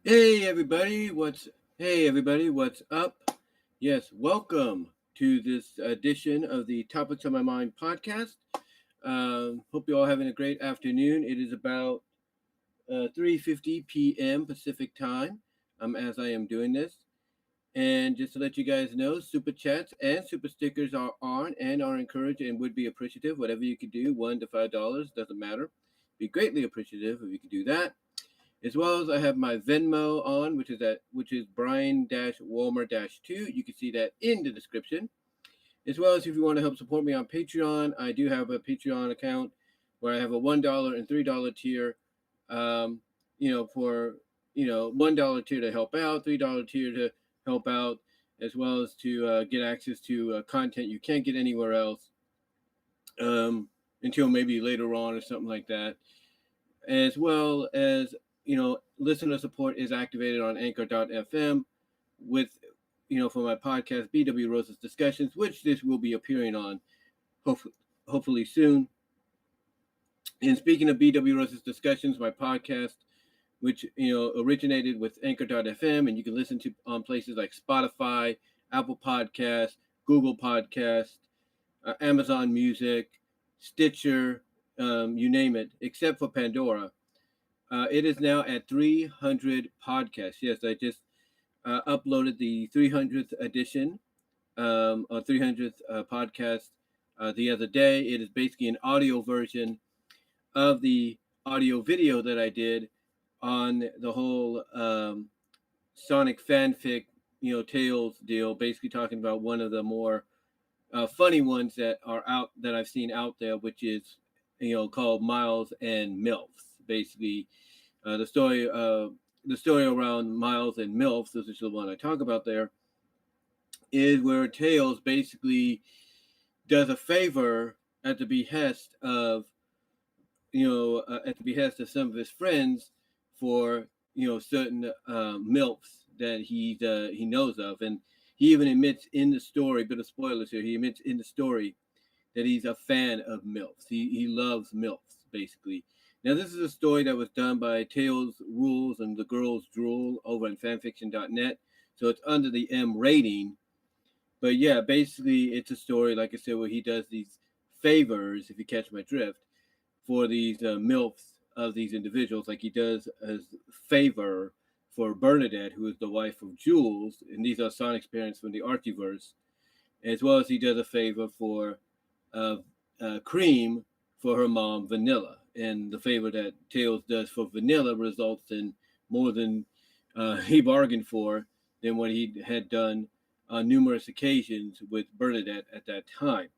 Hey everybody, what's up? Yes, welcome to this edition of the Topics on My Mind podcast. Hope you're all having a great afternoon. It is about 3:50 p.m. Pacific time as I am doing this. And just to let you guys know, super chats and super stickers are on and are encouraged and would be appreciative. Whatever you could do, $1 to $5 doesn't matter. Be greatly appreciative if you could do that. As well as I have my Venmo on, which is Brian-Walmer-2. You can see that in the description. As well as if you want to help support me on Patreon, I do have a Patreon account where I have a $1 and $3 tier. For $1 tier to help out, $3 tier to help out, as well as to get access to content you can't get anywhere else until maybe later on or something like that. As well as listener support is activated on anchor.fm with, for my podcast, BW Rose's Discussions, which this will be appearing on hopefully soon. And speaking of BW Rose's Discussions, my podcast, which, originated with anchor.fm, and you can listen to on places like Spotify, Apple Podcasts, Google Podcasts, Amazon Music, Stitcher, you name it, except for Pandora. It is now at 300 podcasts. Yes, I just uploaded the 300th edition or 300th podcast the other day. It is basically an audio version of the audio video that I did on the whole Sonic fanfic, Tales deal, basically talking about one of the more funny ones that are out that I've seen out there, which is called Miles and MILFs. Basically, the story around Miles and MILFs, this is the one I talk about there, is where Tails basically does a favor at the behest of some of his friends for certain MILFs that he knows of, and he even admits in the story, bit of spoilers here, he admits in the story that he's a fan of MILFs. He loves MILFs, basically. Now, this is a story that was done by Tails Rules and the Girls Drool over on fanfiction.net, so it's under the M rating. But yeah, basically, it's a story, like I said, where he does these favors, if you catch my drift, for these MILFs of these individuals, like he does a favor for Bernadette, who is the wife of Jules, and these are Sonic's parents from the Archieverse, as well as he does a favor for Cream for her mom, Vanilla. And the favor that Tails does for Vanilla results in more than he bargained for than what he had done on numerous occasions with Bernadette at that time.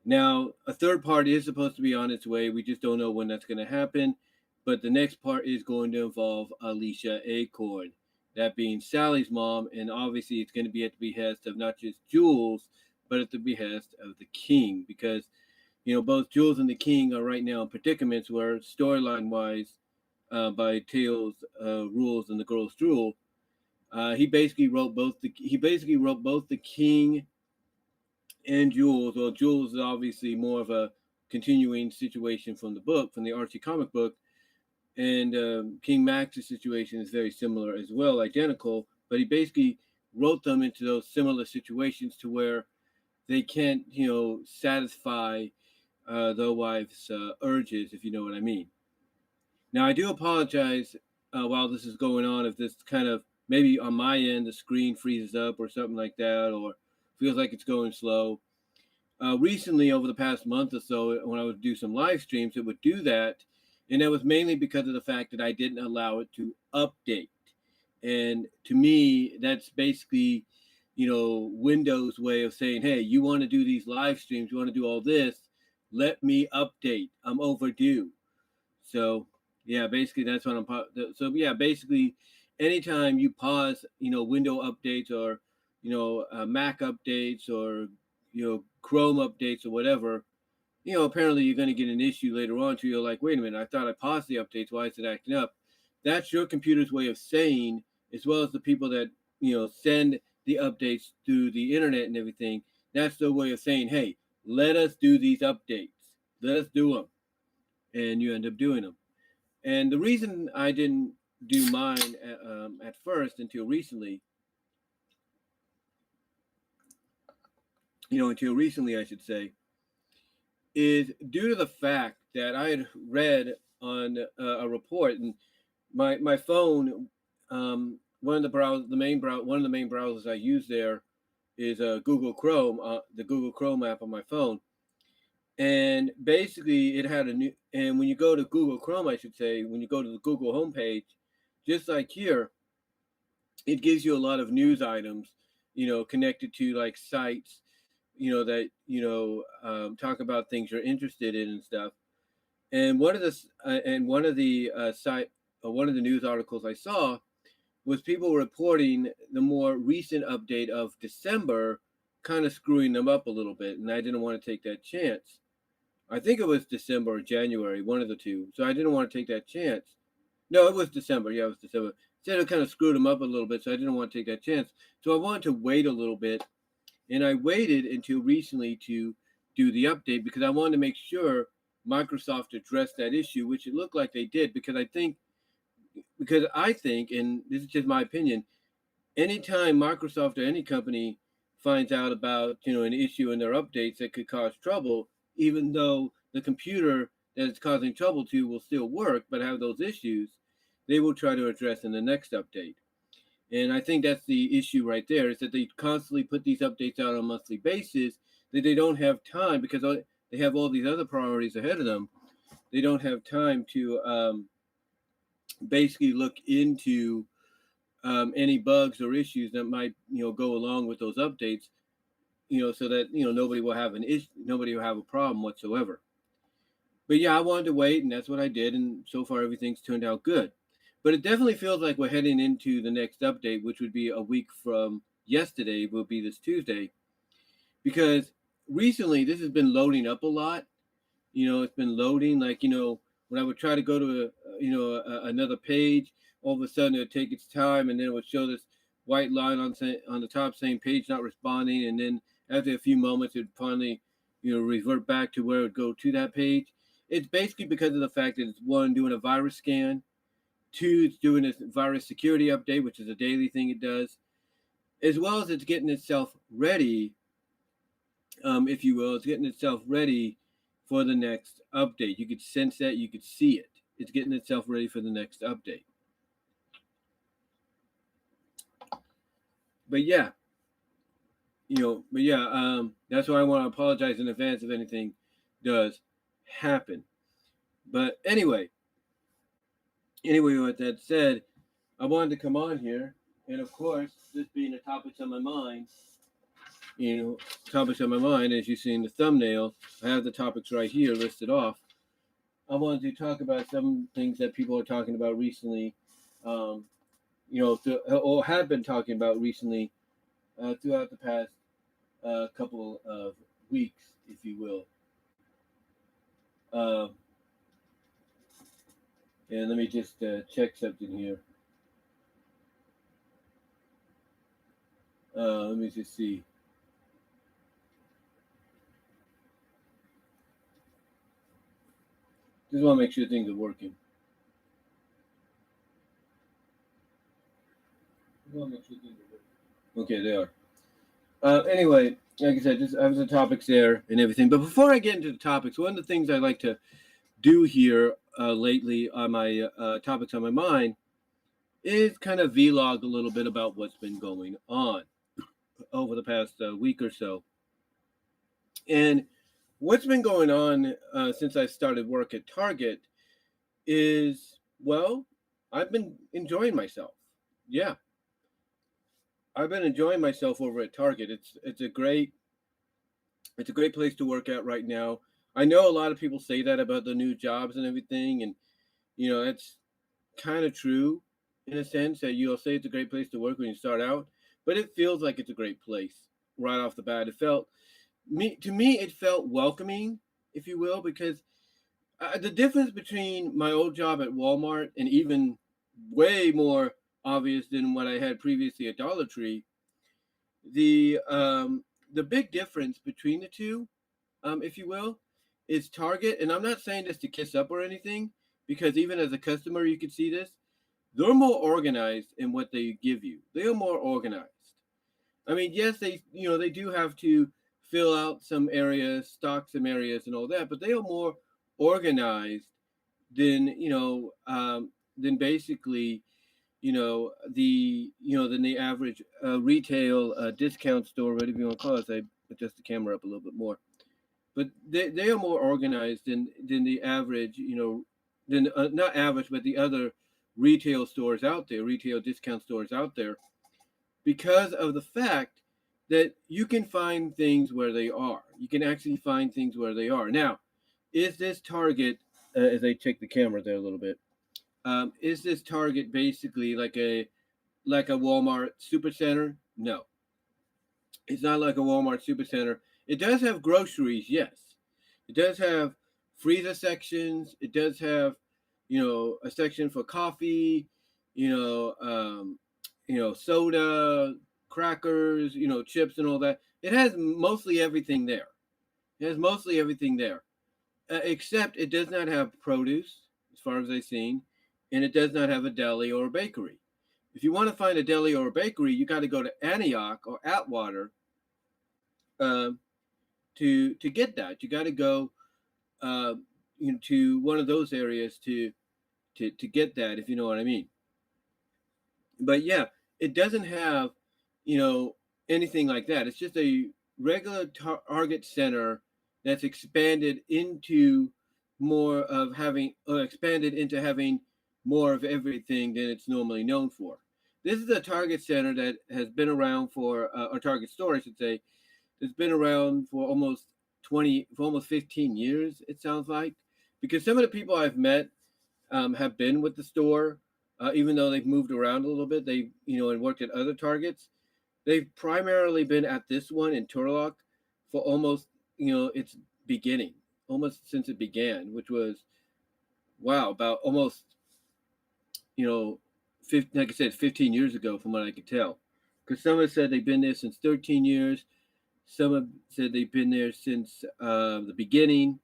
Now, a third part is supposed to be on its way. We just don't know when that's going to happen. But the next part is going to involve Alicia Acorn, that being Sally's mom. And obviously, it's going to be at the behest of not just Jules, but at the behest of the King. Because, both Jules and the King are right now in predicaments where, storyline-wise, by Tails Rules and the Girls Drool, he basically wrote both the King and Jules. Well, Jules is obviously more of a continuing situation from the Archie comic book, and King Max's situation is very similar as well, identical. But he basically wrote them into those similar situations to where they can't, satisfy their wife's urges, if you know what I mean. Now, I do apologize while this is going on if this kind of, maybe on my end, the screen freezes up or something like that, or feels like it's going slow. Recently, over the past month or so, when I would do some live streams, it would do that. And that was mainly because of the fact that I didn't allow it to update. And to me, that's basically, Windows' way of saying, hey, you want to do these live streams, you want to do all this, let me update. I'm overdue. So, yeah, basically that's what basically anytime you pause, window updates or, Mac updates or, Chrome updates or whatever, apparently you're going to get an issue later on. So you're like, wait a minute, I thought I paused the updates. Why is it acting up? That's your computer's way of saying, as well as the people that, send the updates through the internet and everything. That's their way of saying, hey, let us do these updates. Let us do them. And you end up doing them. And the reason I didn't do mine at first until recently. Until recently, I should say, is due to the fact that I had read on a report, and my phone, one of the one of the main browsers I use there is Google Chrome, the Google Chrome app on my phone. And basically, it had a new. And when you go to Google Chrome, I should say, when you go to the Google homepage, just like here, it gives you a lot of news items, connected to like sites, that talk about things you're interested in and stuff. And one of the news articles I saw was people reporting the more recent update of December kind of screwing them up a little bit, and I didn't want to take that chance. I think it was December or January, one of the two. So I didn't want to take that chance. No, it was December. Yeah, it was December. Said it kind of screwed them up a little bit, so I didn't want to take that chance. So I wanted to wait a little bit, and I waited until recently to do the update because I wanted to make sure Microsoft addressed that issue, which it looked like they did. Because I think, and this is just my opinion, anytime Microsoft or any company finds out about an issue in their updates that could cause trouble, even though the computer that it's causing trouble to will still work but have those issues, they will try to address in the next update. And I think that's the issue right there, is that they constantly put these updates out on a monthly basis, that they don't have time because they have all these other priorities ahead of them. They don't have time to basically look into any bugs or issues that might go along with those updates, so that nobody will have an issue, nobody will have a problem whatsoever. But yeah, I wanted to wait, and that's what I did, and so far everything's turned out good. But it definitely feels like we're heading into the next update, which would be a week from yesterday, will be this Tuesday, because recently this has been loading up a lot. It's been loading, like, when I would try to go to another page, all of a sudden it would take its time, and then it would show this white line on the top saying page not responding, and then after a few moments it would finally revert back to where it would go to that page. It's basically because of the fact that it's, one, doing a virus scan, two, it's doing a virus security update, which is a daily thing it does, as well as it's getting itself ready, if you will. It's getting itself ready for the next update. You could sense that, you could see it. It's getting itself ready for the next update. But yeah, that's why I want to apologize in advance if anything does happen. But anyway, with that said, I wanted to come on here, and of course, this being the topics on my mind, as you see in the thumbnail, I have the topics right here listed off. I wanted to talk about some things that people are talking about recently, or have been talking about recently throughout the past couple of weeks, if you will. And let me just check something here. Let me just see. Just want to make sure things are working. Okay, they are. Anyway, like I said, just I have the topics there and everything. But before I get into the topics, one of the things I like to do here lately on my topics on my mind is kind of vlog a little bit about what's been going on over the past week or so. And what's been going on since I started work at Target is, well, I've been enjoying myself. Yeah. I've been enjoying myself over at Target. It's a great place to work at right now. I know a lot of people say that about the new jobs and everything, and that's kind of true in a sense, that you'll say it's a great place to work when you start out, but it feels like it's a great place right off the bat. To me it felt welcoming, if you will, because the difference between my old job at Walmart, and even way more obvious than what I had previously at Dollar Tree, the big difference between the two, if you will, is Target. And I'm not saying this to kiss up or anything, because even as a customer you could see this. they're more organized in what they give you. They are more organized. I mean, yes, they do have to fill out some areas, stock some areas, and all that, but they are more organized than than basically than the average retail discount store, whatever you want to call it. I adjust the camera up a little bit more, but they are more organized than the average, than not average, but the other retail stores out there, retail discount stores out there, because of the fact that you can find things where they are. You can actually find things where they are. Now, is this Target, as I check the camera there a little bit, is this Target basically like a Walmart supercenter? No, it's not like a Walmart supercenter. It does have groceries, yes. It does have freezer sections. It does have, a section for coffee, soda, crackers, chips and all that. It has mostly everything there. It has mostly everything there, except it does not have produce, as far as I've seen, and it does not have a deli or a bakery. If you want to find a deli or a bakery, you got to go to Antioch or Atwater to get that. You got to go to one of those areas to get that, if you know what I mean. But yeah, it doesn't have anything like that. It's just a regular Target center that's expanded into more of having more of everything than it's normally known for. This is a Target center that has been around for, or Target store, I should say, that's been around for almost 15 years, it sounds like. Because some of the people I've met have been with the store, even though they've moved around a little bit, they and worked at other Targets. They've primarily been at this one in Turlock for almost, its beginning, almost since it began, which was, wow, about almost, like I said, 15 years ago from what I could tell. Because some have said they've been there since 13 years. Some have said they've been there since the beginning.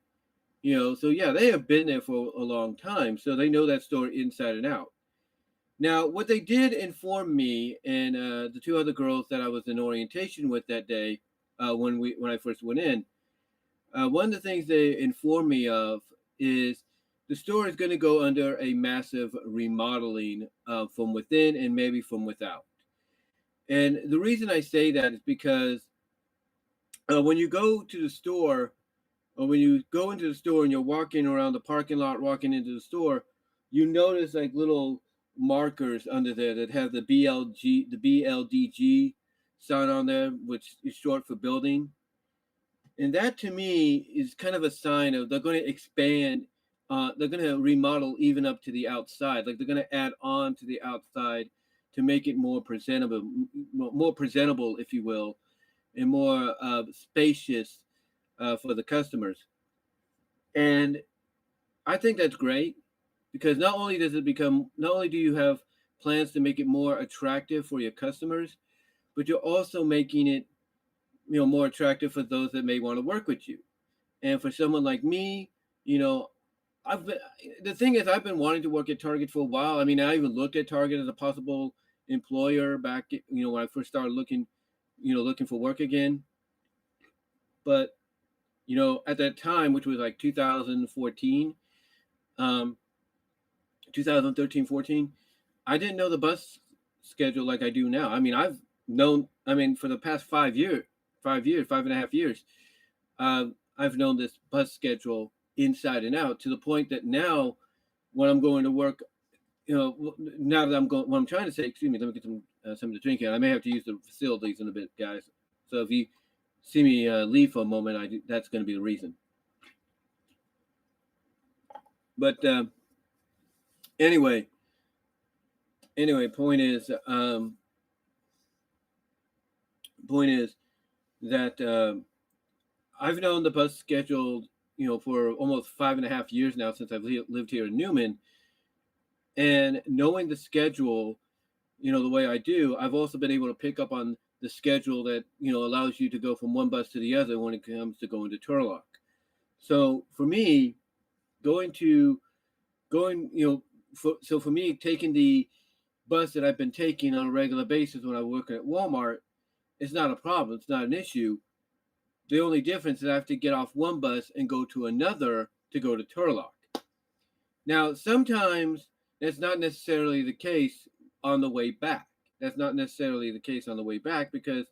So yeah, they have been there for a long time. So they know that store inside and out. Now, what they did inform me and the two other girls that I was in orientation with that day, when I first went in, one of the things they informed me of is the store is going to go under a massive remodeling from within and maybe from without. And the reason I say that is because when you go to the store, or when you go into the store and you're walking around the parking lot, walking into the store, you notice like little markers under there that have the BLDG sign on there, which is short for building. And that to me is kind of a sign of they're going to expand. They're going to remodel even up to the outside. Like they're going to add on to the outside to make it more presentable, if you will, and more spacious for the customers. And I think that's great because not only do you have plans to make it more attractive for your customers, but you're also making it, more attractive for those that may want to work with you. And for someone like me, the thing is, I've been wanting to work at Target for a while. I mean, I even looked at Target as a possible employer back, when I first started looking for work again. But, at that time, which was like 2014, 2013, 14, I didn't know the bus schedule like I do now. I mean, for the past 5.5 years, I've known this bus schedule inside and out to the point that now when I'm going to work, now that what I'm trying to say, excuse me, let me get something to drink here. I may have to use the facilities in a bit, guys. So if you see me leave for a moment, that's going to be the reason. But anyway, point is that I've known the bus schedule, for almost 5.5 years now since I've lived here in Newman, and knowing the schedule, the way I do, I've also been able to pick up on the schedule that allows you to go from one bus to the other when it comes to going to Turlock. So for me, going for me, taking the bus that I've been taking on a regular basis when I work at Walmart, it's not a problem. It's not an issue. The only difference is I have to get off one bus and go to another to go to Turlock. Now, sometimes that's not necessarily the case on the way back. That's not necessarily the case on the way back, because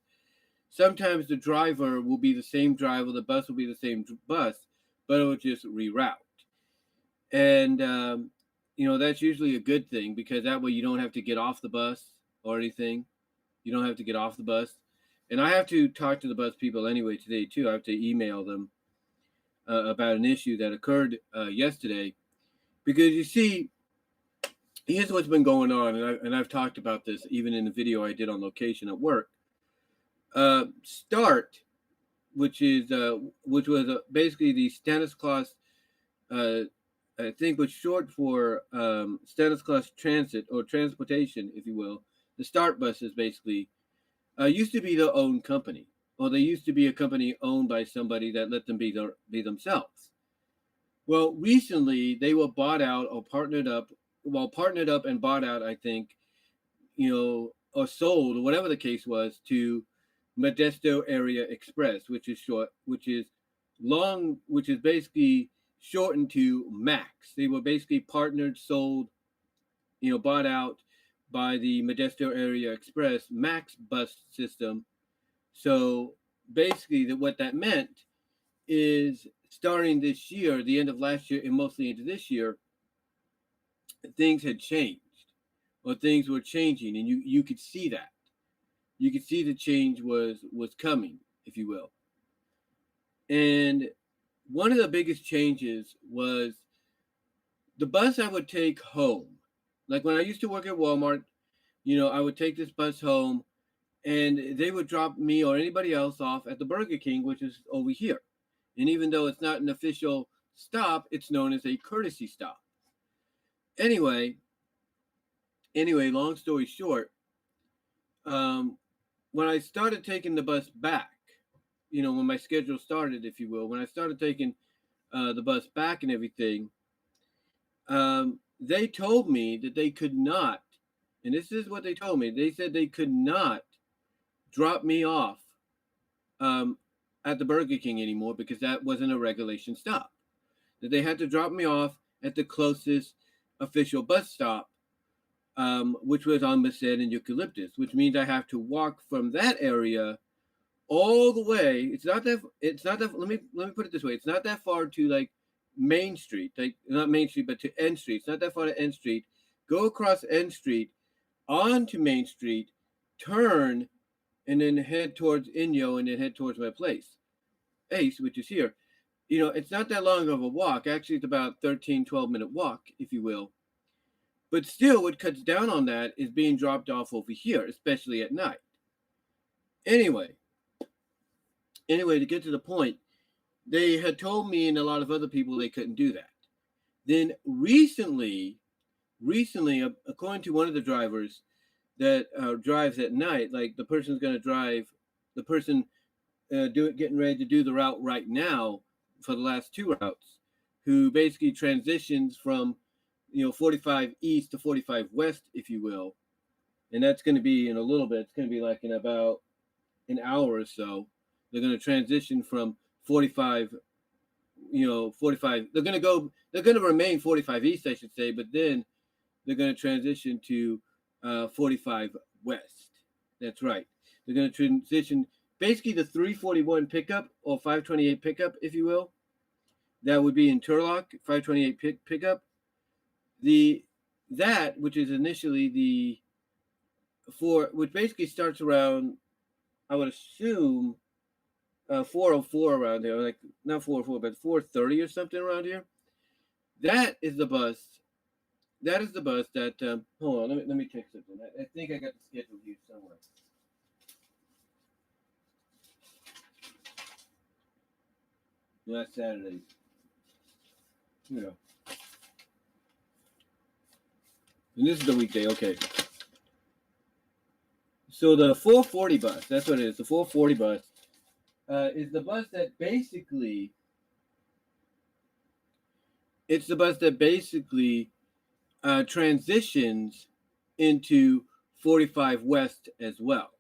sometimes the driver will be the same driver, the bus will be the same bus, but it will just reroute. And, that's usually a good thing, because that way you don't have to get off the bus or anything. You don't have to get off the bus. And I have to talk to the bus people anyway today, too. I have to email them about an issue that occurred yesterday. Because you see, here's what's been going on, and I've talked about this even in the video I did on location at work. START, which was basically the Stanislaus, I think was short for Stanislaus Transit, or Transportation, if you will. The START buses basically used to be their own company, or they used to be a company owned by somebody that let them be themselves. Well, recently they were bought out or partnered up and bought out, I think, or sold, or whatever the case was, to Modesto Area Express, which is basically shortened to MAX. They were basically partnered, sold, bought out by the Modesto Area Express MAX bus system. So basically what that meant is, starting this year, the end of last year and mostly into this year, things had changed, or things were changing, and you could see that. You could see the change was coming, if you will. And one of the biggest changes was the bus I would take home. Like when I used to work at Walmart, I would take this bus home, and they would drop me or anybody else off at the Burger King, which is over here. And even though it's not an official stop, it's known as a courtesy stop. Anyway, long story short, when I started taking the bus back, when my schedule started, if you will, when I started taking the bus back and everything, they told me that they could not, and this is what they told me, they said they could not drop me off at the Burger King anymore, because that wasn't a regulation stop. That they had to drop me off at the closest official bus stop, which was on Merced and Eucalyptus, which means I have to walk from that area all the way. It's not that. Let me put it this way. It's not that far to like Main Street, like not Main Street, but to N Street. It's not that far to N Street. Go across N Street onto Main Street, turn, and then head towards Inyo, and then head towards my place, Ace, which is here. It's not that long of a walk. Actually, it's about 12-minute walk, if you will. But still, what cuts down on that is being dropped off over here, especially at night. Anyway, to get to the point, they had told me and a lot of other people they couldn't do that. Then recently, according to one of the drivers that drives at night, like the person's going to drive, the person getting ready to do the route right now for the last two routes, who basically transitions from 45 east to 45 west, if you will, and that's going to be in a little bit. It's going to be like in about an hour or so. They're going to transition from 45, 45. They're going to remain 45 east, I should say, but then they're going to transition to 45 west. That's right. They're going to transition basically the 341 pickup or 528 pickup, if you will. That would be in Turlock, 528 pickup. That which is initially which basically starts around, I would assume, 404 around there, like not 404, but 430 or something around here. That is the bus. That is the bus that. Hold on, let me check something. I think I got the schedule here somewhere. Last Saturday. And this is the weekday, okay. So the 440 bus, that's what it is. The 440 bus is the bus that basically, transitions into 45 West as well.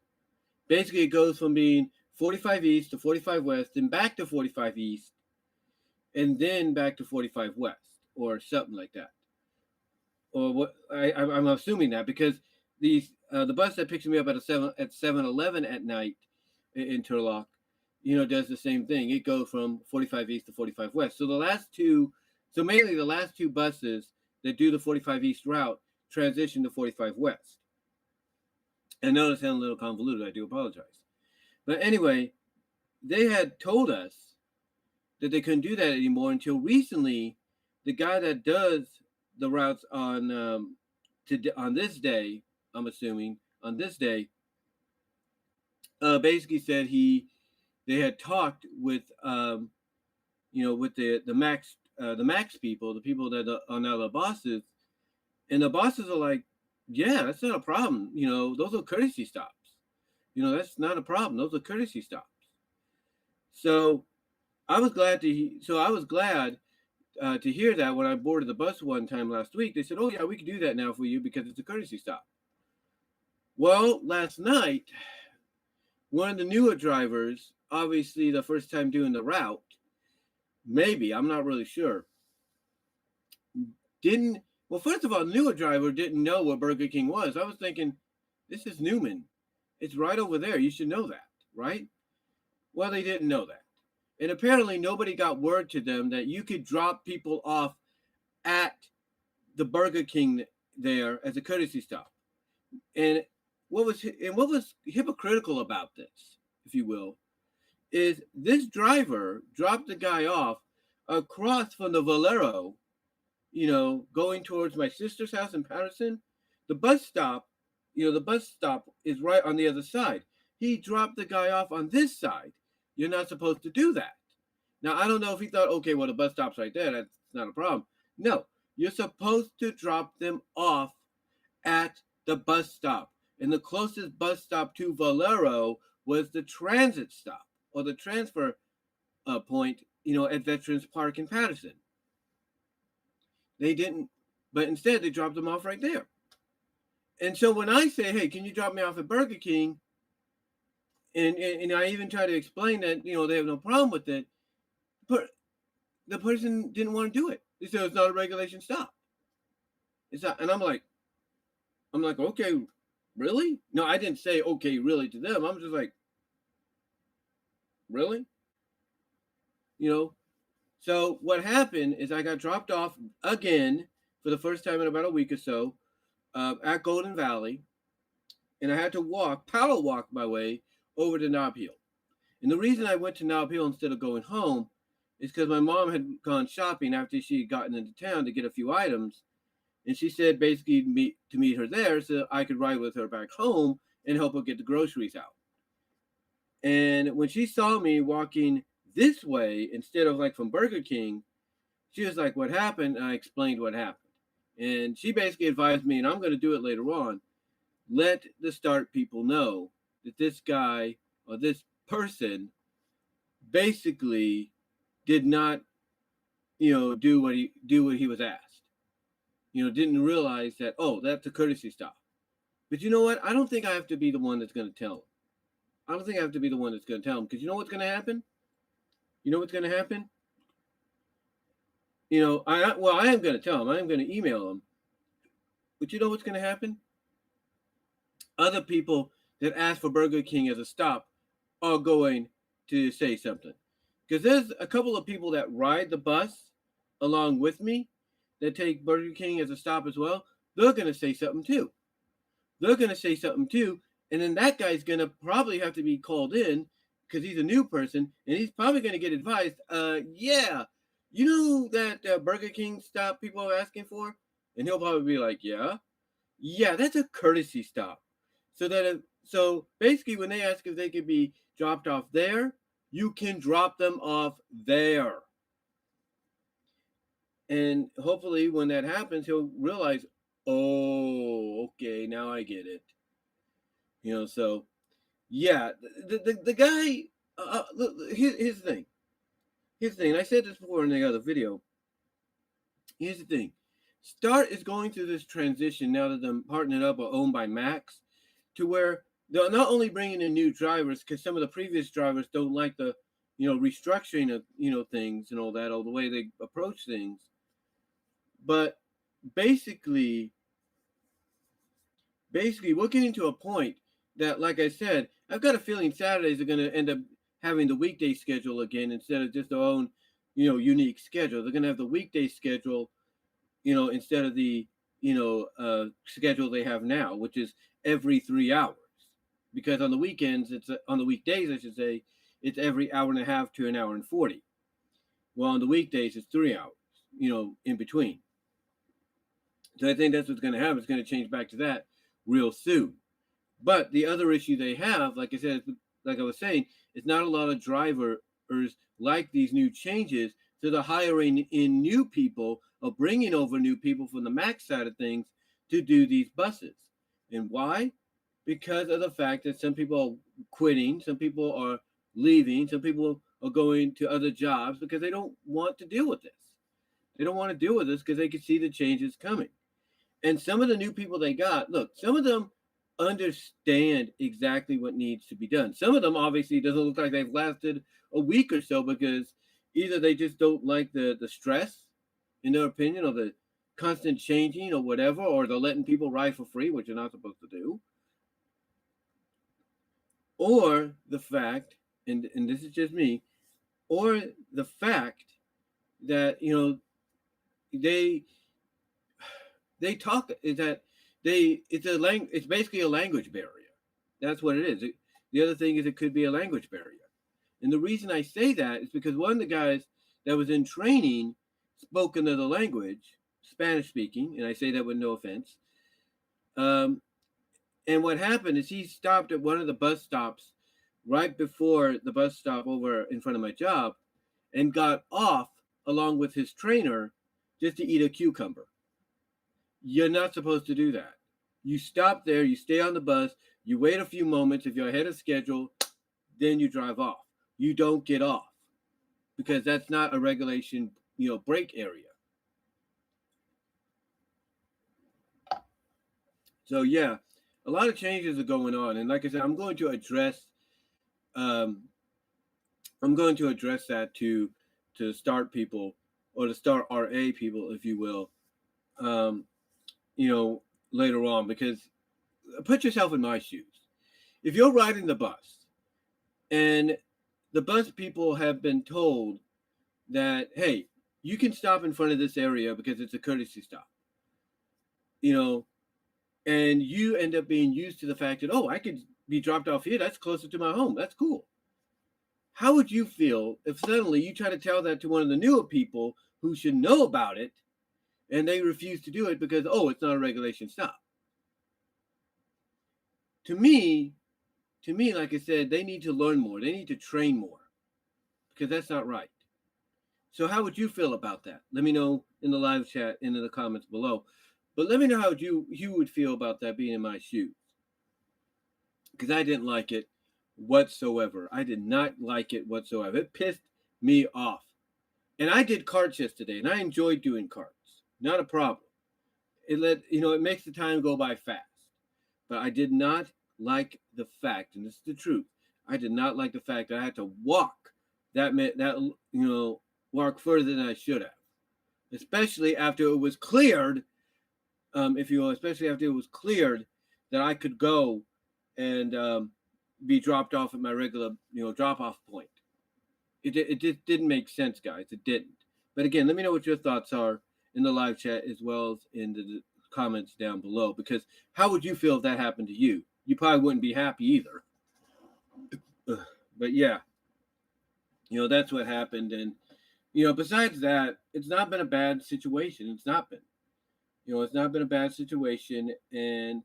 Basically, it goes from being 45 East to 45 West, and back to 45 East, and then back to 45 West, or something like that. Or what? I'm assuming that because the bus that picks me up at 7-Eleven at night in Turlock, does the same thing. It goes from 45 East to 45 West. So mainly the last two buses that do the 45 East route transition to 45 West. I know it sounds a little convoluted. I do apologize. But anyway, they had told us that they couldn't do that anymore until recently. The guy that does the routes on this day, I'm assuming on this day, basically said they had talked with with the Max people, the people that are now the bosses, and the bosses are like, yeah, that's not a problem. Those are courtesy stops. That's not a problem. Those are courtesy stops. So I was glad to hear that when I boarded the bus one time last week. They said, oh yeah, we can do that now for you because it's a courtesy stop. Well, last night, one of the newer drivers, obviously the first time doing the route, maybe, I'm not really sure, first of all, the newer driver didn't know what Burger King was. I was thinking, this is Newman. It's right over there. You should know that, right? Well, they didn't know that. And apparently nobody got word to them that you could drop people off at the Burger King there as a courtesy stop. And what was hypocritical about this, if you will, is this driver dropped the guy off across from the Valero, going towards my sister's house in Patterson. The bus stop is right on the other side. He dropped the guy off on this side. You're not supposed to do that. Now, I don't know if he thought, okay, well, the bus stop's right there. That's not a problem. No, you're supposed to drop them off at the bus stop. And the closest bus stop to Valero was the transit stop or the transfer point, at Veterans Park in Patterson. They didn't, but instead they dropped them off right there. And so when I say, hey, can you drop me off at Burger King? And I even try to explain that, they have no problem with it, but the person didn't want to do it. They said it's not a regulation stop. It's not, and I'm like, okay, really? No, I didn't say okay, really to them. I'm just like, really? So what happened is I got dropped off again for the first time in about a week or so at Golden Valley, and I had to power walk my way over to Nob Hill. And the reason I went to Nob Hill instead of going home is because my mom had gone shopping after she had gotten into town to get a few items. And she said basically to meet her there so I could ride with her back home and help her get the groceries out. And when she saw me walking this way instead of like from Burger King, she was like, what happened? And I explained what happened. And she basically advised me, and I'm going to do it later on, let the start people know that this guy or this person basically did not, do what he was asked. Didn't realize that, oh, that's a courtesy stop. But you know what? I don't think I have to be the one that's going to tell him. I don't think I have to be the one that's going to tell him, because you know what's going to happen? You know what's going to happen? I am going to tell him. I am going to email him. But you know what's going to happen? Other people that ask for Burger King as a stop are going to say something. Because there's a couple of people that ride the bus along with me that take Burger King as a stop as well. They're going to say something too. And then that guy's going to probably have to be called in because he's a new person, and he's probably going to get advised, yeah, you know that Burger King stop people are asking for? And he'll probably be like, yeah, that's a courtesy stop. So basically when they ask if they could be dropped off there, you can drop them off there. And hopefully when that happens, he'll realize, oh, okay, now I get it. So yeah, the guy, here's the thing. And I said this before in the other video. Here's the thing. Start is going through this transition now that them partnered up or owned by Max, to where they're not only bringing in new drivers because some of the previous drivers don't like the, restructuring of, things and all that, or the way they approach things, but basically we're getting to a point that, like I said, I've got a feeling Saturdays are going to end up having the weekday schedule again instead of just their own, unique schedule. They're going to have the weekday schedule, instead of the, schedule they have now, which is every 3 hours. Because on the weekends, on the weekdays, I should say, it's every hour and a half to an hour and 40. Well, on the weekdays, it's 3 hours, in between. So I think that's what's going to happen. It's going to change back to that real soon. But the other issue they have, like I said, like I was saying, it's not a lot of drivers like these new changes. So they're hiring in new people or bringing over new people from the Max side of things to do these buses. And why? Because of the fact that some people are quitting, some people are leaving, some people are going to other jobs because they don't want to deal with this. They don't want to deal with this because they can see the changes coming. And some of the new people they got, look, some of them understand exactly what needs to be done. Some of them obviously doesn't look like they've lasted a week or so because either they just don't like the stress, in their opinion, or the constant changing or whatever, or they're letting people ride for free, which you're not supposed to do. Or the fact, and this is just me, or the fact that, they talk is that it's basically a language barrier. That's what it is. The other thing is it could be a language barrier. And the reason I say that is because one of the guys that was in training spoke another language, Spanish speaking, and I say that with no offense. And what happened is he stopped at one of the bus stops right before the bus stop over in front of my job and got off along with his trainer just to eat a cucumber. You're not supposed to do that. You stop there, you stay on the bus, you wait a few moments. If you're ahead of schedule, then you drive off. You don't get off because that's not a regulation, break area. So yeah, a lot of changes are going on, and like I said, I'm going to address that to start people, or to start RA people, if you will, later on, because put yourself in my shoes. If you're riding the bus and the bus people have been told that, hey, you can stop in front of this area because it's a courtesy stop, and you end up being used to the fact that, oh, I could be dropped off here. That's closer to my home. That's cool. How would you feel if suddenly you try to tell that to one of the newer people who should know about it and they refuse to do it because, oh, it's not a regulation stop? To me, like I said, they need to learn more. They need to train more because that's not right. So how would you feel about that? Let me know in the live chat and in the comments below. But let me know how you would feel about that being in my shoes. Because I didn't like it whatsoever. I did not like it whatsoever. It pissed me off. And I did carts yesterday, and I enjoyed doing carts. Not a problem. It makes the time go by fast. But I did not like the fact, and this is the truth, I did not like the fact that I had to walk walk further than I should have. Especially after it was cleared, especially after it was cleared that I could go and be dropped off at my regular, drop-off point. It just didn't make sense, guys. It didn't. But again, let me know what your thoughts are in the live chat as well as in the comments down below. Because how would you feel if that happened to you? You probably wouldn't be happy either. But yeah, that's what happened. And, besides that, it's not been a bad situation. It's not been. It's not been a bad situation. And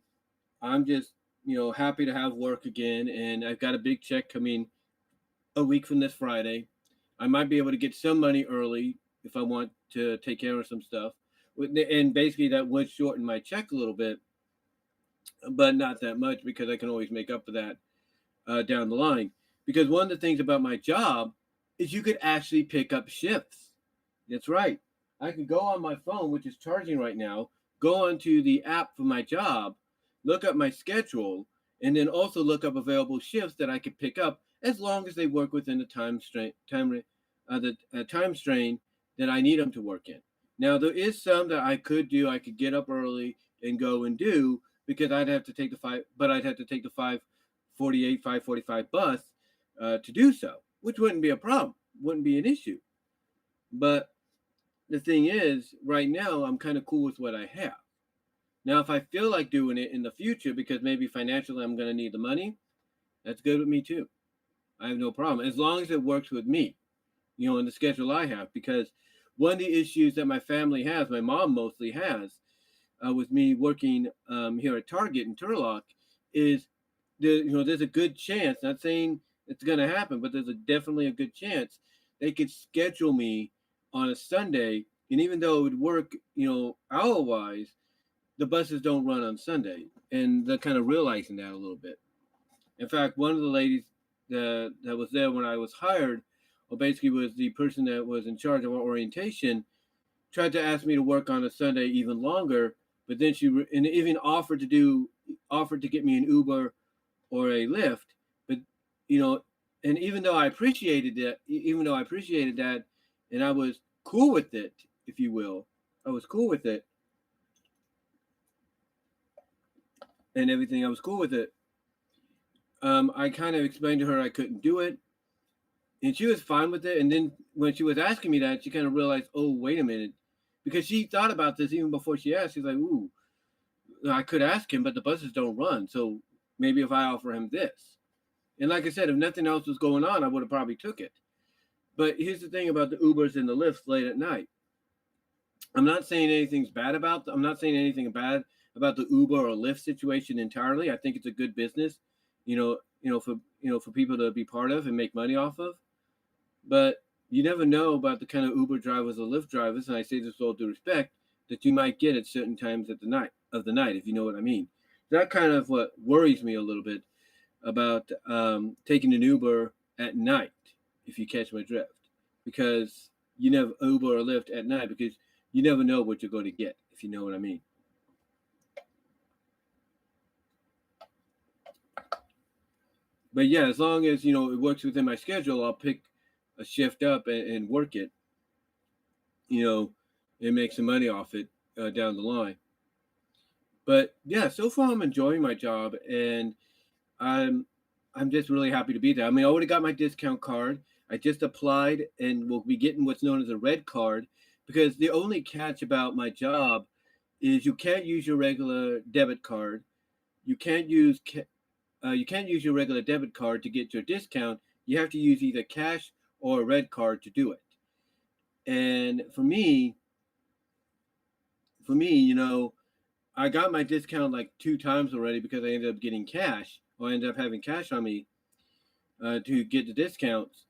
I'm just, happy to have work again. And I've got a big check coming a week from this Friday. I might be able to get some money early if I want to take care of some stuff. And basically that would shorten my check a little bit, but not that much because I can always make up for that down the line. Because one of the things about my job is you could actually pick up shifts. That's right. I could go on my phone, which is charging right now, go onto the app for my job, look up my schedule, and then also look up available shifts that I could pick up as long as they work within the time strain that I need them to work in. Now there is some that I could do. I could get up early and go and do, because I'd have to take the 5:48, 5:45 bus to do so, which wouldn't be a problem, wouldn't be an issue. But the thing is, right now I'm kind of cool with what I have. Now, if I feel like doing it in the future, because maybe financially I'm going to need the money, that's good with me too. I have no problem, as long as it works with me, in the schedule I have. Because one of the issues that my family has, my mom mostly has, with me working here at Target in Turlock, is there's a good chance, not saying it's going to happen, but there's definitely a good chance they could schedule me on a Sunday. And even though it would work, hour wise, the buses don't run on Sunday. And they're kind of realizing that a little bit. In fact, one of the ladies that was there when I was hired, or basically was the person that was in charge of our orientation, tried to ask me to work on a Sunday even longer, but then she even offered to get me an Uber or a Lyft. But and even though I appreciated that, and I was cool with it, if you will, I was cool with it, and everything, I was cool with it. I kind of explained to her I couldn't do it, and she was fine with it. And then when she was asking me that, she kind of realized, oh, wait a minute, because she thought about this even before she asked. She's like, ooh, I could ask him, but the buses don't run, so maybe if I offer him this. And like I said, if nothing else was going on, I would have probably took it. But here's the thing about the Ubers and the Lyfts late at night. I'm not saying anything bad about the Uber or Lyft situation entirely. I think it's a good business, for people to be part of and make money off of. But you never know about the kind of Uber drivers or Lyft drivers, and I say this with all due respect, that you might get at certain times of the night, if you know what I mean. That kind of what worries me a little bit about taking an Uber at night, if you catch my drift, because you never Uber or Lyft at night, because you never know what you're going to get, if you know what I mean. But yeah, as long as it works within my schedule, I'll pick a shift up and work it, and make some money off it down the line. But yeah, so far I'm enjoying my job, and I'm just really happy to be there. I mean, I already got my discount card. I just applied and will be getting what's known as a red card, because the only catch about my job is you can't use your regular debit card. You can't use your regular debit card to get your discount. You have to use either cash or a red card to do it. And for me, I got my discount like 2 times already, because I ended up getting cash, or I ended up having cash on me to get the discounts.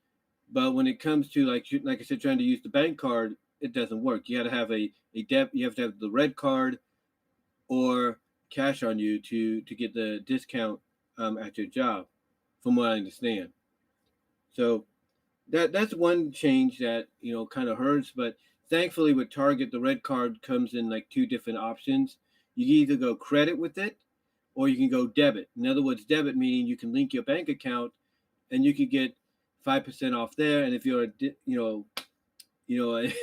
But when it comes to like I said, trying to use the bank card, it doesn't work. You got to have you have to have the red card or cash on you to get the discount at your job, from what I understand. So that's one change that kind of hurts. But thankfully with Target, the red card comes in like 2 different options. You can either go credit with it, or you can go debit. In other words, debit meaning you can link your bank account, and you could get 5% off there. And if you're a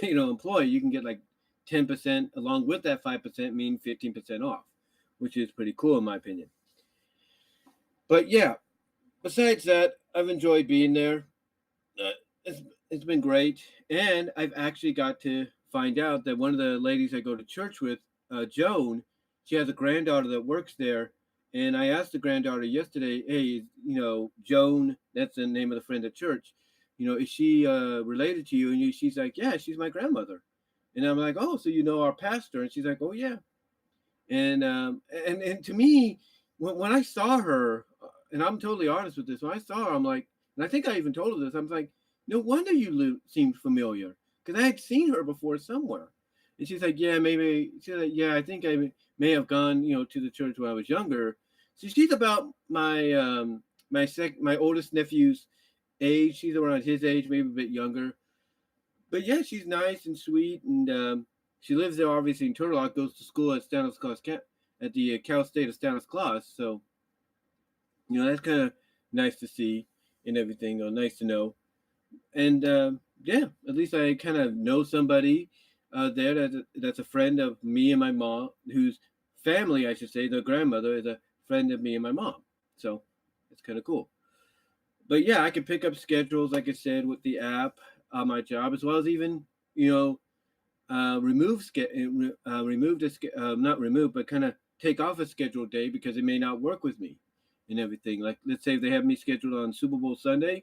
employee, you can get like 10% along with that 5%, meaning 15% off, which is pretty cool in my opinion. But yeah, besides that, I've enjoyed being there. It's been great, and I've actually got to find out that one of the ladies I go to church with, Joan, she has a granddaughter that works there. And I asked the granddaughter yesterday, hey, Joan, that's the name of the friend at church, is she related to you? And she's like, yeah, she's my grandmother. And I'm like, oh, so you know our pastor? And she's like, oh yeah. And to me, when I saw her, and I'm totally honest with this, when I saw her, I'm like, and I think I even told her this, I was like, no wonder you seemed familiar, because I had seen her before somewhere. And she's like, yeah, maybe. She's like, yeah, I think I may have gone, to the church when I was younger. So she's about my my oldest nephew's age. She's around his age, maybe a bit younger. But yeah, she's nice and sweet, and she lives there obviously in Turtle Rock. Goes to school at Stanislaus at the Cal State of Stanislaus. So that's kind of nice to see and everything, or nice to know. And yeah, at least I kind of know somebody there that's a friend of me and my mom, whose family, I should say, the grandmother is a friend of me and my mom. So it's kind of cool. But yeah, I can pick up schedules, like I said, with the app on my job, as well as even remove not remove, but kind of take off a scheduled day because it may not work with me and everything. Like, let's say if they have me scheduled on Super Bowl Sunday,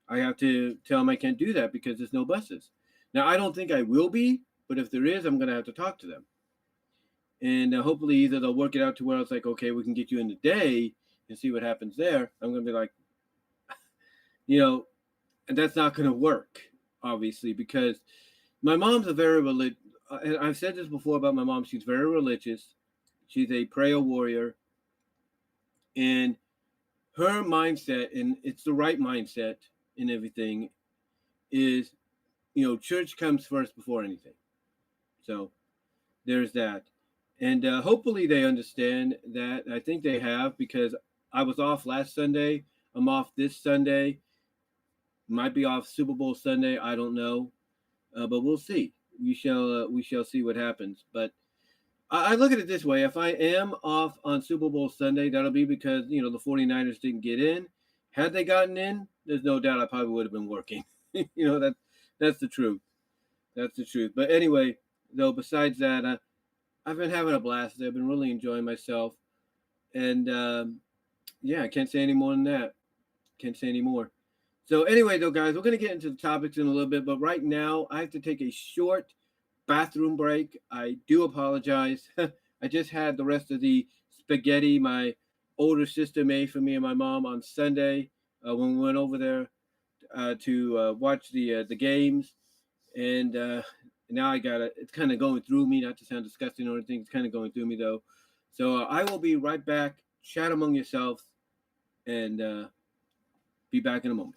I have to tell them I can't do that because there's no buses. Now, I don't think I will be, but if there is, I'm going to have to talk to them. And hopefully either they'll work it out to where it's like, okay, we can get you in the day and see what happens there. I'm going to be like, and that's not going to work, obviously, because my mom's a very religious. I've said this before about my mom. She's very religious. She's a prayer warrior. And her mindset, and it's the right mindset and everything, is, church comes first before anything. So there's that. And hopefully they understand that. I think they have, because I was off last Sunday. I'm off this Sunday. Might be off Super Bowl Sunday. I don't know. But we'll see. We shall see what happens. But I look at it this way. If I am off on Super Bowl Sunday, that'll be because, the 49ers didn't get in. Had they gotten in, there's no doubt I probably would have been working. That's the truth. That's the truth. But anyway, though, besides that, I've been having a blast. I've been really enjoying myself. And yeah, I can't say any more than that. Can't say any more. So anyway, though, guys, we're going to get into the topics in a little bit. But right now, I have to take a short bathroom break. I do apologize. I just had the rest of the spaghetti my older sister made for me and my mom on Sunday when we went over there to watch the games. And now I got it. It's kind of going through me, not to sound disgusting or anything. It's kind of going through me, though. So I will be right back. Chat among yourselves, and be back in a moment.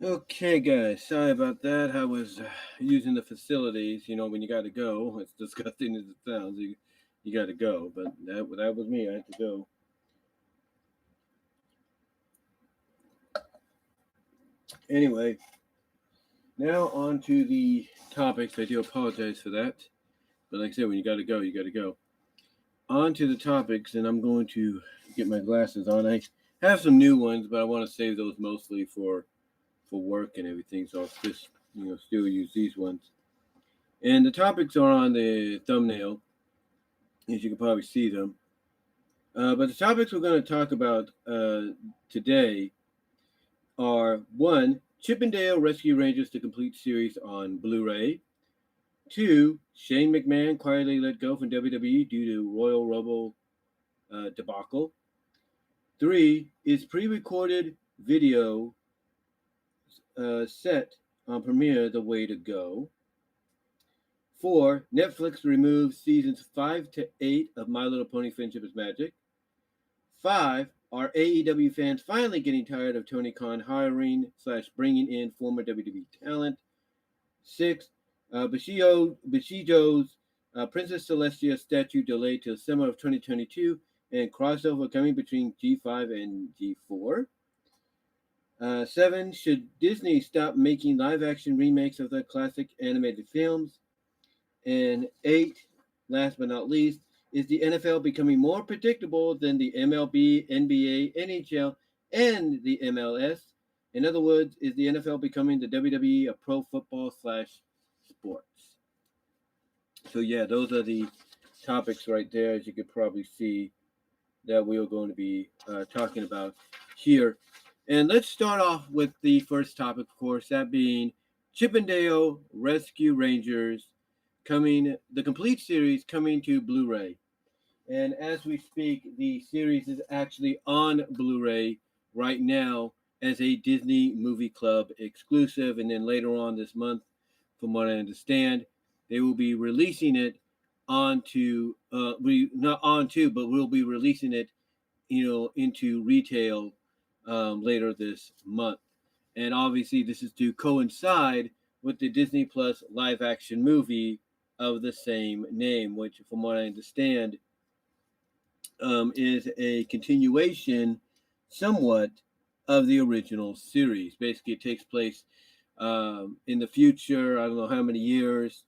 Okay, guys, sorry about that. I was using the facilities. You know, when you got to go, it's disgusting as it sounds. You got to go, but that was me. I had to go. Anyway, now on to the topics. I do apologize for that, but like I said, when you got to go, you got to go. On to the topics, and I'm going to get my glasses on. I have some new ones, but I want to save those mostly for work and everything. So I'll just still use these ones. And the topics are on the thumbnail, as you can probably see them. But the topics we're going to talk about today are one, Chippendale Rescue Rangers the complete series on Blu-ray. Two, Shane McMahon quietly let go from WWE due to Royal Rumble debacle. Three, is pre-recorded video set on Premiere the way to go? 4, Netflix removes seasons 5 to 8 of My Little Pony Friendship is Magic. 5, are AEW fans finally getting tired of Tony Khan hiring / bringing in former WWE talent? 6, BiISHOUJO's Princess Celestia statue delayed till summer of 2022 and crossover coming between G5 and G4. 7, should Disney stop making live-action remakes of the classic animated films? And 8, last but not least, is the NFL becoming more predictable than the MLB, NBA, NHL, and the MLS? In other words, is the NFL becoming the WWE of pro football / sports? So yeah, those are the topics right there, as you could probably see, that we are going to be talking about here. And let's start off with the first topic, of course, that being Chippendale Rescue Rangers the complete series coming to Blu-ray. And as we speak, the series is actually on Blu-ray right now as a Disney Movie Club exclusive. And then later on this month, from what I understand, they will be releasing it onto, but we'll be releasing it, into retail later this month. And obviously, this is to coincide with the Disney Plus live action movie of the same name, which, from what I understand, is a continuation somewhat of the original series. Basically, it takes place in the future. I don't know how many years,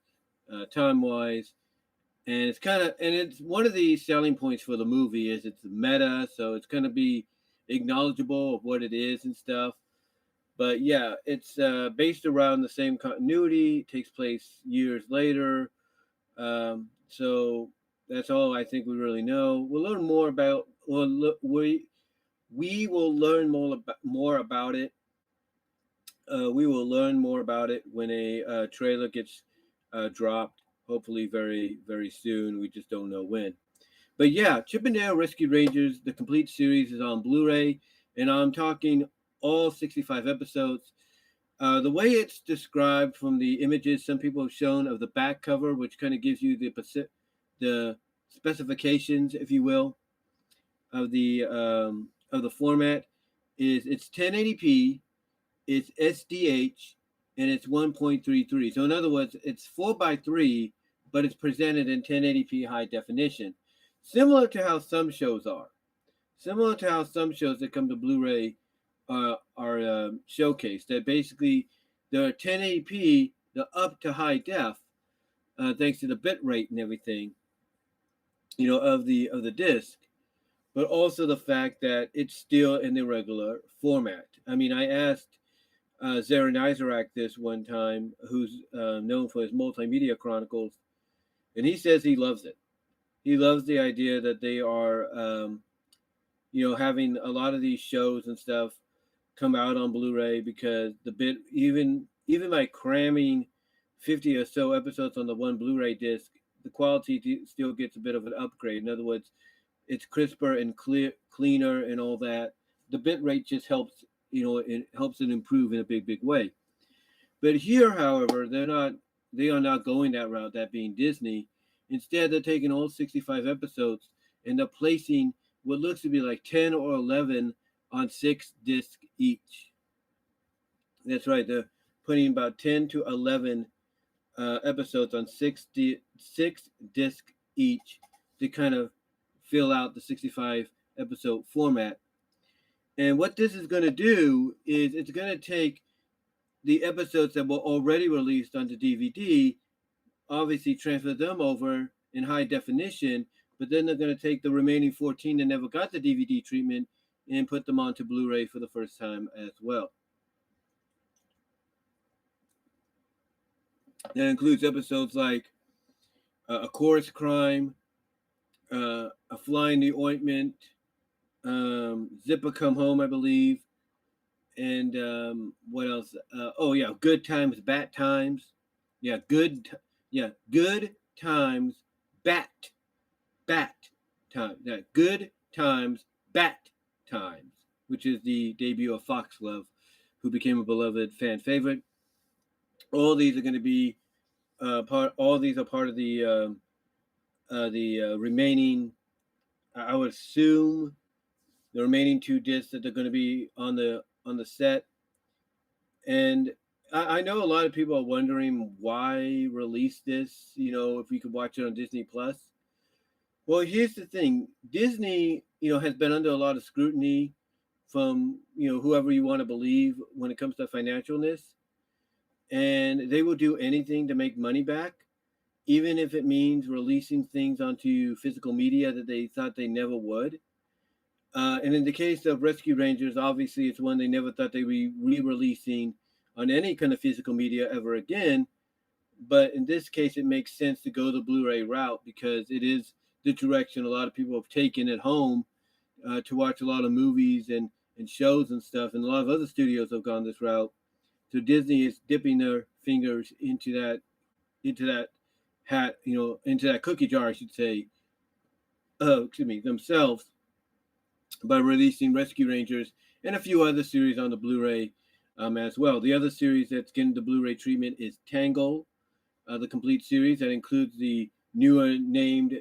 time-wise, and it's one of the selling points for the movie is it's meta, so it's going to be acknowledgeable of what it is and stuff. But yeah, it's based around the same continuity. It takes place years later. So that's all I think we really know. We'll learn more about. We will learn more about it. We will learn more about it when a trailer gets dropped. Hopefully, very very soon. We just don't know when. But yeah, Chippendale Rescue Rangers, the complete series, is on Blu-ray, and I'm talking all 65 episodes. The way it's described from the images some people have shown of the back cover, which kind of gives you the specifications, if you will, of the format, is it's 1080p, it's SDH, and it's 1.33. So in other words, it's 4:3, but it's presented in 1080p high definition, similar to how some shows are. Similar to how some shows that come to Blu-ray are showcased. That basically they're 1080p, the up to high def, thanks to the bit rate and everything, of the disc, but also the fact that it's still in the regular format. I mean, I asked Zaran Isaac this one time, who's known for his multimedia chronicles, and he says he loves it. He loves the idea that they are, having a lot of these shows and stuff come out on Blu-ray, because the bit, even by cramming 50 or so episodes on the one Blu-ray disc, the quality still gets a bit of an upgrade. In other words, it's crisper and cleaner and all that. The bit rate just helps, it helps it improve in a big way. But here, however, they are not going that route, that being Disney. Instead, they're taking all 65 episodes and they're placing what looks to be like 10 or 11 on 6 discs each. That's right. They're putting about 10 to 11 episodes on six disc each to kind of fill out the 65 episode format. And what this is going to do is it's going to take the episodes that were already released onto DVD, obviously transfer them over in high definition, but then they're going to take the remaining 14 that never got the DVD treatment and put them onto Blu-ray for the first time as well. That includes episodes like A Chorus Crime, A Fly in the Ointment, Zipper Come Home, I believe, and what else? Good Times, Bat Times. Good Times, Bat Time. Good Times, Bat Times, which is the debut of Foxglove, who became a beloved fan favorite. All these are going to be All these are part of the remaining. I would assume the remaining 2 discs that they're going to be on the set. And I know a lot of people are wondering why release this, if we could watch it on Disney Plus. Well, here's the thing. Disney, has been under a lot of scrutiny from, whoever you want to believe when it comes to financialness. And they will do anything to make money back, even if it means releasing things onto physical media that they thought they never would. And in the case of Rescue Rangers, obviously it's one they never thought they'd be re-releasing on any kind of physical media ever again. But in this case, it makes sense to go the Blu-ray route because it is the direction a lot of people have taken at home to watch a lot of movies and shows and stuff. And a lot of other studios have gone this route. So Disney is dipping their fingers into that hat, into that cookie jar, I should say, themselves, by releasing Rescue Rangers and a few other series on the Blu-ray as well. The other series that's getting the Blu-ray treatment is Tangle, the complete series that includes the newer named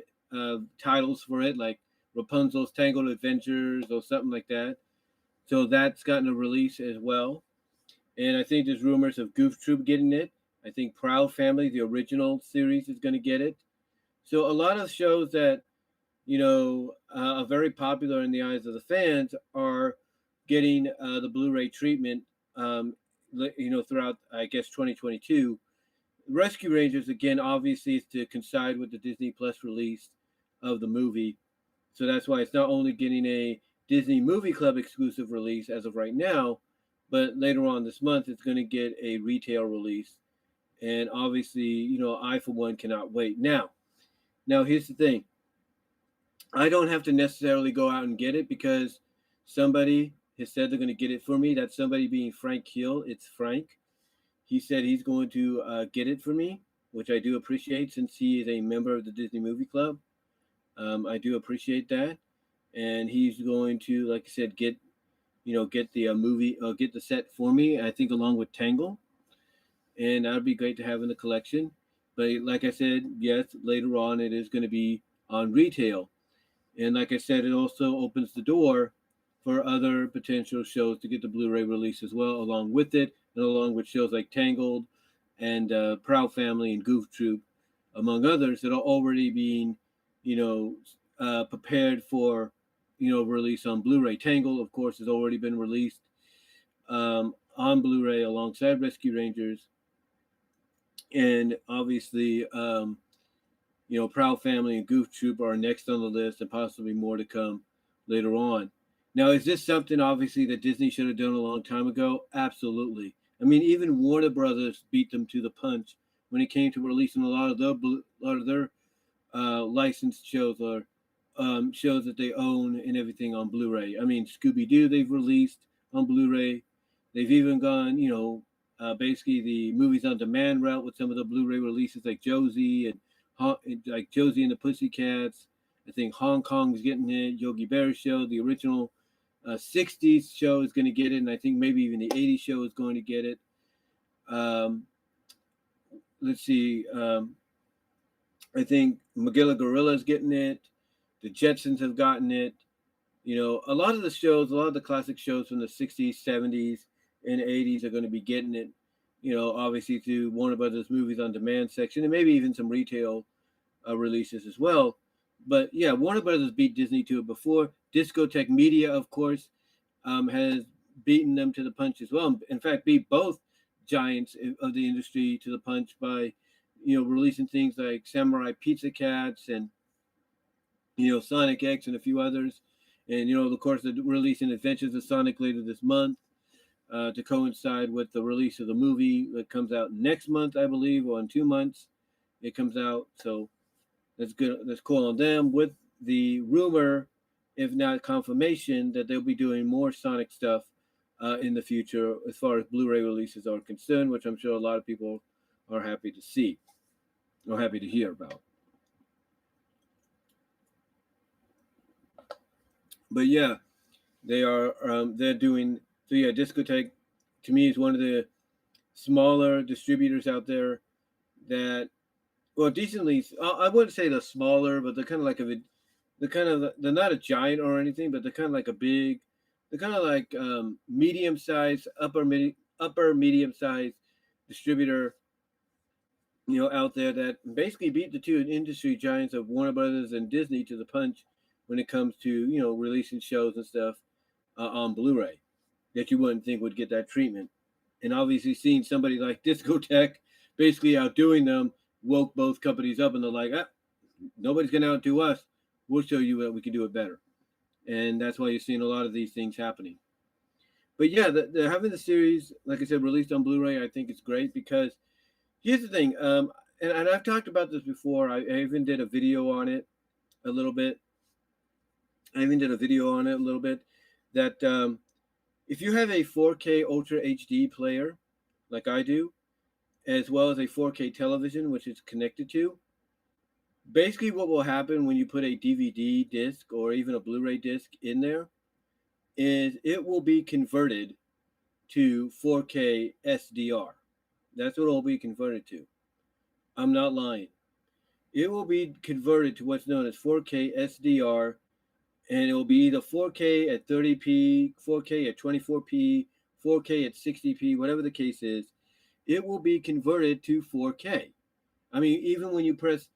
titles for it, like Rapunzel's Tangled Adventures or something like that. So that's gotten a release as well. And I think there's rumors of Goof Troop getting it. I think Proud Family, the original series, is going to get it. So a lot of shows that, are very popular in the eyes of the fans are getting the Blu-ray treatment, throughout, I guess, 2022. Rescue Rangers, again, obviously is to coincide with the Disney Plus release of the movie. So that's why it's not only getting a Disney Movie Club exclusive release as of right now, but later on this month, it's going to get a retail release. And obviously, I, for one, cannot wait. Now, here's the thing. I don't have to necessarily go out and get it because somebody has said they're going to get it for me. That somebody being Frank Hill. It's Frank. He said he's going to get it for me, which I do appreciate since he is a member of the Disney Movie Club. I do appreciate that. And he's going to, like I said, get the movie, get the set for me, I think along with Tangle. And that'd be great to have in the collection. But like I said, yes, later on it is going to be on retail. And like I said, it also opens the door for other potential shows to get the Blu-ray release as well, along with it, and along with shows like Tangled and Proud Family and Goof Troop, among others that are already being, prepared for, release on Blu-ray. Tangled, of course, has already been released on Blu-ray alongside Rescue Rangers. And obviously, Proud Family and Goof Troop are next on the list, and possibly more to come later on. Now, is this something, obviously, that Disney should have done a long time ago? Absolutely. I mean, even Warner Brothers beat them to the punch when it came to releasing a lot of their licensed shows or shows that they own and everything on Blu-ray. I mean, Scooby-Doo they've released on Blu-ray. They've even gone, basically the movies on demand route with some of the Blu-ray releases like Josie and Josie and the Pussycats. I think Hong Kong's getting it. Yogi Bear show, the original 60s show is going to get it, and I think maybe even the 80s show is going to get it. Let's see. I think Magilla Gorilla is getting it. The Jetsons have gotten it. A lot of the shows, a lot of the classic shows from the 60s, 70s, in the 80s are going to be getting it, obviously through Warner Brothers Movies on Demand section, and maybe even some retail releases as well. But yeah, Warner Brothers beat Disney to it before. Discotek Media, of course, has beaten them to the punch as well. In fact, beat both giants of the industry to the punch by, releasing things like Samurai Pizza Cats and, Sonic X and a few others. And, of course, they're releasing Adventures of Sonic later this month to coincide with the release of the movie that comes out next month, I believe, or in 2 months it comes out. So that's good. That's cool on them, with the rumor, if not confirmation, that they'll be doing more Sonic stuff in the future as far as Blu-ray releases are concerned, which I'm sure a lot of people are happy to see or happy to hear about. But yeah, they're doing, so yeah, Discotek to me is one of the smaller distributors out there that, well, decently, I wouldn't say they're smaller, but they're kind of like they're not a giant or anything, but they're kind of like they're kind of like medium-sized, upper medium-sized distributor, out there that basically beat the two industry giants of Warner Brothers and Disney to the punch when it comes to, releasing shows and stuff on Blu-ray that you wouldn't think would get that treatment. And obviously seeing somebody like Discotek basically outdoing them woke both companies up, and they're like, nobody's going to outdo us. We'll show you that we can do it better. And that's why you're seeing a lot of these things happening. But yeah, they're having the series, like I said, released on Blu-ray. I think it's great because here's the thing. And I've talked about this before. I even did a video on it a little bit. That if you have a 4K Ultra HD player, like I do, as well as a 4K television, which is connected to, basically what will happen when you put a DVD disc or even a Blu-ray disc in there is it will be converted to 4K SDR. That's what it will be converted to. I'm not lying. It will be converted to what's known as 4K SDR, and it will be either 4K at 30p, 4K at 24p, 4K at 60p, whatever the case is. It will be converted to 4K. I mean, even when you press,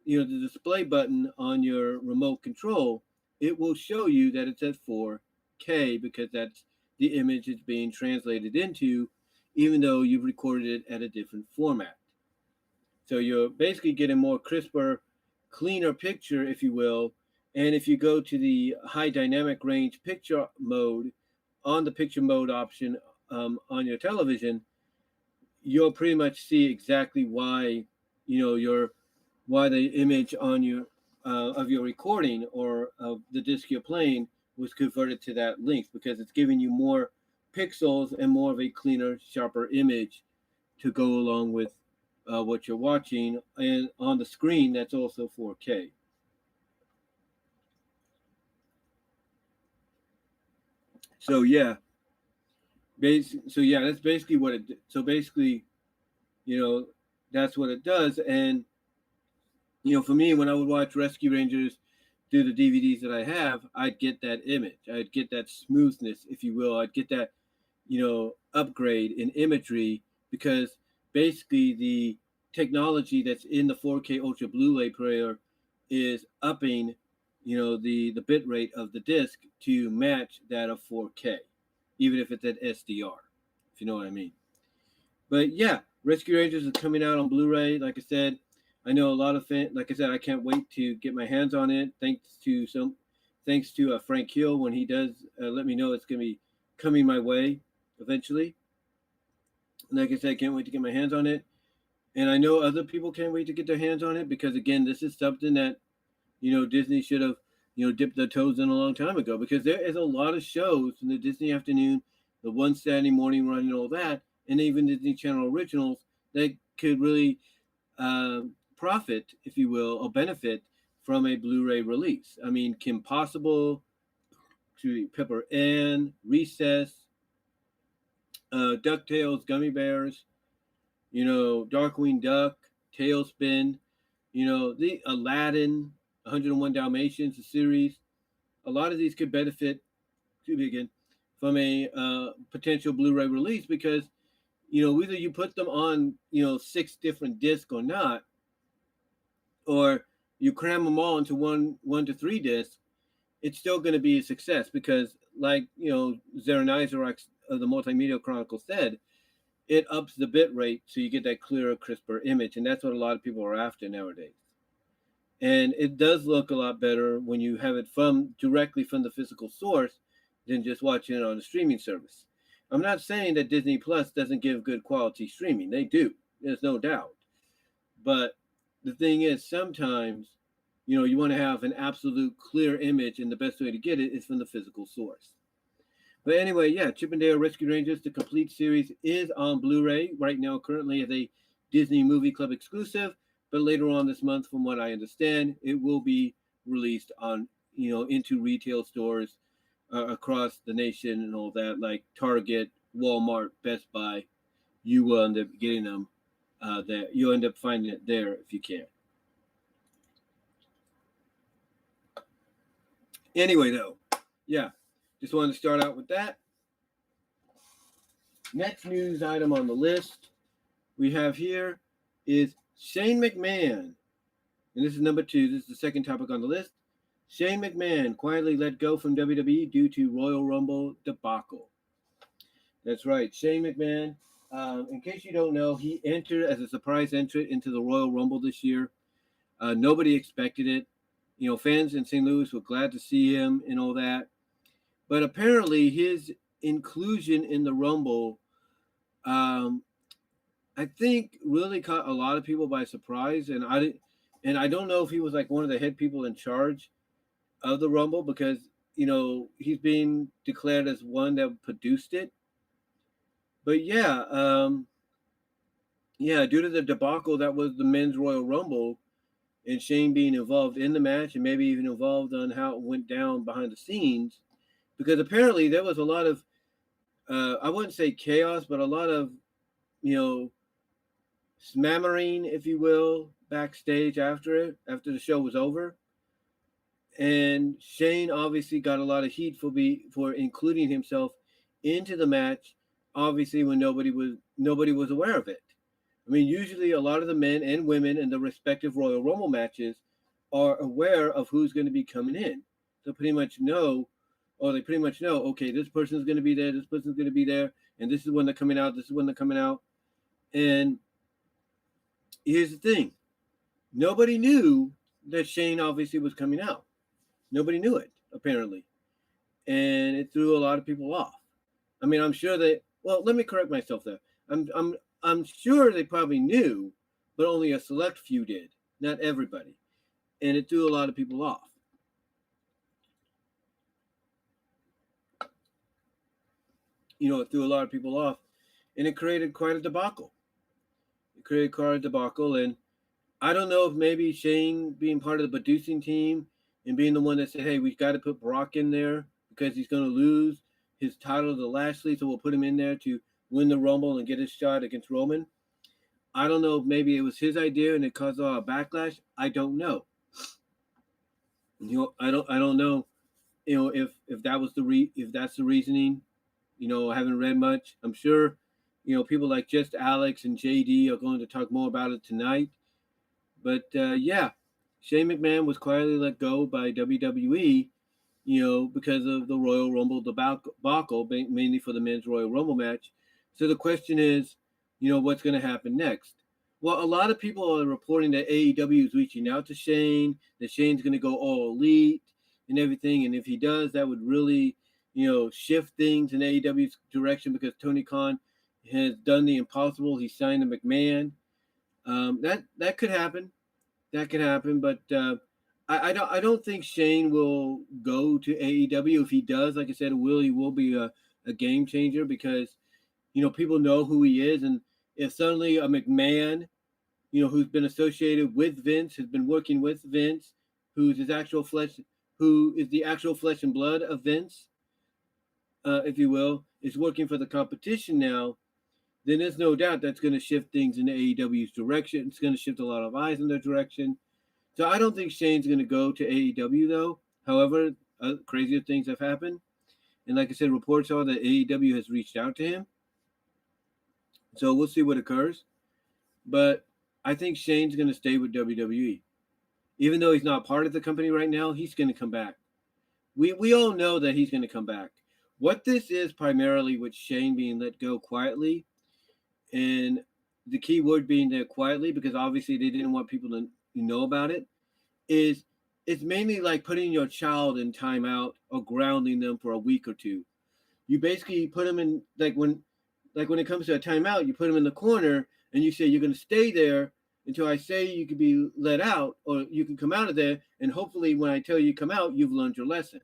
the display button on your remote control, it will show you that it's at 4K because that's the image it's being translated into, even though you've recorded it at a different format. So you're basically getting more crisper, cleaner picture, if you will. And if you go to the high dynamic range picture mode, on the picture mode option on your television, you'll pretty much see exactly why, why the image on your of your recording or of the disc you're playing was converted to that length, because it's giving you more pixels and more of a cleaner, sharper image to go along with what you're watching, and on the screen that's also 4K. So yeah, that's basically what it. So basically, that's what it does. And for me, when I would watch Rescue Rangers through the DVDs that I have, I'd get that image. I'd get that smoothness, if you will. I'd get that, upgrade in imagery, because basically the technology that's in the 4K Ultra Blu-ray player is upping, the bit rate of the disc to match that of 4K, even if it's at SDR, if you know what I mean. But yeah, Rescue Rangers is coming out on Blu-ray. Like I said, I know a lot of fans. Like I said, I can't wait to get my hands on it. Thanks to Frank Hill, when he does let me know it's going to be coming my way eventually. Like I said, I can't wait to get my hands on it. And I know other people can't wait to get their hands on it, because again, this is something that, Disney should have, dipped their toes in a long time ago, because there is a lot of shows in the Disney afternoon, the one Saturday morning run and all that, and even Disney Channel originals that could really profit, if you will, or benefit from a Blu-ray release. I mean, Kim Possible, Pepper Ann, Recess, DuckTales, Gummy Bears, Darkwing Duck, Tailspin, the Aladdin, 101 Dalmatians, the series. A lot of these could benefit, from a potential Blu-ray release, because either you put them on 6 different discs or not, or you cram them all into one to 3 discs, it's still going to be a success, because like Zaran Isaac of the Multimedia Chronicle said, it ups the bit rate so you get that clearer, crisper image, and that's what a lot of people are after nowadays. And it does look a lot better when you have it directly from the physical source than just watching it on a streaming service. I'm not saying that Disney Plus doesn't give good quality streaming. They do. There's no doubt. But the thing is, sometimes, you want to have an absolute clear image, and the best way to get it is from the physical source. But anyway, yeah, Chip 'n Dale Rescue Rangers, the complete series, is on Blu-ray right now, currently as a Disney Movie Club exclusive. But later on this month, from what I understand, it will be released on, into retail stores across the nation and all that, like Target, Walmart, Best Buy. You will end up getting them there. You'll end up finding it there if you can. Anyway, though, yeah, just wanted to start out with that. Next news item on the list we have here is Shane McMahon. And this is number 2. This is the second topic on the list. Shane McMahon quietly let go from WWE due to Royal Rumble debacle. That's right. Shane McMahon, in case you don't know, he entered as a surprise entrant into the Royal Rumble this year. Nobody expected it. Fans in St. Louis were glad to see him and all that. But apparently his inclusion in the Rumble, I think, really caught a lot of people by surprise. And I don't know if he was like one of the head people in charge of the Rumble, because, he's being declared as one that produced it. But yeah, due to the debacle that was the men's Royal Rumble, and Shane being involved in the match and maybe even involved on how it went down behind the scenes, because apparently there was a lot of, I wouldn't say chaos, but a lot of, smammering, if you will, backstage after the show was over. And Shane obviously got a lot of heat for including himself into the match, obviously when nobody was aware of it. I mean, usually a lot of the men and women in the respective Royal Rumble matches are aware of who's going to be coming in. They pretty much know, okay, this person's going to be there, this person's going to be there, and this is when they're coming out, this is when they're coming out. And here's the thing. Nobody knew that Shane obviously was coming out. Nobody knew it, apparently. And it threw a lot of people off. I mean, I'm sure let me correct myself there. I'm sure they probably knew, but only a select few did, not everybody. And it threw a lot of people off. It threw a lot of people off, and it created quite a debacle. And I don't know if maybe Shane being part of the producing team and being the one that said, hey, we've got to put Brock in there because he's going to lose his title to Lashley, so we'll put him in there to win the Rumble and get his shot against Roman. I don't know if maybe it was his idea and it caused a lot of backlash. I don't know. I don't know. If that was if that's the reasoning. I haven't read much. I'm sure, people like Just Alex and JD are going to talk more about it tonight. But yeah, Shane McMahon was quietly let go by WWE, because of the Royal Rumble debacle, mainly for the men's Royal Rumble match. So the question is, what's going to happen next? Well, a lot of people are reporting that AEW is reaching out to Shane, that Shane's going to go all elite and everything. And if he does, that would really, shift things in AEW's direction, because Tony Khan has done the impossible. He signed a McMahon. That could happen. That could happen. But I don't think Shane will go to AEW. If he does, like I said, he will be a game changer, because people know who he is. And if suddenly a McMahon, who's been associated with Vince, has been working with Vince, who is the actual flesh and blood of Vince, if you will, is working for the competition now, then there's no doubt that's going to shift things in AEW's direction. It's going to shift a lot of eyes in their direction. So I don't think Shane's going to go to AEW, though. However, crazier things have happened. And like I said, reports are that AEW has reached out to him. So we'll see what occurs. But I think Shane's going to stay with WWE. Even though he's not part of the company right now, he's going to come back. We all know that he's going to come back. What this is primarily with Shane being let go quietly, and the key word being there quietly, because obviously they didn't want people to know about it, is it's mainly like putting your child in timeout or grounding them for a week or two. You basically put them in, like when it comes to a timeout, you put them in the corner and you say you're going to stay there until I say you can be let out, or you can come out of there, and hopefully when I tell you come out, you've learned your lesson.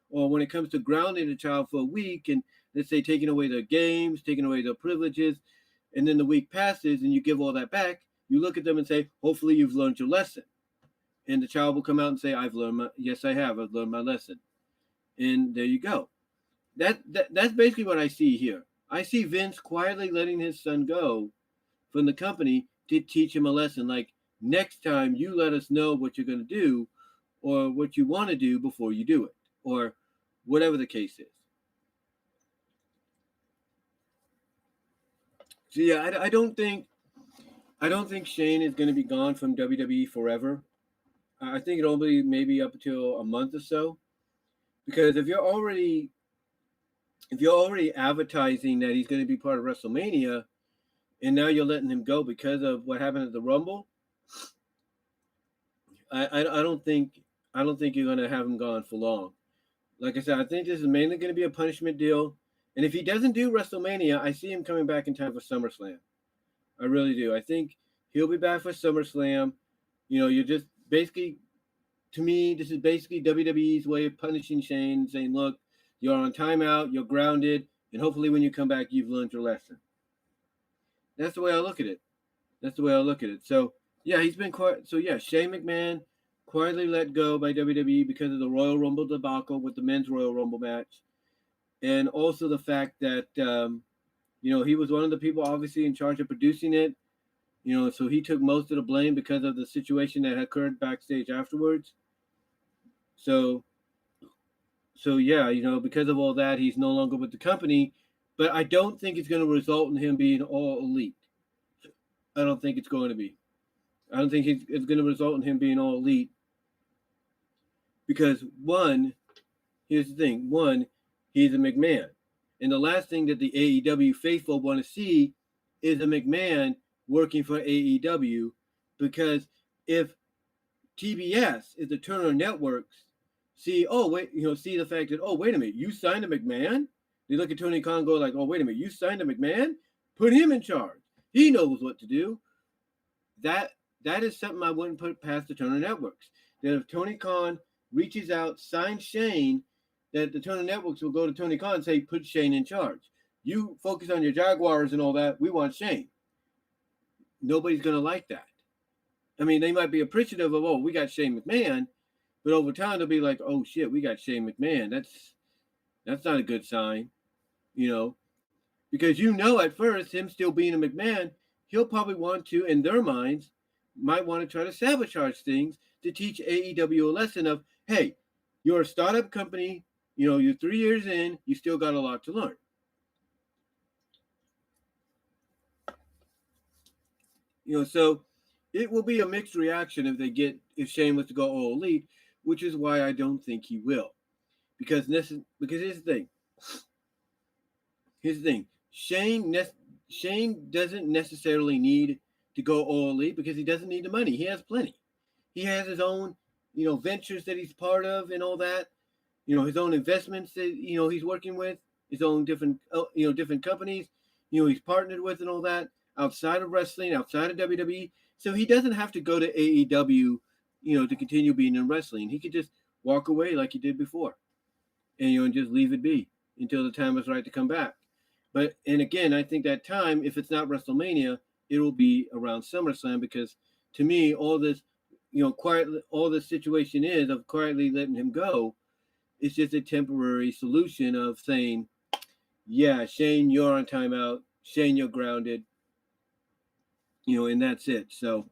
Or when it comes to grounding a child for a week and let's say taking away their games, taking away their privileges, and then the week passes and you give all that back, you look at them and say, hopefully you've learned your lesson. And the child will come out and say, I've learned yes, I have. I've learned my lesson. And there you go. That's basically what I see here. I see Vince quietly letting his son go from the company to teach him a lesson. Like, next time you let us know what you're going to do or what you want to do before you do it, or whatever the case is. So yeah, I don't think Shane is going to be gone from WWE forever. I think it'll be maybe up until a month or so, because if you're already advertising that he's going to be part of WrestleMania, and now you're letting him go because of what happened at the Rumble, I don't think you're going to have him gone for long. Like I said, I think this is mainly going to be a punishment deal. And if he doesn't do WrestleMania, I see him coming back in time for SummerSlam. I really do. I think he'll be back for SummerSlam. You're just basically, to me, this is basically WWE's way of punishing Shane, saying, look, you're on timeout, you're grounded, and hopefully when you come back, you've learned your lesson. That's the way I look at it. So, yeah, he's been quiet. So, yeah, Shane McMahon quietly let go by WWE because of the Royal Rumble debacle with the men's Royal Rumble match. And also the fact that, he was one of the people obviously in charge of producing it. So he took most of the blame because of the situation that occurred backstage afterwards. So yeah, because of all that, he's no longer with the company. But I don't think it's going to result in him being all elite. I don't think it's going to be. I don't think it's going to result in him being all elite. Because here's the thing. He's a McMahon. And the last thing that the AEW faithful want to see is a McMahon working for AEW, because if TBS is the Turner Networks, see the fact that, oh, wait a minute, you signed a McMahon? They look at Tony Khan and go like, oh, wait a minute, you signed a McMahon? Put him in charge. He knows what to do. That is something I wouldn't put past the Turner Networks. That if Tony Khan reaches out, signs Shane, that the Turner Networks will go to Tony Khan and say, put Shane in charge. You focus on your Jaguars and all that. We want Shane. Nobody's going to like that. I mean, they might be appreciative of, oh, we got Shane McMahon, but over time they'll be like, oh shit, we got Shane McMahon. That's not a good sign, because at first him still being a McMahon, he'll probably want to, in their minds, might want to try to sabotage things to teach AEW a lesson of, hey, you're a startup company, you're 3 years in, you still got a lot to learn. So it will be a mixed reaction if Shane was to go all elite, which is why I don't think he will. Because here's the thing. Shane doesn't necessarily need to go all elite because he doesn't need the money. He has plenty. He has his own, ventures that he's part of and all that. His own investments that, he's working with, his own different companies, he's partnered with and all that outside of wrestling, outside of WWE. So he doesn't have to go to AEW, to continue being in wrestling. He could just walk away like he did before and, just leave it be until the time is right to come back. And again, I think that time, if it's not WrestleMania, it will be around SummerSlam, because to me, all this, all this situation is of quietly letting him go. It's just a temporary solution of saying, yeah, Shane, you're on timeout. Shane, you're grounded. And that's it. So,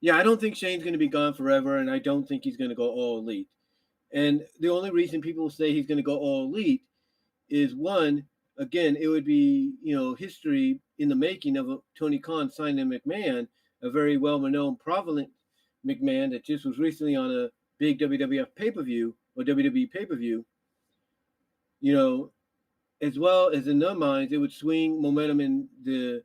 yeah, I don't think Shane's going to be gone forever, and I don't think he's going to go all elite. And the only reason people say he's going to go all elite is one, again, it would be, history in the making of Tony Khan signing McMahon, a very well-known, prevalent McMahon that just was recently on a big WWF pay-per-view or WWE pay-per-view. As well as in their minds, it would swing momentum in the,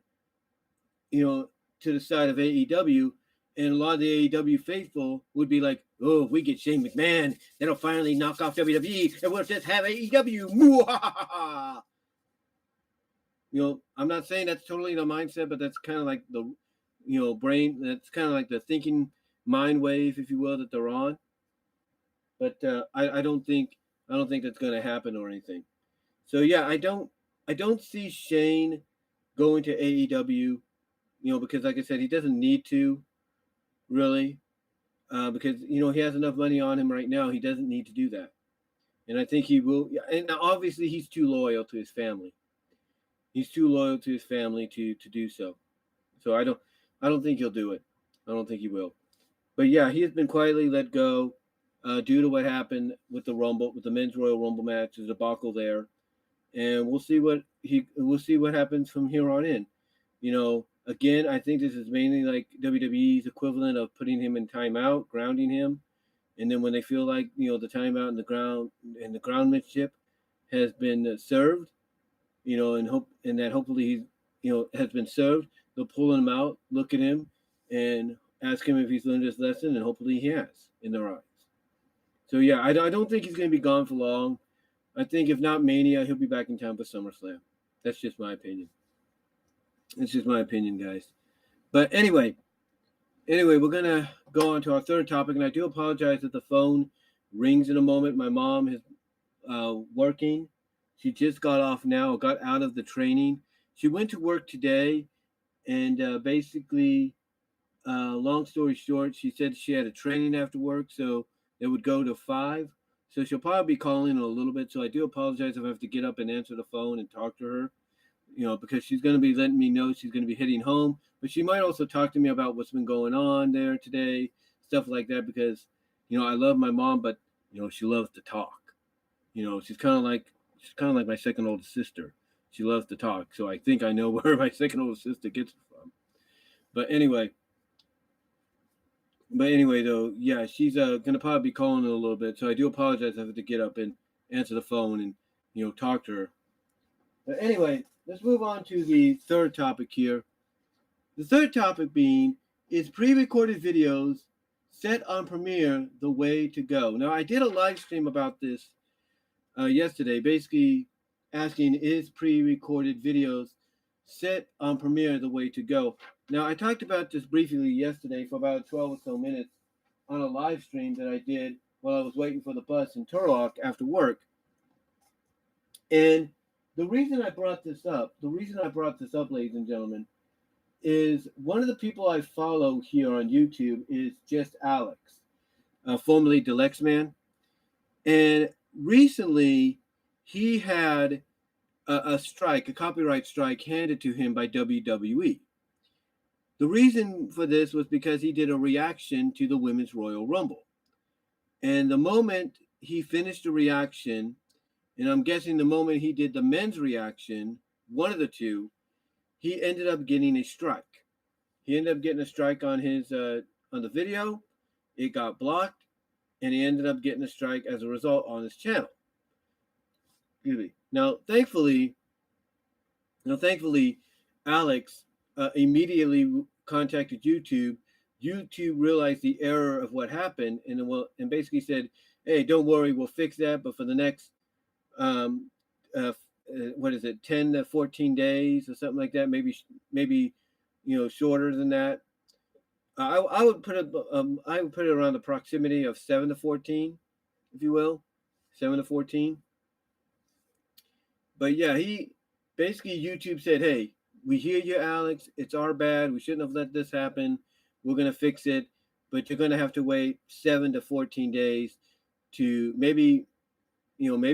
to the side of AEW. And a lot of the AEW faithful would be like, oh, if we get Shane McMahon, that'll finally knock off WWE, and we'll just have AEW. I'm not saying that's totally the mindset, but that's kind of like the, brain. That's kind of like the thinking mind wave, if you will, that they're on. But I don't think that's going to happen or anything. So yeah, I don't see Shane going to AEW, because like I said, he doesn't need to. Really, because he has enough money on him right now. He doesn't need to do that, and I think he will. And obviously, he's too loyal to his family. He's too loyal to his family to do so. So I don't think he'll do it. I don't think he will. But yeah, he has been quietly let go due to what happened with the men's Royal Rumble match, the debacle there, and we'll see what happens from here on in. Again, I think this is mainly like WWE's equivalent of putting him in timeout, grounding him, and then when they feel like the timeout and the groundmanship has been served, and that hopefully he's has been served, they'll pull him out, look at him, and ask him if he's learned his lesson, and hopefully he has in their eyes. So yeah, I don't think he's going to be gone for long. I think if not Mania, he'll be back in time for SummerSlam. That's just my opinion. It's just my opinion, guys. But anyway, we're going to go on to our third topic, and I do apologize that the phone rings in a moment. My mom is working. She just got off now, got out of the training. She went to work today, and basically, long story short, she said she had a training after work, so it would go to 5. So she'll probably be calling in a little bit, so I do apologize if I have to get up and answer the phone and talk to her. Because she's going to be letting me know she's going to be heading home. But she might also talk to me about what's been going on there today, stuff like that, because, I love my mom, but, she loves to talk. She's kind of like my second oldest sister. She loves to talk. So I think I know where my second oldest sister gets it from. But anyway, though, yeah, she's going to probably be calling in a little bit. So I do apologize if I have to get up and answer the phone and, talk to her. But anyway, let's move on to the third topic here. The third topic being, is pre-recorded videos set on Premiere the way to go? Now, I did a live stream about this yesterday, basically asking, is pre-recorded videos set on Premiere the way to go? Now, I talked about this briefly yesterday for about 12 or so minutes on a live stream that I did while I was waiting for the bus in Turlock after work. And the reason I brought this up, ladies and gentlemen, is one of the people I follow here on YouTube is Just Alex, formerly Deluxe Man. And recently, he had a copyright strike handed to him by WWE. The reason for this was because he did a reaction to the Women's Royal Rumble. And the moment he finished the reaction, and I'm guessing the moment he did the men's reaction, one of the two, he ended up getting a strike. He ended up getting a strike on his on the video. It got blocked, and he ended up getting a strike as a result on his channel. Excuse me. Now, thankfully, Alex immediately contacted YouTube. YouTube realized the error of what happened, and basically said, "Hey, don't worry, we'll fix that. But for the next 10 to 14 days or something like that, maybe shorter than that. I would put it around the proximity of 7 to 14, if you will, 7 to 14. But yeah, YouTube said, hey, we hear you, Alex. It's our bad. We shouldn't have let this happen. We're going to fix it, but you're going to have to wait 7 to 14 days to maybe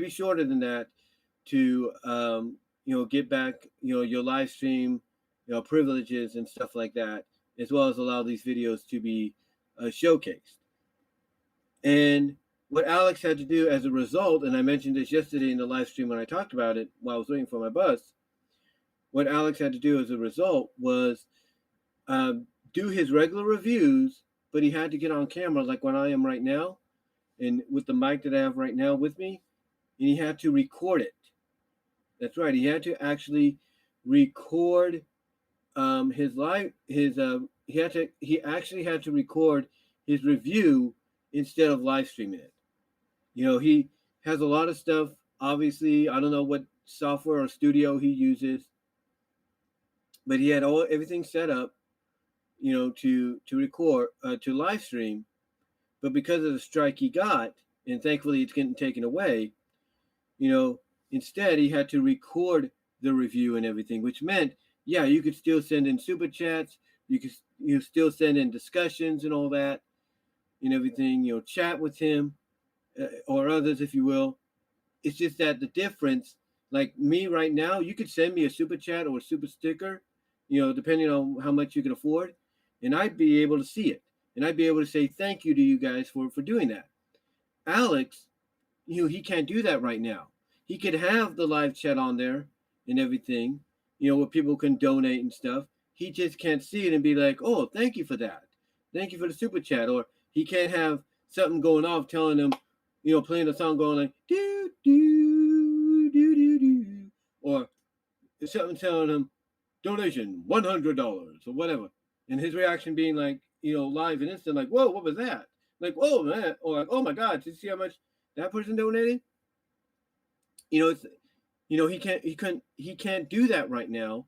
shorter than that to, get back, your live stream, privileges and stuff like that, as well as allow these videos to be showcased. And what Alex had to do as a result, and I mentioned this yesterday in the live stream when I talked about it while I was waiting for my bus, what Alex had to do as a result was do his regular reviews, but he had to get on camera like when I am right now, and with the mic that I have right now with me, and he had to record it. That's right. He had to actually record his live he actually had to record his review instead of live streaming it. You know, he has a lot of stuff. Obviously, I don't know what software or studio he uses, but he had everything set up, you know, to record to live stream. But because of the strike he got, and thankfully it's getting taken away, you know, instead he had to record the review and everything, which meant, yeah, you could still send in super chats, you still send in discussions and all that and everything, you know, chat with him or others, if you will. It's just that the difference, like me right now, you could send me a super chat or a super sticker, you know, depending on how much you can afford, and I'd be able to see it, and I'd be able to say thank you to you guys for doing that. Alex, you know, he can't do that right now. He could have the live chat on there and everything, you know, where people can donate and stuff. He just can't see it and be like, oh, thank you for that. Thank you for the super chat. Or he can't have something going off telling him, you know, playing a song going like, do, do, do, do, do. Or something telling him, donation, $100 or whatever. And his reaction being like, you know, live and instant, like, whoa, what was that? Like, whoa, man. Or like, oh my God, did you see how much that person donated? You know, it's, you know, he can't do that right now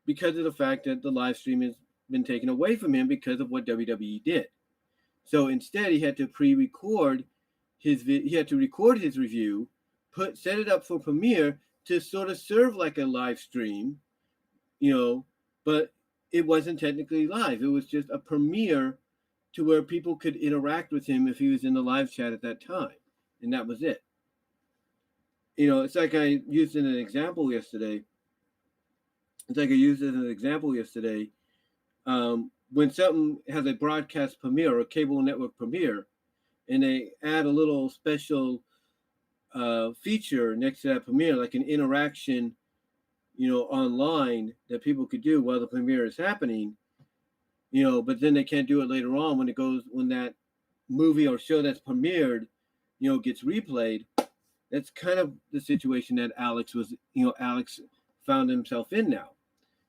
because of the fact that the live stream has been taken away from him because of what WWE did. So instead, he had to pre-record he had to record his review, set it up for Premiere to sort of serve like a live stream, you know, but it wasn't technically live. It was just a premiere to where people could interact with him if he was in the live chat at that time, and that was it. You know, it's like I used in an example yesterday. When something has a broadcast premiere or a cable network premiere, and they add a little special feature next to that premiere, like an interaction, you know, online that people could do while the premiere is happening, you know, but then they can't do it later on when that movie or show that's premiered, you know, gets replayed. That's kind of the situation that Alex found himself in now.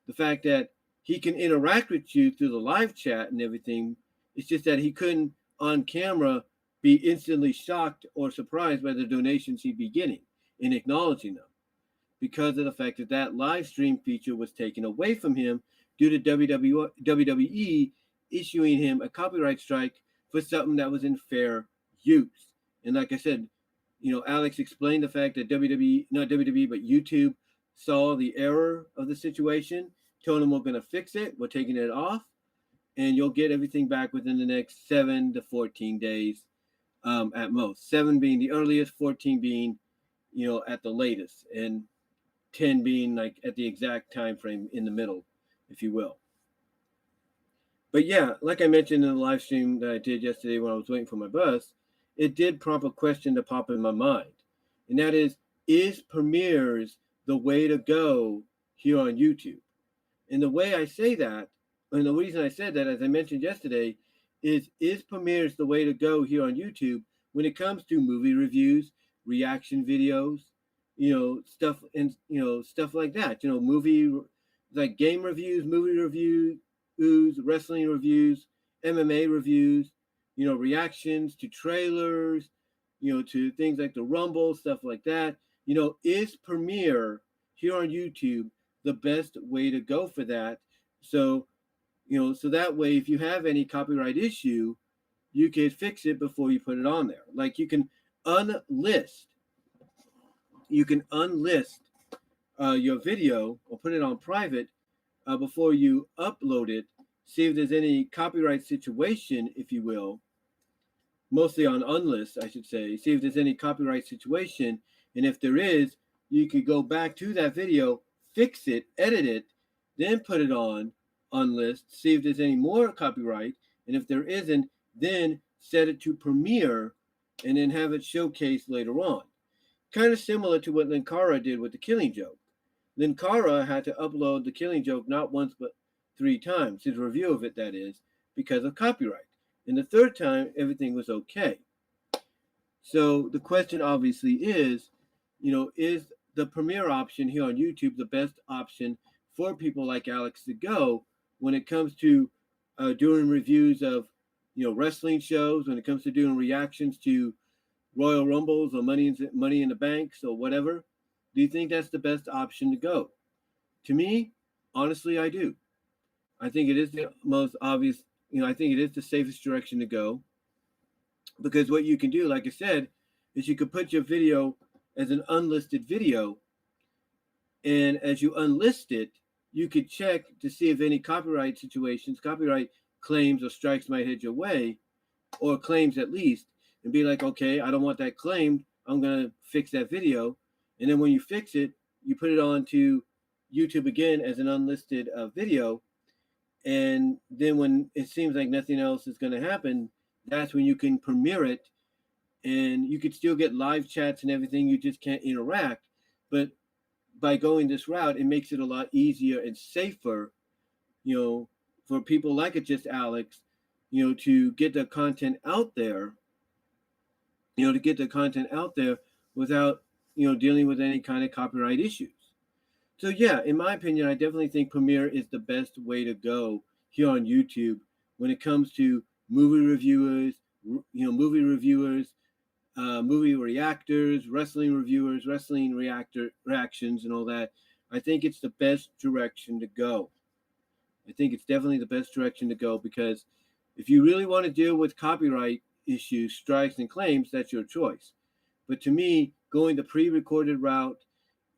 The fact that he can interact with you through the live chat and everything, it's just that he couldn't on camera be instantly shocked or surprised by the donations he'd be getting and acknowledging them because of the fact that that live stream feature was taken away from him due to WWE issuing him a copyright strike for something that was in fair use. And like I said, you know, Alex explained the fact that not WWE, but YouTube saw the error of the situation, told them we're going to fix it, we're taking it off, and you'll get everything back within the next 7 to 14 days at most. 7 being the earliest, 14 being, you know, at the latest, and 10 being like at the exact time frame in the middle, if you will. But yeah, like I mentioned in the live stream that I did yesterday when I was waiting for my bus, it did prompt a question to pop in my mind. And that is premieres the way to go here on YouTube? And the way I say that, and the reason I said that, as I mentioned yesterday, is premieres the way to go here on YouTube when it comes to movie reviews, reaction videos, you know, stuff like that. You know, movie, like game reviews, movie reviews, wrestling reviews, MMA reviews, you know, reactions to trailers, you know, to things like the Rumble, stuff like that. You know, is premiere here on YouTube the best way to go for that? So, you know, so that way, if you have any copyright issue, you can fix it before you put it on there. Like you can unlist your video or put it on private before you upload it. See if there's any copyright situation, if you will, mostly on unlist, I should say. See if there's any copyright situation. And if there is, you could go back to that video, fix it, edit it, then put it on unlist, see if there's any more copyright. And if there isn't, then set it to premiere and then have it showcased later on. Kind of similar to what Linkara did with The Killing Joke. Linkara had to upload The Killing Joke not once but 3 times, his review of it, that is, because of copyright. And the third time, everything was okay. So the question obviously is, is the premiere option here on YouTube the best option for people like Alex to go when it comes to doing reviews of, wrestling shows, when it comes to doing reactions to Royal Rumbles or Money in the Banks or whatever? Do you think that's the best option to go? To me, honestly, I do. I think it is the most obvious, I think it is the safest direction to go, because what you can do, like I said, is you could put your video as an unlisted video, and as you unlist it, you could check to see if any copyright claims or strikes might head your way, or claims at least, and be like, okay, I don't want that claimed, I'm going to fix that video. And then when you fix it, you put it onto YouTube again as an unlisted video. And then when it seems like nothing else is going to happen, that's when you can premiere it. And you could still get live chats and everything, you just can't interact. But by going this route, it makes it a lot easier and safer, for people like it just Alex, to get the content out there, without, dealing with any kind of copyright issues. So yeah, in my opinion, I definitely think Premiere is the best way to go here on YouTube when it comes to movie reviewers, movie reactors, wrestling reviewers, wrestling reactions, and all that. I think it's the best direction to go. I think it's definitely the best direction to go, because if you really want to deal with copyright issues, strikes, and claims, that's your choice. But to me, going the pre-recorded route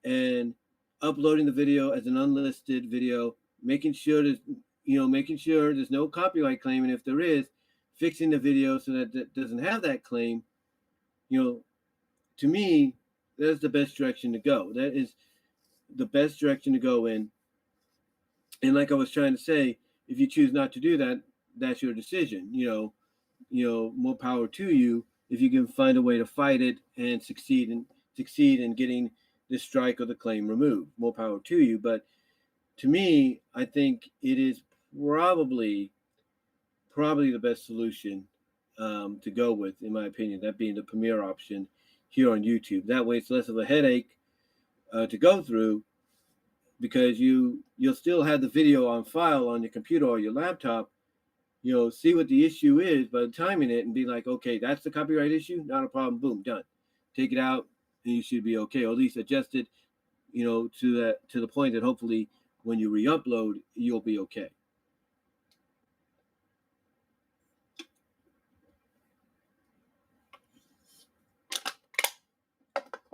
and uploading the video as an unlisted video, making sure there's no copyright claim, and if there is, fixing the video so that it doesn't have that claim, to me, that's the best direction to go. That is the best direction to go in. And like I was trying to say, if you choose not to do that, that's your decision. More power to you if you can find a way to fight it and succeed in getting the strike or the claim removed. More power to you. But to me, I think it is probably the best solution to go with, in my opinion, that being the premiere option here on YouTube. That way it's less of a headache to go through, because you'll still have the video on file on your computer or your laptop, see what the issue is by timing it and be like, okay, that's the copyright issue, not a problem, boom, done. Take it out and you should be okay, or at least adjust it, to the point that hopefully when you re-upload, you'll be okay.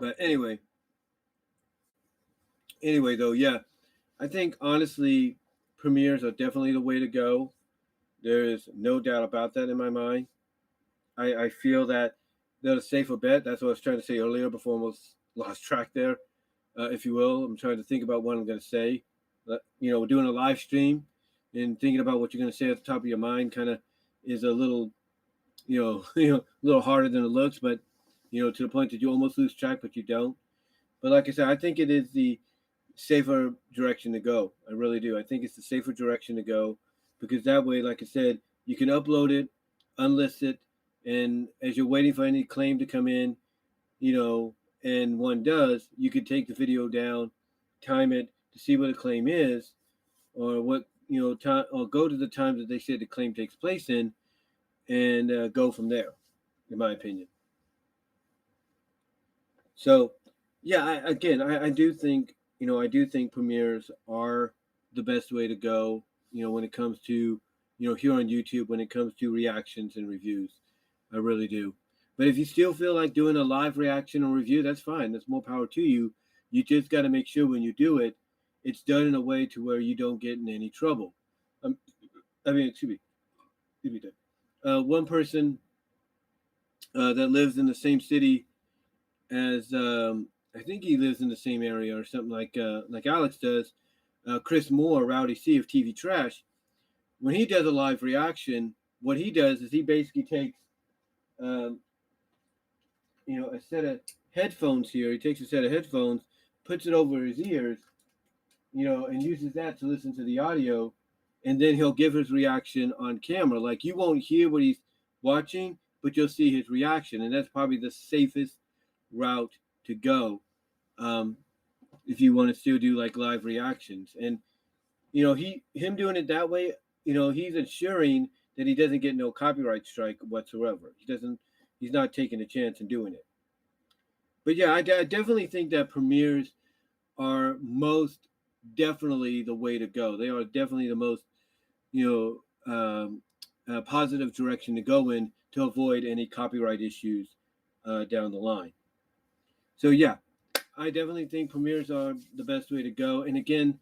But anyway, though, yeah, I think honestly, premieres are definitely the way to go. There is no doubt about that in my mind. I feel that they're a safer bet. That's what I was trying to say earlier before I almost lost track there, if you will. I'm trying to think about what I'm going to say. We're doing a live stream, and thinking about what you're going to say at the top of your mind kind of is a little, a little harder than it looks, but, to the point that you almost lose track, but you don't. But like I said, I think it is the safer direction to go. I really do. I think it's the safer direction to go, because that way, like I said, you can upload it, unlist it, and as you're waiting for any claim to come in, and one does, you could take the video down, time it to see what a claim is, or what, time, or go to the time that they said the claim takes place in, and go from there, in my opinion. So, yeah, I do think, premieres are the best way to go, when it comes to, here on YouTube, when it comes to reactions and reviews. I really do. But if you still feel like doing a live reaction or review, that's fine. That's more power to you. You just got to make sure when you do it, it's done in a way to where you don't get in any trouble. Excuse me. One person that lives in the same city as, I think he lives in the same area or something like Alex does, Chris Moore, Rowdy C of TV Trash. When he does a live reaction, what he does is he basically takes a set of headphones here. He takes a set of headphones, puts it over his ears, and uses that to listen to the audio, and then he'll give his reaction on camera. Like, you won't hear what he's watching, but you'll see his reaction, and that's probably the safest route to go, if you want to still do like live reactions. And him doing it that way, he's ensuring that he doesn't get no copyright strike whatsoever. He's not taking a chance in doing it. But yeah, I definitely think that premieres are most definitely the way to go. They are definitely the most, positive direction to go in to avoid any copyright issues down the line. So yeah, I definitely think premieres are the best way to go. And again,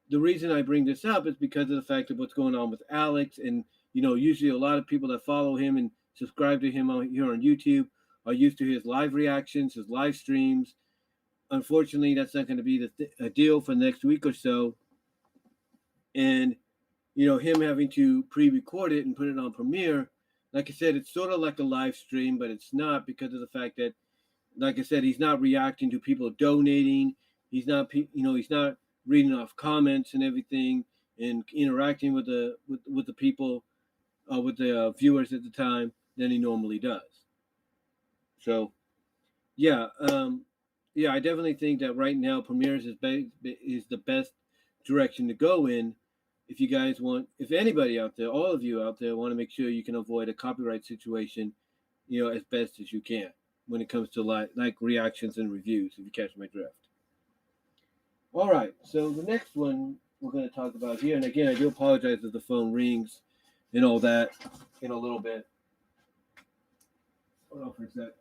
the reason I bring this up is because of the fact of what's going on with Alex. And, usually a lot of people that follow him and subscribe to him here on YouTube are used to his live reactions, his live streams. Unfortunately, that's not going to be a deal for the next week or so. And, him having to pre-record it and put it on Premiere, like I said, it's sort of like a live stream, but it's not, because of the fact that, like I said, he's not reacting to people donating. He's not reading off comments and everything and interacting with the people, with the viewers at the time than he normally does. So, yeah, I definitely think that right now Premieres is the best direction to go in. If you guys if anybody out there, all of you out there, want to make sure you can avoid a copyright situation, as best as you can when it comes to like reactions and reviews, if you catch my drift. All right, so the next one we're going to talk about here, and again, I do apologize if the phone rings and all that in a little bit. Hold on for a sec.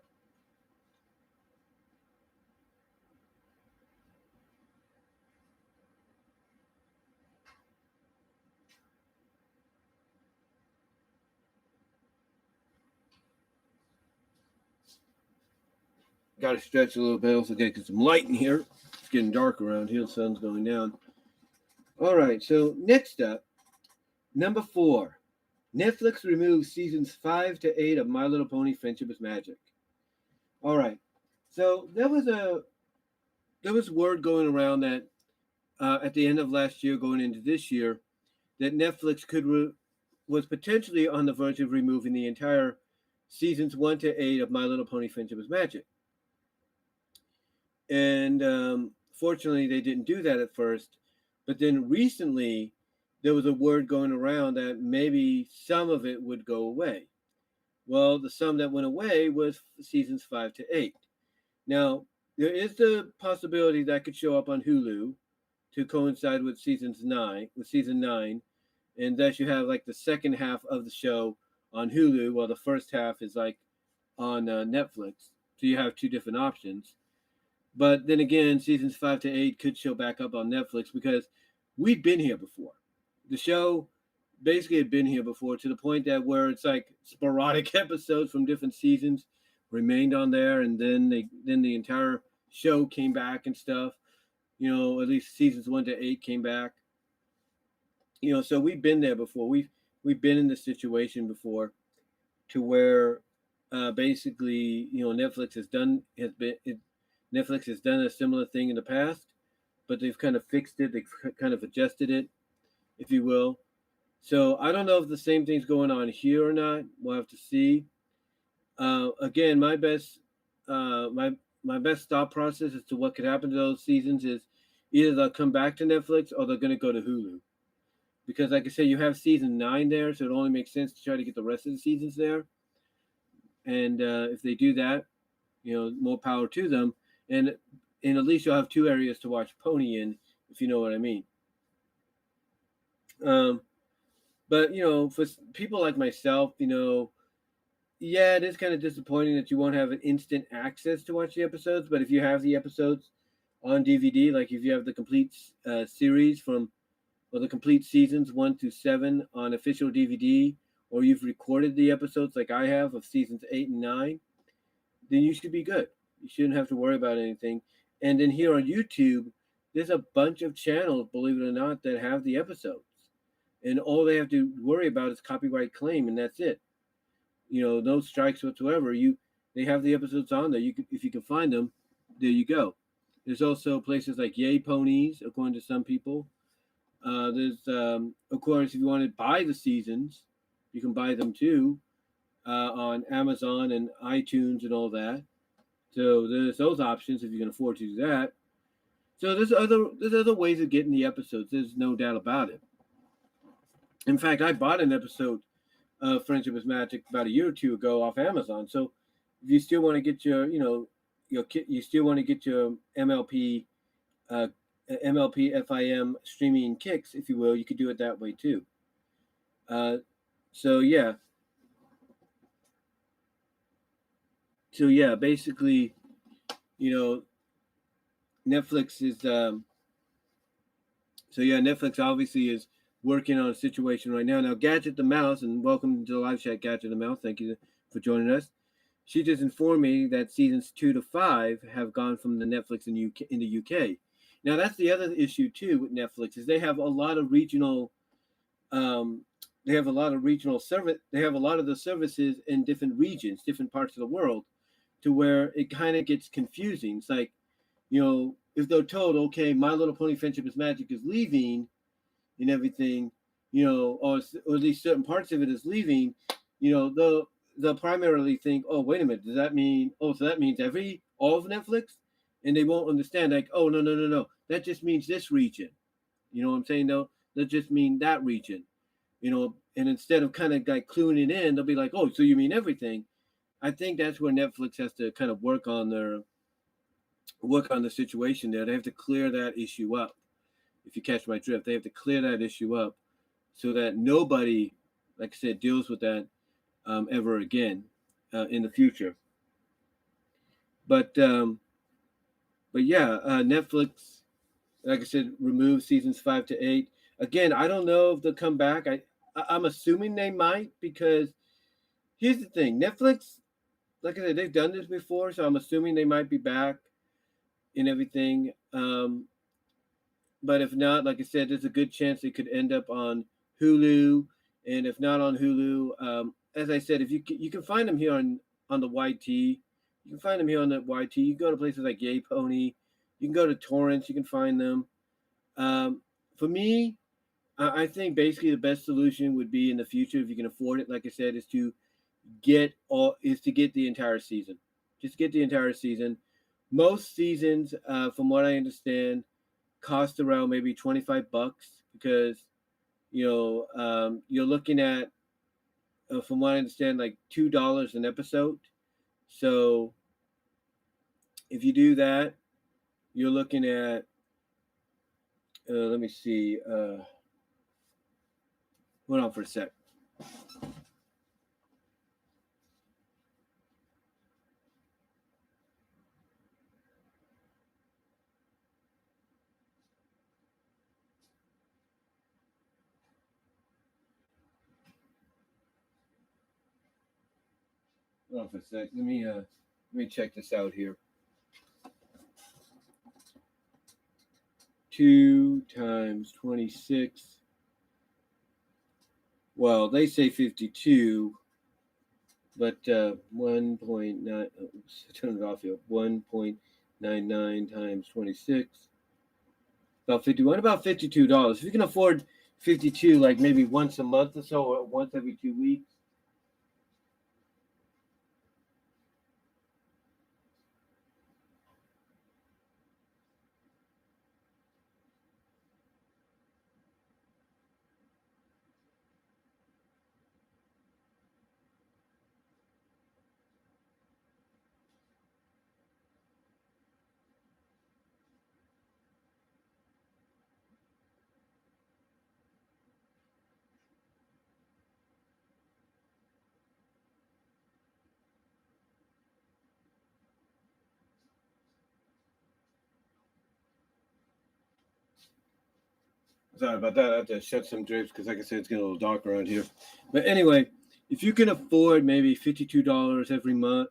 Got to stretch a little bit. Also, got to get some light in here. It's getting dark around here. The sun's going down. All right. So next up, number 4, Netflix removes seasons 5 to 8 of My Little Pony: Friendship is Magic. All right. So there was word going around that at the end of last year, going into this year, that Netflix was potentially on the verge of removing the entire seasons 1 to 8 of My Little Pony: Friendship is Magic. And fortunately, they didn't do that at first. But then recently, there was a word going around that maybe some of it would go away. Well, the sum that went away was seasons 5 to 8. Now, there is the possibility that could show up on Hulu to coincide with season 9, and that you have like the second half of the show on Hulu, while the first half is like on Netflix. So you have two different options. But then again, seasons 5 to 8 could show back up on Netflix, because we've been here before. The show basically had been here before, to the point that where it's like sporadic episodes from different seasons remained on there, and then the entire show came back and stuff. At least seasons 1 to 8 came back. So we've been there before. We've been in this situation before, to where basically Netflix has done a similar thing in the past, but they've kind of fixed it. They've kind of adjusted it, if you will. So I don't know if the same thing's going on here or not. We'll have to see. Again, my best thought process as to what could happen to those seasons is either they'll come back to Netflix or they're going to go to Hulu. Because like I said, you have season 9 there, so it only makes sense to try to get the rest of the seasons there. And if they do that, more power to them. And at least you'll have 2 areas to watch Pony in, if you know what I mean. But for people like myself, yeah, it is kind of disappointing that you won't have an instant access to watch the episodes. But if you have the episodes on DVD, like if you have the complete series or the complete seasons 1 through 7 on official DVD, or you've recorded the episodes like I have of seasons 8 and 9, then you should be good. You shouldn't have to worry about anything. And then here on YouTube, there's a bunch of channels, believe it or not, that have the episodes. And all they have to worry about is copyright claim, and that's it. No strikes whatsoever. they have the episodes on there. You can, if you can find them, there you go. There's also places like Yay Ponies, according to some people. There's, of course, if you want to buy the seasons, you can buy them too on Amazon and iTunes and all that. So there's those options if you can afford to do that. So there's other ways of getting the episodes. There's no doubt about it. In fact, I bought an episode of Friendship is Magic about a year or two ago off Amazon. So if you still want to get your, you still want to get your MLP, MLP FIM streaming kicks, if you will, you could do it that way too. So yeah. So yeah, basically, Netflix is Netflix obviously is working on a situation right now. Now, Gadget the Mouse, and welcome to the live chat, Gadget the Mouse. Thank you for joining us. She just informed me that seasons 2 to 5 have gone from the Netflix in the UK. Now, that's the other issue too with Netflix is they have a lot of regional. They have a lot of regional service. They have a lot of the services in different regions, different parts of the world, to where it kind of gets confusing. It's like, if they're told, okay, My Little Pony Friendship is Magic is leaving and everything, or at least certain parts of it is leaving, they'll primarily think, oh, wait a minute, does that mean, so that means all of Netflix? And they won't understand, like, oh, no. That just means this region. You know what I'm saying? No, that just mean that region. And instead of kind of like cluing it in, they'll be like, oh, so you mean everything? I think that's where Netflix has to kind of work on the situation there. They have to clear that issue up. If you catch my drift, they have to clear that issue up so that nobody, like I said, deals with that ever again in the future. But yeah, Netflix, like I said, removed seasons 5 to 8. Again, I don't know if they'll come back. I'm assuming they might, because here's the thing. Netflix, like I said, they've done this before, so I'm assuming they might be back and everything. But if not, like I said, there's a good chance it could end up on Hulu. And if not on Hulu, as I said, if you can find them here on the YT. You can find them here on the YT. You can go to places like Yay Pony. You can go to torrents. You can find them. For me, I think basically the best solution would be in the future, if you can afford it, like I said, is to get the entire season. Just get the entire season. Most seasons, from what I understand, cost around maybe $25 because you're looking at, from what I understand, like $2 an episode. So if you do that, you're looking at let me see, hold on for a sec. Hold on for a sec. Let me check this out here. 2 times 26. Well, they say 52, but 1.9. Oops, turn it off here. 1.99 times 26. About 51. About $52. If you can afford 52, like maybe once a month or so, or once every 2 weeks. Sorry about that. I have to shut some drapes because, like I said, it's getting a little dark around here. But anyway, if you can afford maybe $52 every month,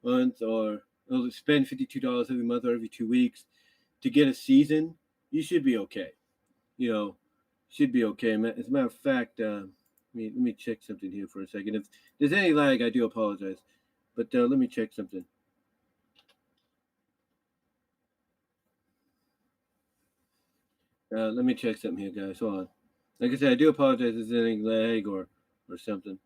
or spend $52 every month or every 2 weeks to get a season, you should be okay. Should be okay. As a matter of fact, let me check something here for a second. If there's any lag, I do apologize. But let me check something. Let me check something here, guys. Hold on. Like I said, I do apologize if there's any lag or something.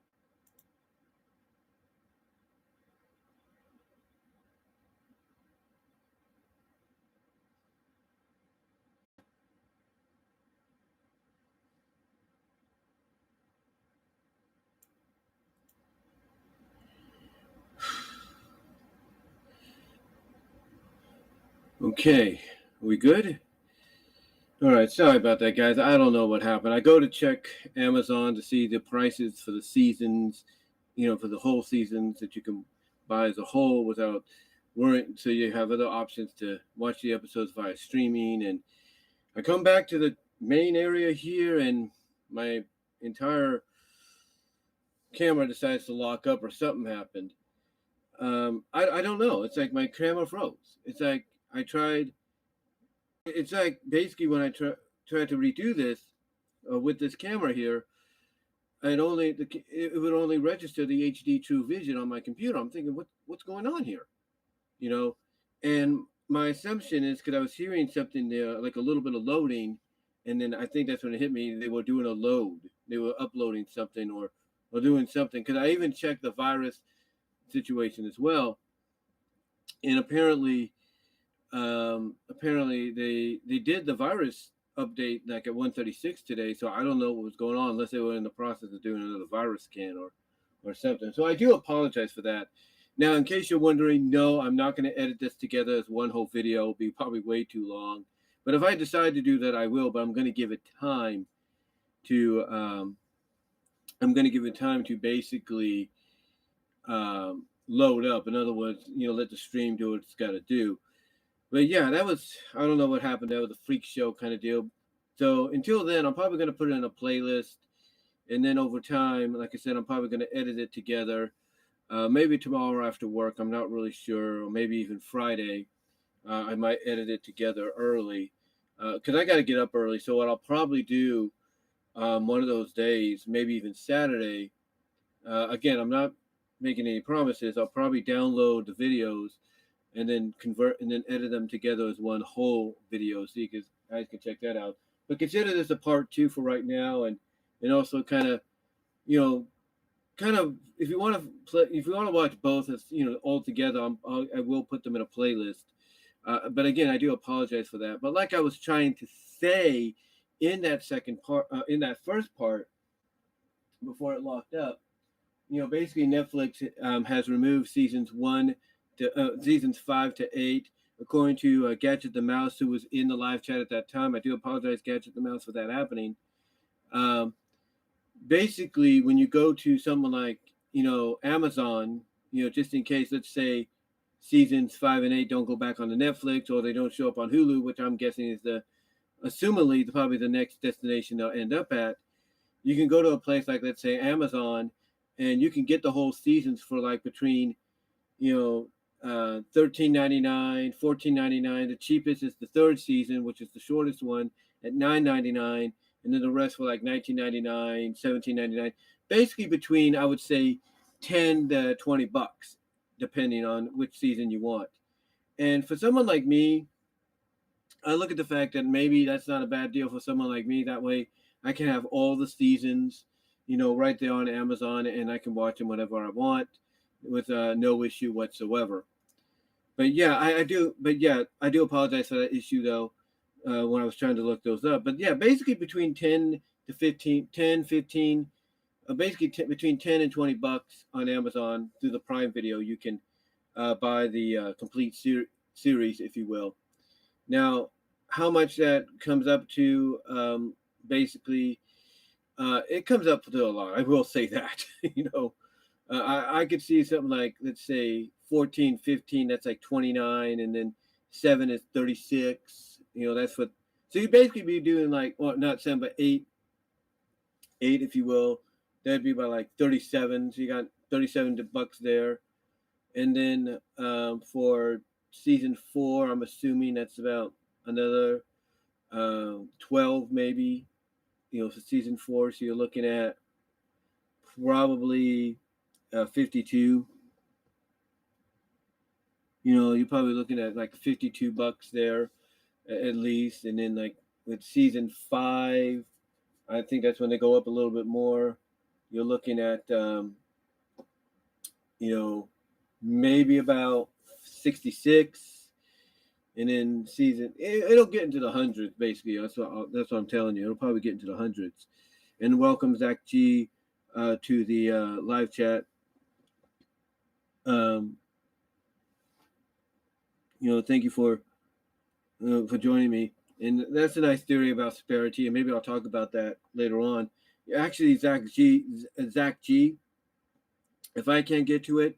Okay, we good? All right, sorry about that, guys. I don't know what happened. I go to check Amazon to see the prices for the seasons, for the whole seasons that you can buy as a whole without worrying. So you have other options to watch the episodes via streaming. And I come back to the main area here, and my entire camera decides to lock up, or something happened. I don't know. It's like my camera froze. It's like I tried. It's like basically when I tried to redo this with this camera here, it would only register the HD True Vision on my computer. I'm thinking, what's going on here, you know? And my assumption is because I was hearing something there, like a little bit of loading, and then I think that's when it hit me. They were doing a load. They were uploading something or doing something. Because I even checked the virus situation as well, and apparently they did the virus update like at 136 today, so I don't know what was going on unless they were in the process of doing another virus scan or something. So I do apologize for that. Now, in case you're wondering, no, I'm not going to edit this together as one whole video. It'll be probably way too long. But if I decide to do that, I will. But I'm going to give it time to basically load up. In other words, let the stream do what it's got to do. But yeah, I don't know what happened. That was a freak show kind of deal. So until then, I'm probably going to put it in a playlist. And then over time, like I said, I'm probably going to edit it together. Maybe tomorrow after work, I'm not really sure. Or maybe even Friday, I might edit it together early. Because I got to get up early. So what I'll probably do one of those days, maybe even Saturday. Again, I'm not making any promises. I'll probably download the videos and then convert and then edit them together as one whole video, so you guys can check that out. But consider this a part 2 for right now, and also kind of, if you want to watch both, as all together, I will put them in a playlist. But again, I do apologize for that. But like I was trying to say in that second part, in that first part, before it locked up, basically Netflix has removed seasons 5 to 8, according to Gadget the Mouse, who was in the live chat at that time. I do apologize, Gadget the Mouse, for that happening. Basically, when you go to someone like Amazon, just in case, let's say seasons 5 and 8 don't go back on the Netflix, or they don't show up on Hulu, which I'm guessing is probably the next destination they'll end up at. You can go to a place like, let's say, Amazon, and you can get the whole seasons for like between $13.99, $14.99. The cheapest is the third season, which is the shortest one, at $9.99, and then the rest for like $19.99, $17.99. Basically between, I would say, $10 to $20, depending on which season you want. And for someone like me, I look at the fact that maybe that's not a bad deal for someone like me. That way, I can have all the seasons, right there on Amazon, and I can watch them whenever I want with no issue whatsoever. But yeah, I do apologize for that issue though, when I was trying to look those up. But yeah, basically between 10 to 15, 10, 15, basically between 10 and $20 on Amazon through the Prime Video, you can buy the complete series, if you will. Now, how much that comes up to, basically, it comes up to a lot. I will say that. I could see something like, let's say 14, 15, that's like 29, and then 7 is 36. That's what. So you basically be doing like, well, not 7, but 8, if you will. That'd be about like 37. So you got $37 there, and then for season 4, I'm assuming that's about another 12 maybe. For season 4, so you're looking at probably 52. you're probably looking at like $52 there at least, and then like with season 5, I think that's when they go up a little bit more. You're looking at maybe about 66, and then it'll get into the hundreds basically. That's what I'm telling you. It'll probably get into the hundreds. And welcome Zach G to the live chat. Thank you for joining me. And that's a nice theory about disparity, and maybe I'll talk about that later on. Actually, Zach G, if I can't get to it,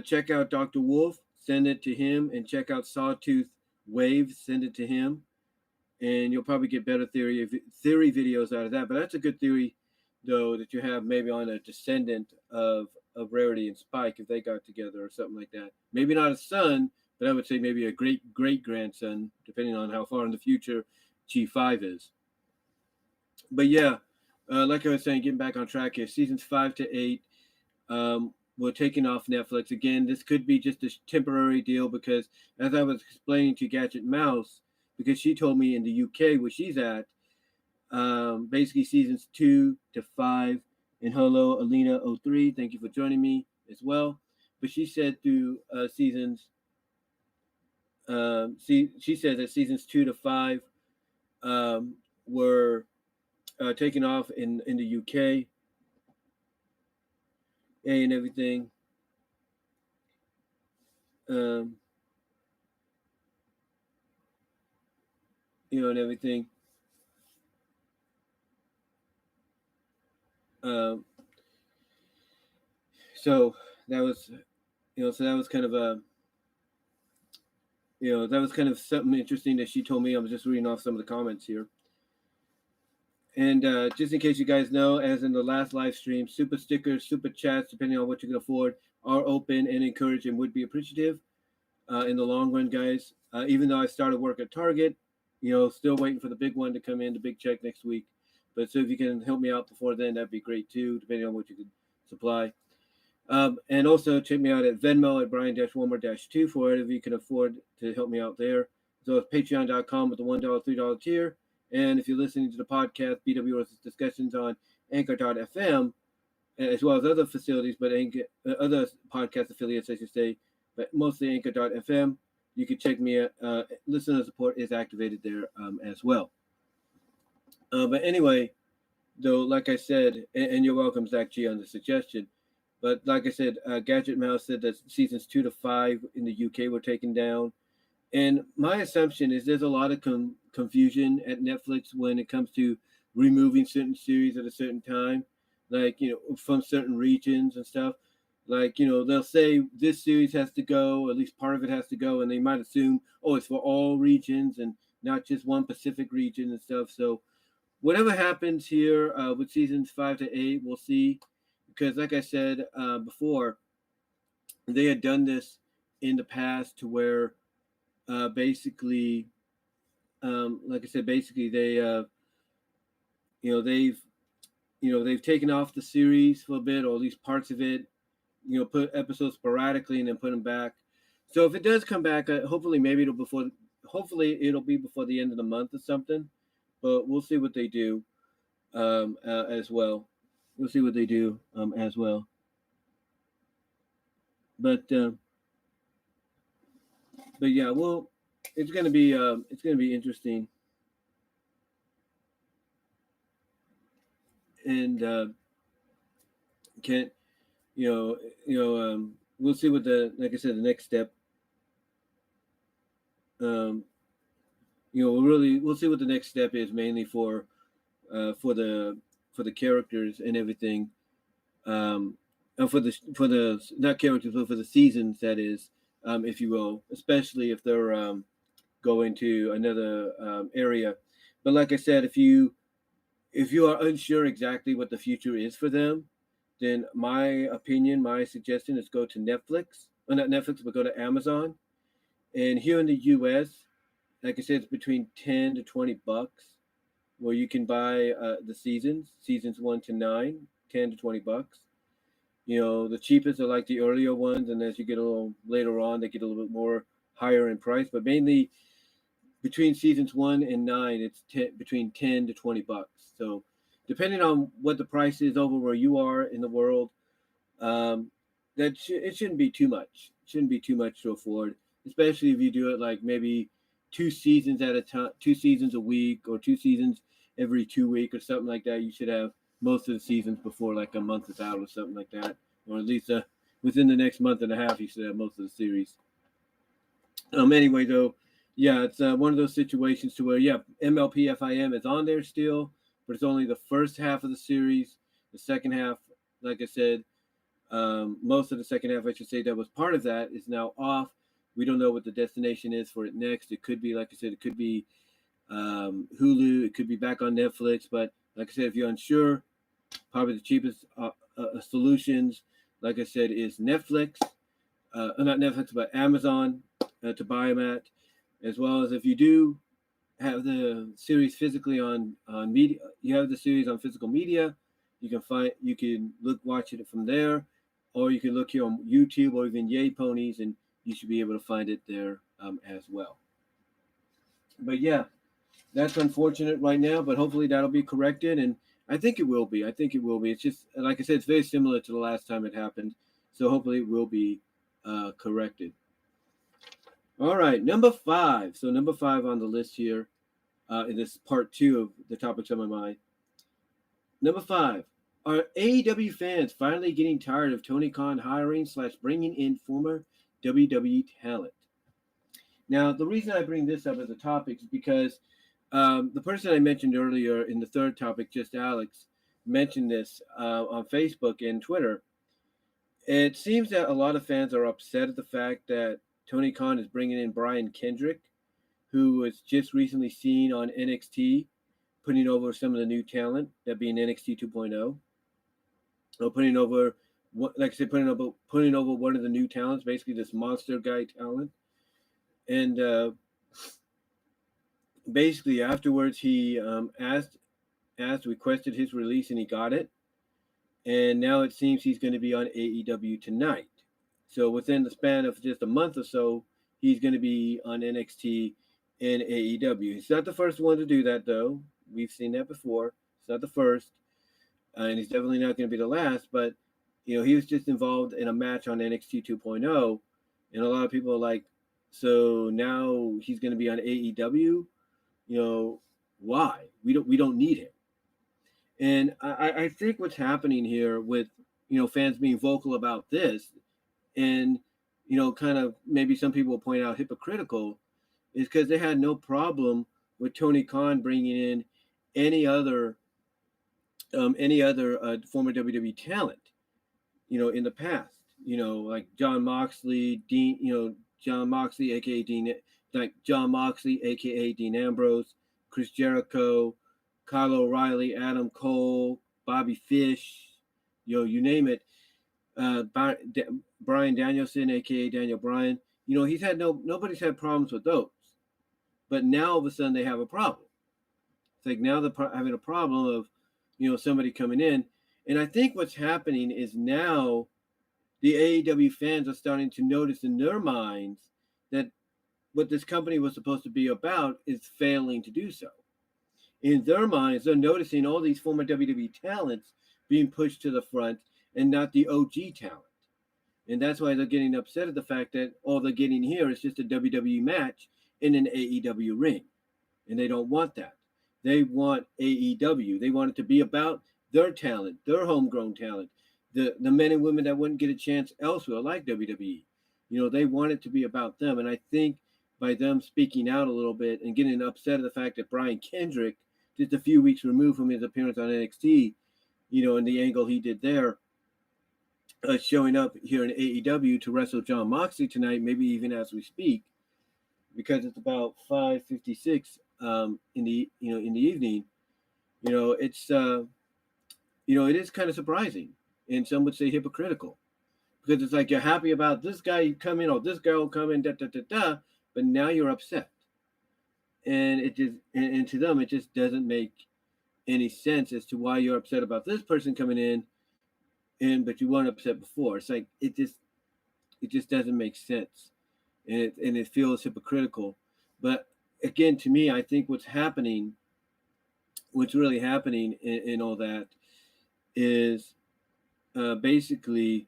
check out Dr. Wolf, send it to him, and check out Sawtooth Wave, send it to him, and you'll probably get better theory videos out of that. But that's a good theory, though, that you have maybe on a descendant of Rarity and Spike if they got together or something like that. Maybe not a son, but I would say maybe a great-great-grandson, depending on how far in the future G5 is. But yeah, like I was saying, getting back on track here, seasons 5 to 8 were taken off Netflix. Again, this could be just a temporary deal because, as I was explaining to Gadget Mouse, because she told me in the UK where she's at, basically seasons 2 to 5, and hello, Alina03, thank you for joining me as well. But she said through seasons, she said that seasons 2 to 5 were taken off in the UK and everything. And everything. So that was, so that was kind of that was kind of something interesting that she told me. I was just reading off some of the comments here. And just in case you guys know, as in the last live stream, super stickers, super chats, depending on what you can afford, are open and encouraged and would be appreciative in the long run, guys. Even though I started work at Target, still waiting for the big one to come in, the big check next week. But so if you can help me out before then, that'd be great too, depending on what you can supply. And also check me out at Venmo at Brian-Wilmer-2 for whatever you can afford to help me out there. So it's patreon.com with the $1, $3 tier. And if you're listening to the podcast, BWR's discussions on Anchor.fm, as well as other facilities, but other podcast affiliates, I should say, but mostly Anchor.fm, you can check me out. Listener support is activated there as well. But anyway, though, like I said, and you're welcome, Zach G, on the suggestion. But like I said, Gadget Mouse said that seasons 2 to 5 in the UK were taken down. And my assumption is there's a lot of confusion at Netflix when it comes to removing certain series at a certain time, like, from certain regions and stuff. Like, they'll say this series has to go, or at least part of it has to go, and they might assume, oh, it's for all regions and not just one Pacific region and stuff. So whatever happens here with seasons 5 to 8, we'll see. Because like I said before, they had done this in the past to where basically, like I said, basically they, they've taken off the series for a bit, or at least parts of it, put episodes sporadically and then put them back. So if it does come back, hopefully it'll be before the end of the month or something. But we'll see what they do as well. We'll see what they do as well. But yeah, well, it's gonna be interesting, and we'll see what like I said, the next step. We'll see what the next step is, mainly for the characters and everything, and for the not characters, but for the seasons, that is, if you will, especially if they're going to another area. But like I said, if you are unsure exactly what the future is for them, then my suggestion is go to Netflix, or not Netflix, but go to Amazon. And here in the U.S., like I said, it's between $10 to $20, where you can buy the seasons 1 to 9, $10 to $20. The cheapest are like the earlier ones, and as you get a little later on, they get a little bit more higher in price. But mainly between seasons 1 and 9, it's between $10 to $20. So depending on what the price is over where you are in the world, um, it shouldn't be too much. It shouldn't be too much to afford, especially if you do it like maybe 2 seasons at a time, 2 seasons a week, or 2 seasons every 2 weeks or something like that. You should have most of the seasons before like a month is out or something like that, or at least within the next month and a half, you should have most of the series. Anyway, though, yeah, it's one of those situations to where, yeah, MLP FIM is on there still, but it's only the first half of the series. The second half, like I said, most of the second half, I should say, that was part of that is now off. We don't know what the destination is for it next. It could be, like I said, it could be Hulu. It could be back on Netflix. But like I said, if you're unsure, probably the cheapest solutions, like I said, is Netflix. Not Netflix, but Amazon to buy them at. As well as if you do have the series physically on media, you have the series on physical media, you can watch it from there, or you can look here on YouTube or even Yay Ponies, and you should be able to find it there as well. But yeah, that's unfortunate right now, but hopefully that'll be corrected, and I think it will be. It's just, like I said, it's very similar to the last time it happened, so hopefully it will be corrected. All right, number 5. So number 5 on the list here, in this part 2 of the topics on my mind. Number 5, are AEW fans finally getting tired of Tony Khan hiring / bringing in former WWE talent? Now, the reason I bring this up as a topic is because the person I mentioned earlier in the third topic, just Alex, mentioned this on Facebook and Twitter. It seems that a lot of fans are upset at the fact that Tony Khan is bringing in Brian Kendrick, who was just recently seen on NXT, putting over some of the new talent, that being NXT 2.0. Or putting over, like I said, putting over one of the new talents, basically this monster guy talent. And basically afterwards, he requested his release, and he got it. And now it seems he's going to be on AEW tonight. So within the span of just a month or so, he's going to be on NXT and AEW. He's not the first one to do that, though. We've seen that before. It's not the first, and he's definitely not going to be the last. But he was just involved in a match on NXT 2.0, and a lot of people are like, so now he's going to be on AEW. Why? We don't need him. And I think what's happening here with fans being vocal about this, and kind of maybe some people will point out hypocritical, is because they had no problem with Tony Khan bringing in any other former WWE talent, in the past, like John Moxley, John Moxley, aka Dean Ambrose, Chris Jericho, Kyle O'Reilly, Adam Cole, Bobby Fish, you name it. Brian Danielson, aka Daniel Bryan. Nobody's had problems with those, but now all of a sudden they have a problem. It's like now they're having a problem of, somebody coming in, and I think what's happening is now the AEW fans are starting to notice in their minds that what this company was supposed to be about is failing to do so. In their minds, they're noticing all these former WWE talents being pushed to the front and not the OG talent. And that's why they're getting upset at the fact that all they're getting here is just a WWE match in an AEW ring. And they don't want that. They want AEW. They want it to be about their talent, their homegrown talent, the men and women that wouldn't get a chance elsewhere, like WWE. They want it to be about them. And I think by them speaking out a little bit and getting upset at the fact that Brian Kendrick, just a few weeks removed from his appearance on NXT, and the angle he did there, showing up here in AEW to wrestle John Moxley tonight, maybe even as we speak, because it's about 5:56 in the evening. It's it is kind of surprising, and some would say hypocritical, because it's like you're happy about this guy coming or this girl coming, but now you're upset, and it just and to them it just doesn't make any sense as to why you're upset about this person coming in but you weren't upset before. It's like it just doesn't make sense, and it feels hypocritical. But again, to me, I think what's really happening in all that is basically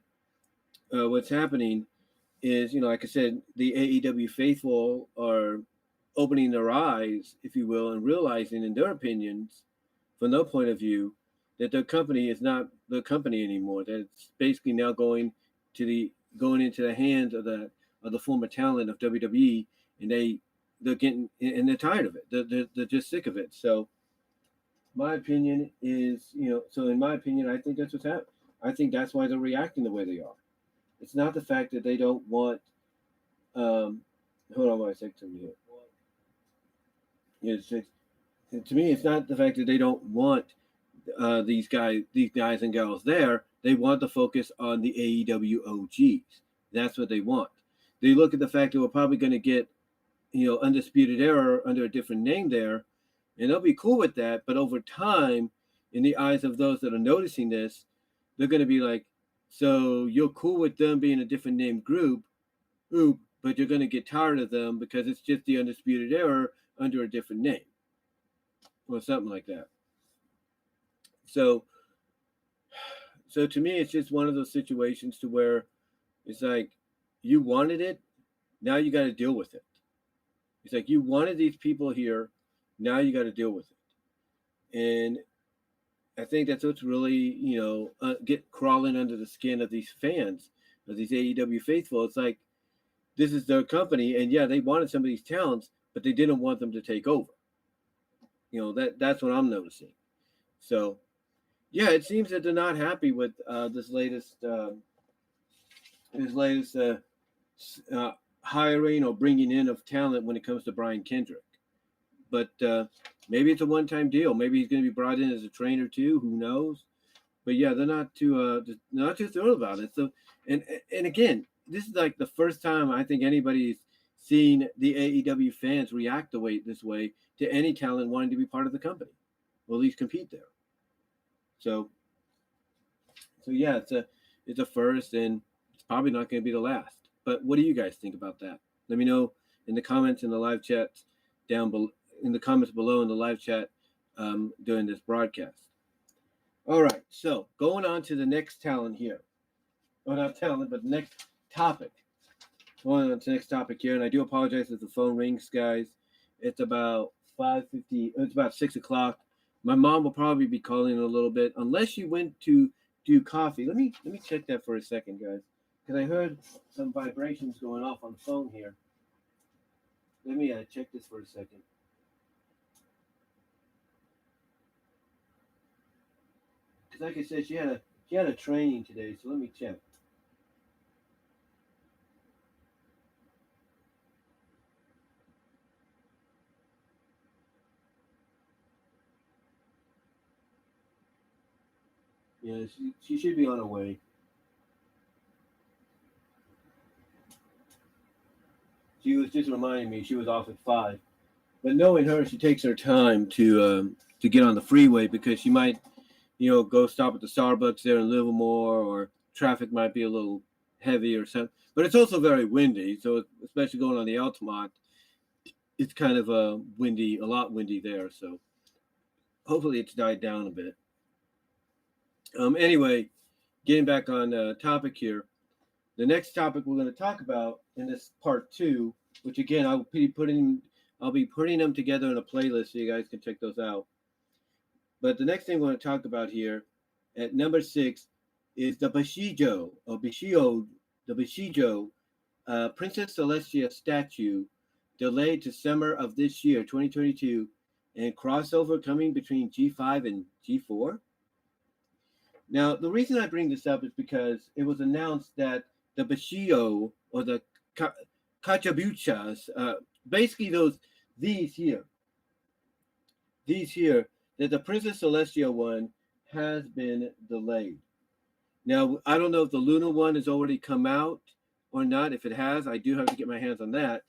what's happening is, like I said, the AEW faithful are opening their eyes, if you will, and realizing in their opinions, from their point of view, that their company is not the company anymore. That it's basically now going into the hands of the former talent of WWE, and they're tired of it. They're just sick of it. So my opinion is, in my opinion, I think that's what's happening. I think that's why they're reacting the way they are. It's not the fact that they don't want. Hold on one second here. To me, it's not the fact that they don't want these guys and gals there. They want to focus on the AEW OGs. That's what they want. They look at the fact that we're probably going to get, Undisputed Era under a different name there, and they'll be cool with that. But over time, in the eyes of those that are noticing this, they're going to be like, so you're cool with them being a different name group, but you're going to get tired of them because it's just the Undisputed Era under a different name, or something like that. So to me, it's just one of those situations to where it's like, you wanted it, now you got to deal with it. It's like, you wanted these people here, now you got to deal with it. And I think that's what's really, get crawling under the skin of these fans, of these AEW faithful. It's like, this is their company, and yeah, they wanted some of these talents, but they didn't want them to take over. That's what I'm noticing. So, yeah, it seems that they're not happy with this latest hiring or bringing in of talent when it comes to Brian Kendrick. But maybe it's a one-time deal. Maybe he's going to be brought in as a trainer too. Who knows? But yeah, they're not too thrilled about it. So, and again, this is like the first time I think anybody's seen the AEW fans react this way to any talent wanting to be part of the company, or at least compete there. So yeah, it's a first, and it's probably not going to be the last. But what do you guys think about that? Let me know in the comments in the live chat down below, in the comments below in the live chat during this broadcast. All right, so going on to the next talent here. Well, not talent, but the next topic. Going on to the next topic here, and I do apologize if the phone rings, guys. It's about 5:50. It's about 6 o'clock. My mom will probably be calling in a little bit, unless she went to do coffee. Let me check that for a second, guys, because I heard some vibrations going off on the phone here. Let me check this for a second. Because like I said, she had a training today, so let me check. Yeah, she should be on her way. She was just reminding me she was off at 5. But knowing her, she takes her time to get on the freeway, because she might, go stop at the Starbucks there in Livermore, or traffic might be a little heavy or something. But it's also very windy, so especially going on the Altamont, it's kind of a lot windy there. So hopefully it's died down a bit. Anyway, getting back on topic here, the next topic we're going to talk about in this part 2, which again I'll be putting them together in a playlist so you guys can check those out. But the next thing we're going to talk about here at number 6 is the BiISHOUJO, Princess Celestia statue, delayed to summer of this year, 2022, and crossover coming between G5 and G4. Now, the reason I bring this up is because it was announced that the BiISHOUJO, or the Kachabuchas, basically these here, that the Princess Celestia one has been delayed. Now, I don't know if the Luna one has already come out or not. If it has, I do have to get my hands on that.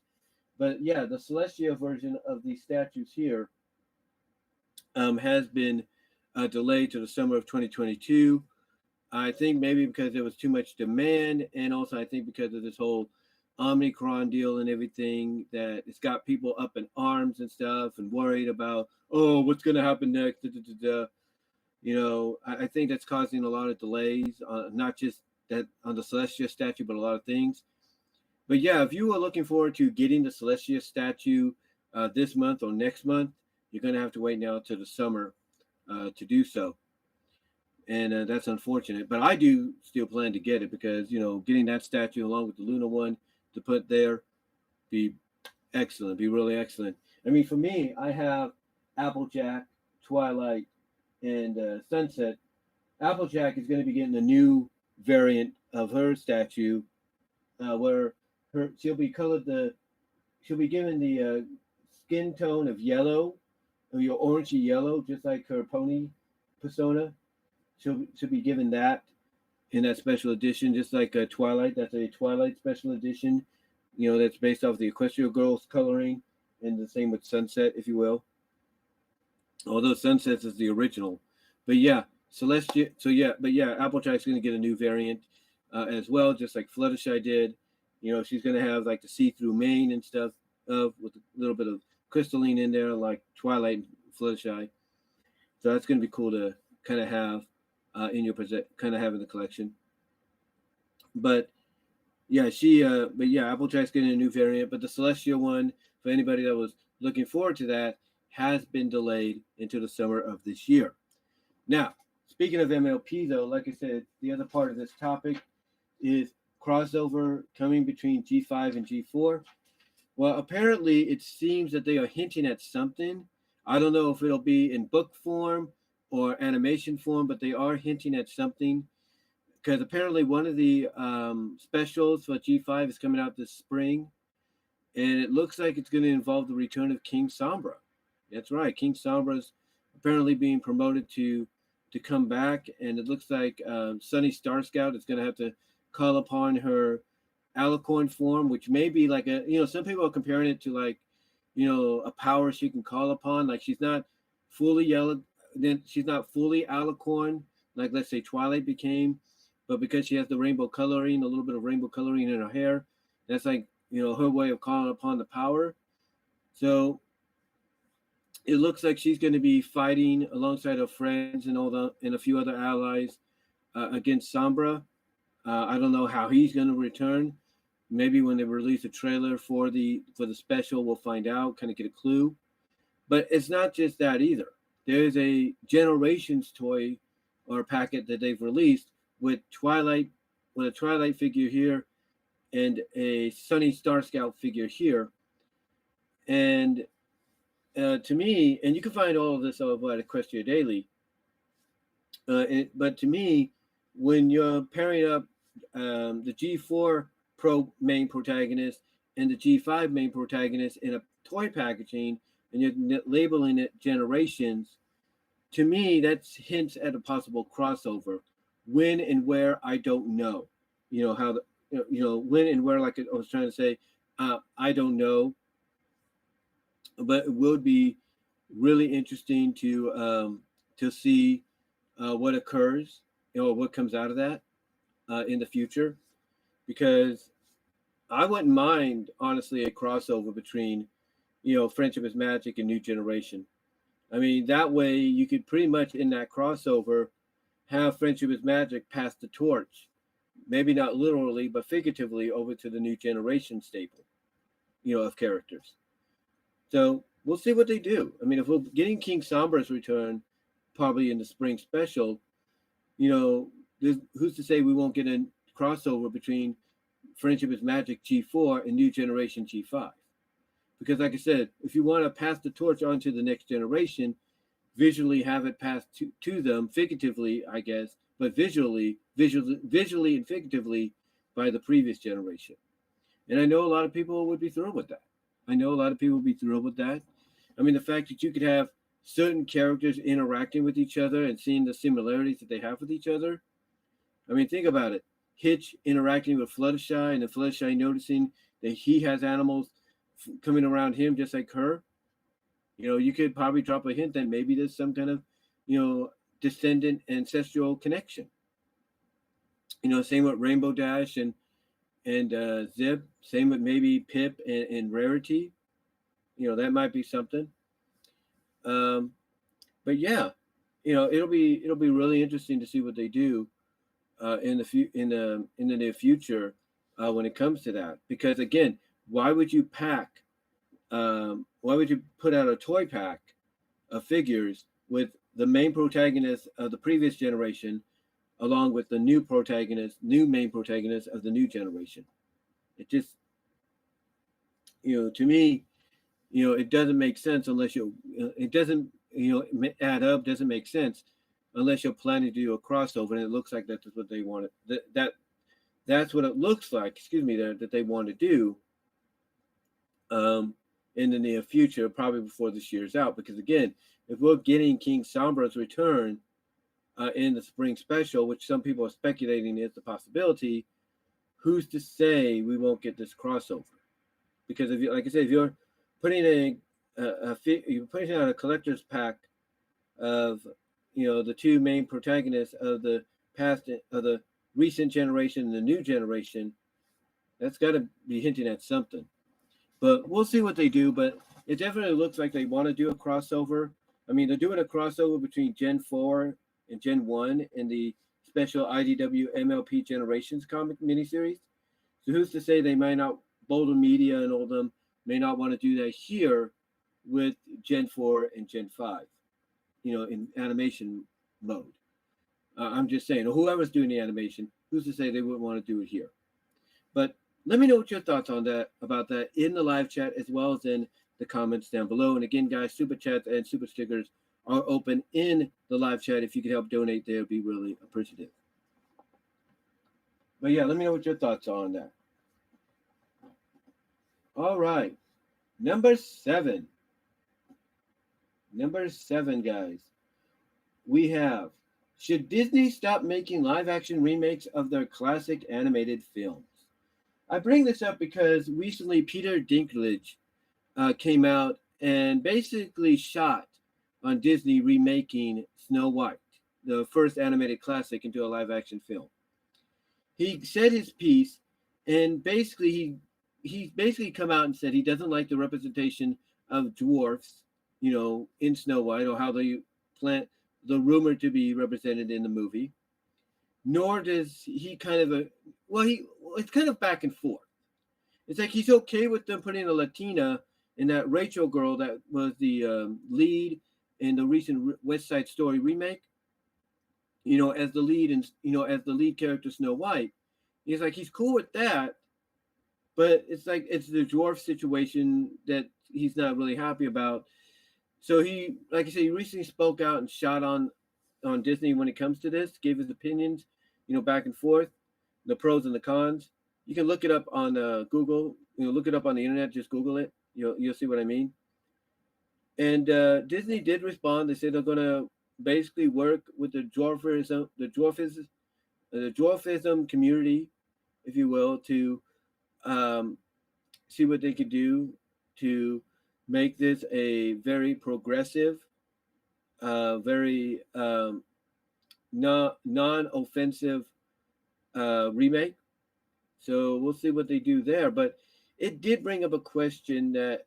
But yeah, the Celestia version of these statues here has been delayed to the summer of 2022. I think maybe because there was too much demand, and also I think because of this whole Omicron deal and everything, that it's got people up in arms and stuff and worried about, oh, what's going to happen next. Da, da, da, da. You know, I think that's causing a lot of delays, not just that on the Celestia statue, but a lot of things. But yeah, if you are looking forward to getting the Celestia statue this month or next month, you're going to have to wait now to the summer to do so. And that's unfortunate. But I do still plan to get it because, you know, getting that statue along with the Luna one to put there be excellent, be really excellent. I mean, for me, I have Applejack, Twilight, and Sunset. Applejack is going to be getting a new variant of her statue where she'll be given the skin tone of yellow, or your orangey yellow, just like her pony persona. She'll be given that in that special edition, just like Twilight. That's a Twilight special edition. You know, that's based off the Equestria Girls coloring, and the same with Sunset, if you will. Although Sunset is the original, but yeah, Celestia. So yeah, but yeah, Applejack's going to get a new variant as well, just like Fluttershy did. You know, she's going to have like the see-through mane and stuff with a little bit of crystalline in there, like Twilight and Fluttershy. So that's going to be cool to kind of have in your kind of have in the collection. But yeah, Applejack's getting a new variant, but the Celestia one, for anybody that was looking forward to that, has been delayed into the summer of this year. Now, speaking of MLP though, like I said, the other part of this topic is crossover coming between G5 and G4. Well, apparently it seems that they are hinting at something. I don't know if it'll be in book form or animation form, but they are hinting at something, because apparently one of the specials for G5 is coming out this spring, and it looks like it's going to involve the return of King Sombra. That's right, King Sombra is apparently being promoted to come back, and it looks like Sunny Star Scout is going to have to call upon her alicorn form, which may be like a, you know, some people are comparing it to like, you know, a power she can call upon. Like she's not fully yellow, then she's not fully alicorn, like let's say Twilight became, but because she has the rainbow coloring, a little bit of rainbow coloring in her hair, that's like, you know, her way of calling upon the power. So it looks like she's going to be fighting alongside her friends and and a few other allies against Sombra. I don't know how he's going to return. Maybe when they release a trailer for the special, we'll find out, kind of get a clue. But it's not just that either. There's a Generations toy or packet that they've released with a Twilight figure here and a Sunny Star Scout figure here. And to me, and you can find all of this over at Equestria Daily, but to me, when you're pairing up the G4 main protagonist and the G5 main protagonist in a toy packaging, and you're labeling it Generations, to me, that's hints at a possible crossover. When and where, I don't know. You know, how when and where, like I was trying to say, I don't know. But it would be really interesting to see what occurs, you know, what comes out of that in the future, because I wouldn't mind, honestly, a crossover between, you know, Friendship is Magic and New Generation. I mean, that way you could pretty much in that crossover have Friendship is Magic pass the torch, maybe not literally, but figuratively, over to the New Generation staple, you know, of characters. So we'll see what they do. I mean, if we're getting King Sombra's return probably in the spring special, you know, who's to say we won't get a crossover between Friendship is Magic G4 and New Generation G5? Because like I said, if you want to pass the torch on to the next generation, visually have it passed to them, figuratively, I guess, but visually and figuratively by the previous generation. And I know a lot of people would be thrilled with that. I mean, the fact that you could have certain characters interacting with each other and seeing the similarities that they have with each other. I mean, think about it. Hitch interacting with Fluttershy, and then Fluttershy noticing that he has animals coming around him just like her. You know, you could probably drop a hint that maybe there's some kind of, you know, descendant ancestral connection. Same with Rainbow Dash and Zip. Same with maybe Pip and Rarity. That might be something. Um, but yeah, it'll be really interesting to see what they do in the near future when it comes to that. Because again, why would you why would you put out a toy pack of figures with the main protagonist of the previous generation along with the new main protagonist of the new generation? It just, to me, it doesn't make sense unless it doesn't, add up, doesn't make sense unless you're planning to do a crossover. And it looks like that's what they wanted. That's what it looks like, excuse me, that they want to do in the near future, probably before this year's out. Because again, if we're getting King Sombra's return in the spring special, which some people are speculating is the possibility, who's to say we won't get this crossover? Because if you, like I said, if you're putting you're putting out a collector's pack of the two main protagonists of the recent generation and the new generation, that's got to be hinting at something. But we'll see what they do. But it definitely looks like they want to do a crossover. I mean, they're doing a crossover between Gen 4 and Gen 1 in the special IDW MLP Generations comic miniseries. So who's to say they might not, Boulder Media and all of them may not want to do that here with Gen 4 and Gen 5, in animation mode. I'm just saying, whoever's doing the animation, who's to say they wouldn't want to do it here? But let me know what your thoughts about that in the live chat as well as in the comments down below. And again, guys, super chats and super stickers are open in the live chat. If you could help donate there, it'd be really appreciative. But yeah, let me know what your thoughts are on that. All right. Number seven, guys. We have, should Disney stop making live action remakes of their classic animated films? I bring this up because recently Peter Dinklage came out and basically shot on Disney remaking Snow White, the first animated classic, into a live action film. He said his piece, and basically he's basically come out and said he doesn't like the representation of dwarfs, in Snow White, or how they plant the rumor to be represented in the movie. Nor does he it's kind of back and forth. It's like he's okay with them putting a Latina in that Rachel girl that was the lead in the recent West Side Story remake, as the lead and as the lead character Snow White. He's like, he's cool with that, but it's like it's the dwarf situation that he's not really happy about. So he, like I said, he recently spoke out and shot on Disney when it comes to this, gave his opinions, back and forth, the pros and the cons. You can look it up on Google, look it up on the internet, just Google it. You'll see what I mean. And Disney did respond. They said they're going to basically work with the dwarfism community, if you will, to see what they could do to make this a very progressive, very non-offensive remake. So we'll see what they do there. But it did bring up a question that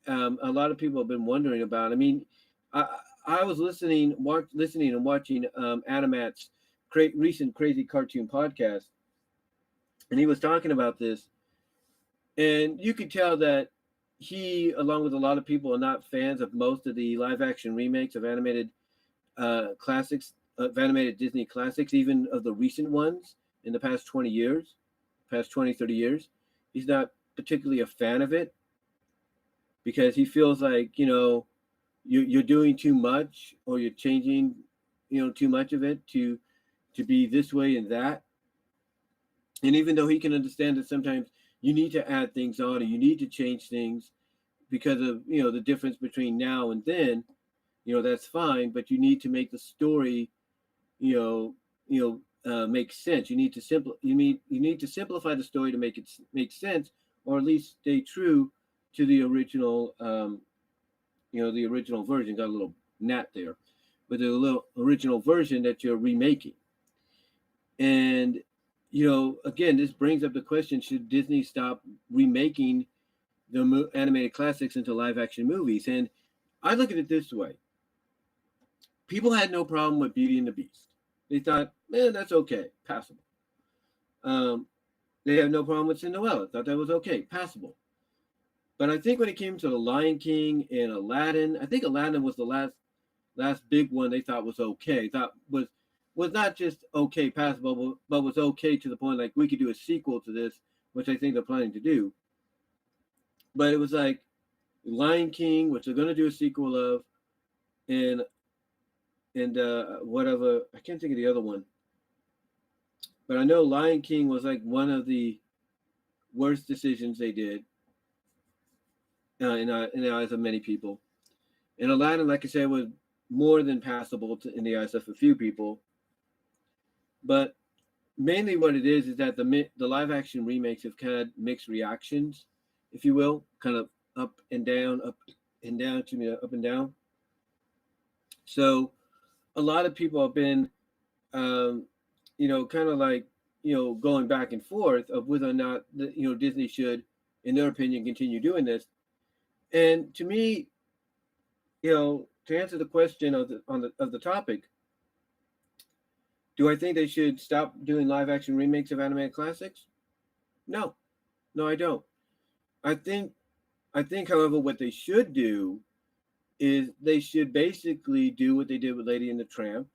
a lot of people have been wondering about. I mean, I was listening and watching Adamat's recent Crazy Cartoon podcast, and he was talking about this, and you could tell that he, along with a lot of people, are not fans of most of the live action remakes of animated classics, of animated Disney classics, even of the recent ones in the past 20 years, past 20, 30 years. He's not particularly a fan of it because he feels like, you're doing too much, or you're changing, too much of it to be this way and that. And even though he can understand that sometimes you need to add things on, or you need to change things because of, the difference between now and then, that's fine, but you need to make the story, make sense. You need to simplify the story to make it make sense, or at least stay true to the original, the original version. Got a little gnat there, but the little original version that you're remaking. And again, this brings up the question: should Disney stop remaking the animated classics into live action movies? And I look at it this way: people had no problem with Beauty and the Beast. They thought, man, that's okay, passable. Um, they had no problem with Cinderella. Thought that was okay, passable. But I think when it came to the Lion King and Aladdin, I think Aladdin was the last big one they thought was okay. Thought was not just okay, passable, but was okay to the point like we could do a sequel to this, which I think they're planning to do. But it was like Lion King, which they're going to do a sequel of, and whatever, I can't think of the other one. But I know Lion King was like one of the worst decisions they did in the eyes of many people. And Aladdin, like I said, was more than passable in the eyes of a few people. But mainly what it is that the live action remakes have kind of mixed reactions, if you will, kind of up and down, up and down. So a lot of people have been, kind of like, going back and forth of whether or not, Disney should, in their opinion, continue doing this. And to me, to answer the question of the topic, do I think they should stop doing live action remakes of animated classics? No, I don't. I think, however, what they should do is they should basically do what they did with Lady and the Tramp.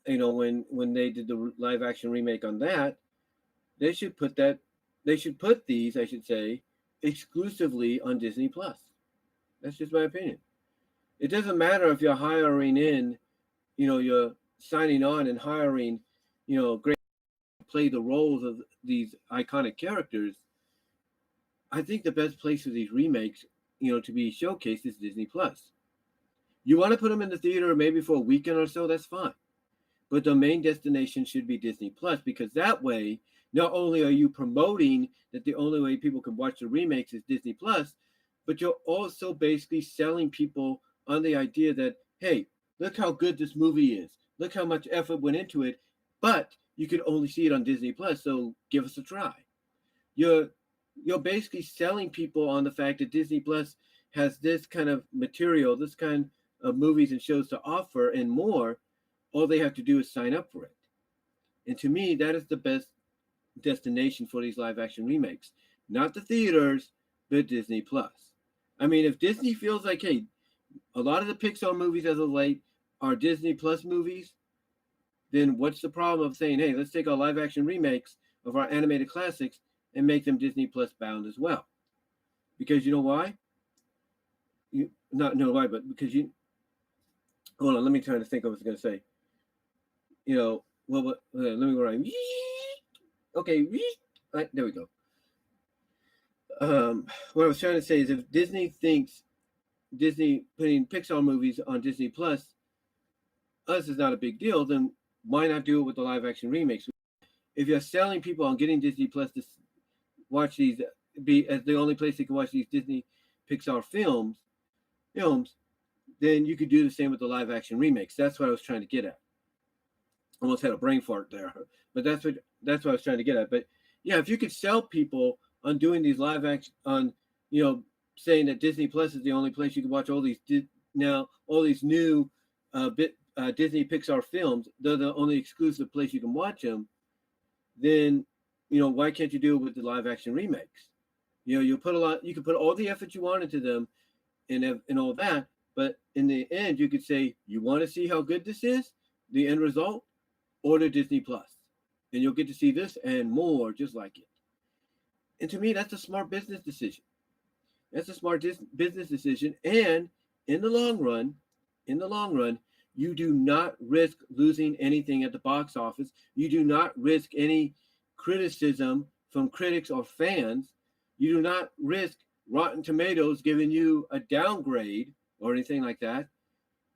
When they did the live action remake on that, they should put these, I should say, exclusively on Disney Plus. That's just my opinion. It doesn't matter if you're hiring in, you're signing on and hiring, great play the roles of these iconic characters. I think the best place for these remakes, to be showcased is Disney Plus. You want to put them in the theater maybe for a weekend or so, that's fine. But the main destination should be Disney Plus, because that way, not only are you promoting that the only way people can watch the remakes is Disney Plus, but you're also basically selling people on the idea that, hey, look how good this movie is. Look how much effort went into it, but you could only see it on Disney Plus, so give us a try. You're basically selling people on the fact that Disney Plus has this kind of material, this kind of movies and shows to offer and more. All they have to do is sign up for it. And to me, that is the best destination for these live action remakes. Not the theaters, but Disney Plus. I mean, if Disney feels like, hey, a lot of the Pixar movies as of late are Disney Plus movies, then what's the problem of saying, hey, let's take our live action remakes of our animated classics and make them Disney Plus bound as well? Because you know why? Not know why, but because hold on, let me try to think of what I was going to say. Let me go right. Okay, right, there we go. What I was trying to say is, if Disney thinks Disney putting Pixar movies on Disney Plus, us is not a big deal, then why not do it with the live action remakes? If you're selling people on getting Disney Plus to watch these, be as the only place they can watch these Disney Pixar films, then you could do the same with the live action remakes. That's what I was trying to get at. Almost had a brain fart there, but that's what I was trying to get at. But yeah, if you could sell people on doing these live action, on saying that Disney Plus is the only place you can watch all these new Disney Pixar films, they're the only exclusive place you can watch them, then why can't you do it with the live action remakes? You can put all the effort you want into them and all that, but in the end you could say, you want to see how good this is, the end result, order Disney Plus, and you'll get to see this and more just like it. And to me, that's a smart business decision. That's a smart business decision. And in the long run, you do not risk losing anything at the box office. You do not risk any criticism from critics or fans. You do not risk Rotten Tomatoes giving you a downgrade or anything like that,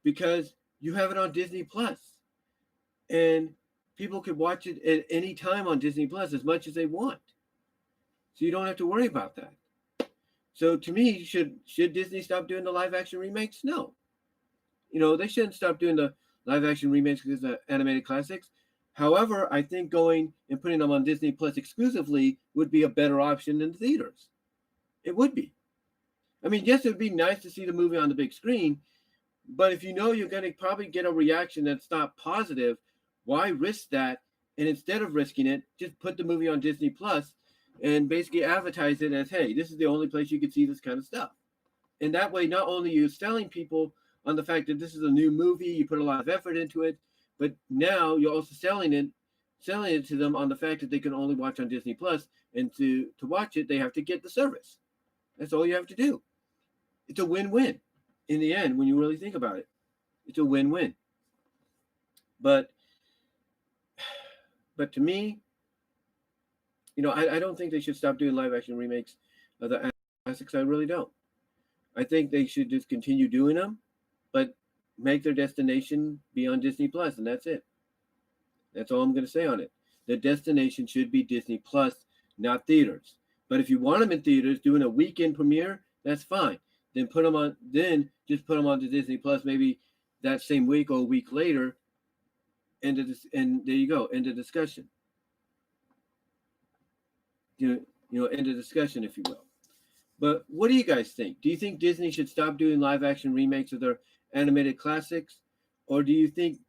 because you have it on Disney Plus. And people can watch it at any time on Disney Plus as much as they want. So you don't have to worry about that. So to me, should Disney stop doing the live action remakes? No. They shouldn't stop doing the live action remakes because of animated classics. However, I think going and putting them on Disney Plus exclusively would be a better option than the theaters. It would be. I mean, yes, it would be nice to see the movie on the big screen, but if you know you're going to probably get a reaction that's not positive, why risk that? And instead of risking it, just put the movie on Disney Plus and basically advertise it as, hey, this is the only place you can see this kind of stuff. And that way, not only are you selling people on the fact that this is a new movie, you put a lot of effort into it, but now you're also selling it to them on the fact that they can only watch on Disney Plus, and to watch it, they have to get the service. That's all you have to do. It's a win-win in the end when you really think about it. It's a win-win. But to me, I don't think they should stop doing live-action remakes of the classics. I really don't. I think they should just continue doing them, but make their destination be on Disney Plus, and that's it. That's all I'm going to say on it. The destination should be Disney Plus, not theaters. But if you want them in theaters, doing a weekend premiere, that's fine. Then put them on. Then just put them on to Disney Plus, maybe that same week or a week later. And there you go. End of discussion. End of discussion, if you will. But what do you guys think? Do you think Disney should stop doing live-action remakes of their animated classics? Or do you think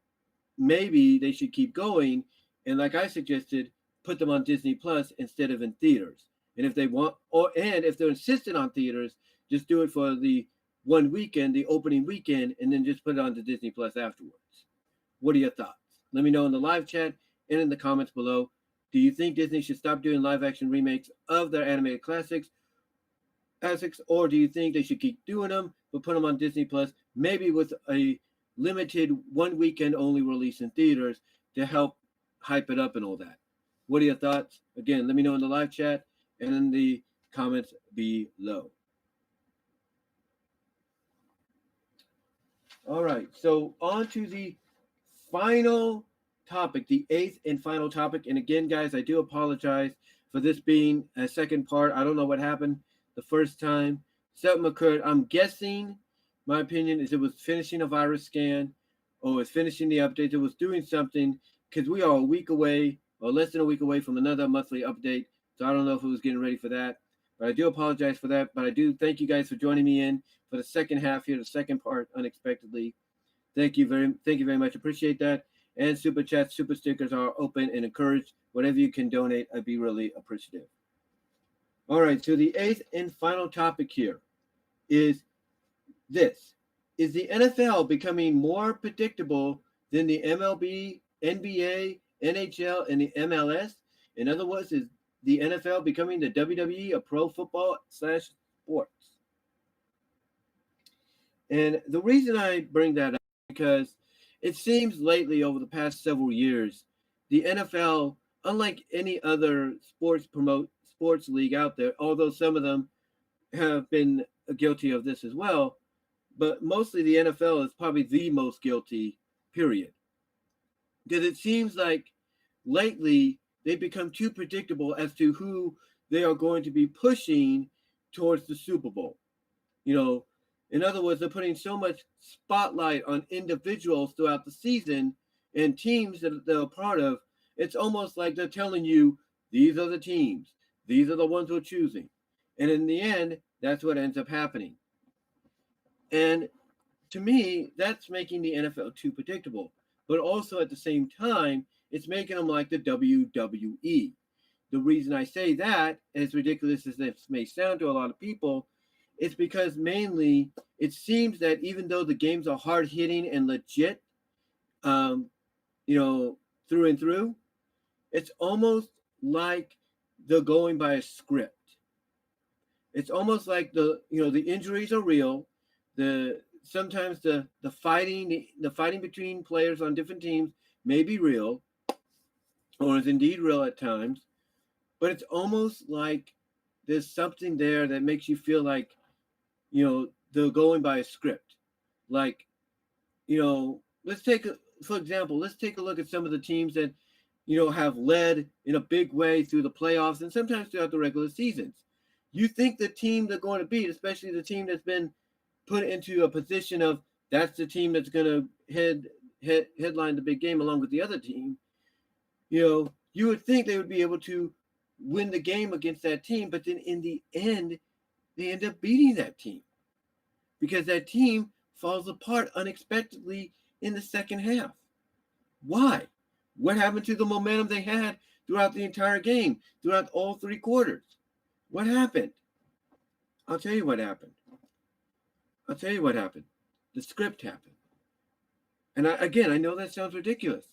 maybe they should keep going and, like I suggested, put them on Disney Plus instead of in theaters? And if they want, and if they're insistent on theaters, just do it for the one weekend, the opening weekend, and then just put it on to Disney Plus afterwards. What are your thoughts? Let me know in the live chat and in the comments below. Do you think Disney should stop doing live-action remakes of their animated classics, or do you think they should keep doing them but put them on Disney Plus, maybe with a limited one weekend only release in theaters to help hype it up and all that? What are your thoughts? Again, let me know in the live chat and in the comments below. All right, so on to the final topic, the eighth and final topic. And again, guys, I do apologize for this being a second part. I don't know what happened the first time. Something occurred. I'm guessing, my opinion is it was finishing a virus scan or was finishing the updates. It was doing something because we are a week away or less than a week away from another monthly update. So I don't know if it was getting ready for that. But I do apologize for that. But I do thank you guys for joining me in for the second half here, the second part, unexpectedly. Thank you very much. Appreciate that. And super chats, super stickers are open and encouraged. Whatever you can donate, I'd be really appreciative. All right, so the eighth and final topic here is this. Is the NFL becoming more predictable than the MLB, NBA, NHL, and the MLS? In other words, is the NFL becoming the WWE of pro football / sports? And the reason I bring that up is because it seems lately over the past several years, the NFL, unlike any other sports league out there, although some of them have been guilty of this as well, but mostly the NFL is probably the most guilty, period. Because it seems like lately they've become too predictable as to who they are going to be pushing towards the Super Bowl. In other words, they're putting so much spotlight on individuals throughout the season and teams that they're a part of. It's almost like they're telling you, these are the teams. These are the ones we're choosing. And in the end, that's what ends up happening. And to me, that's making the NFL too predictable. But also at the same time, it's making them like the WWE. The reason I say that, as ridiculous as this may sound to a lot of people, it's because mainly it seems that even though the games are hard hitting and legit, through and through, it's almost like they're going by a script. It's almost like the injuries are real. Sometimes the fighting between players on different teams may be real, or is indeed real at times, but it's almost like there's something there that makes you feel like, they're going by a script. Like, let's take a look at some of the teams that, have led in a big way through the playoffs and sometimes throughout the regular seasons. You think the team they're going to beat, especially the team that's been put into a position of that's the team that's going to headline the big game along with the other team, You would think they would be able to win the game against that team, but then in the end, they end up beating that team because that team falls apart unexpectedly in the second half. Why? What happened to the momentum they had throughout the entire game, throughout all three quarters? What happened? I'll tell you what happened. The script happened. And I know that sounds ridiculous,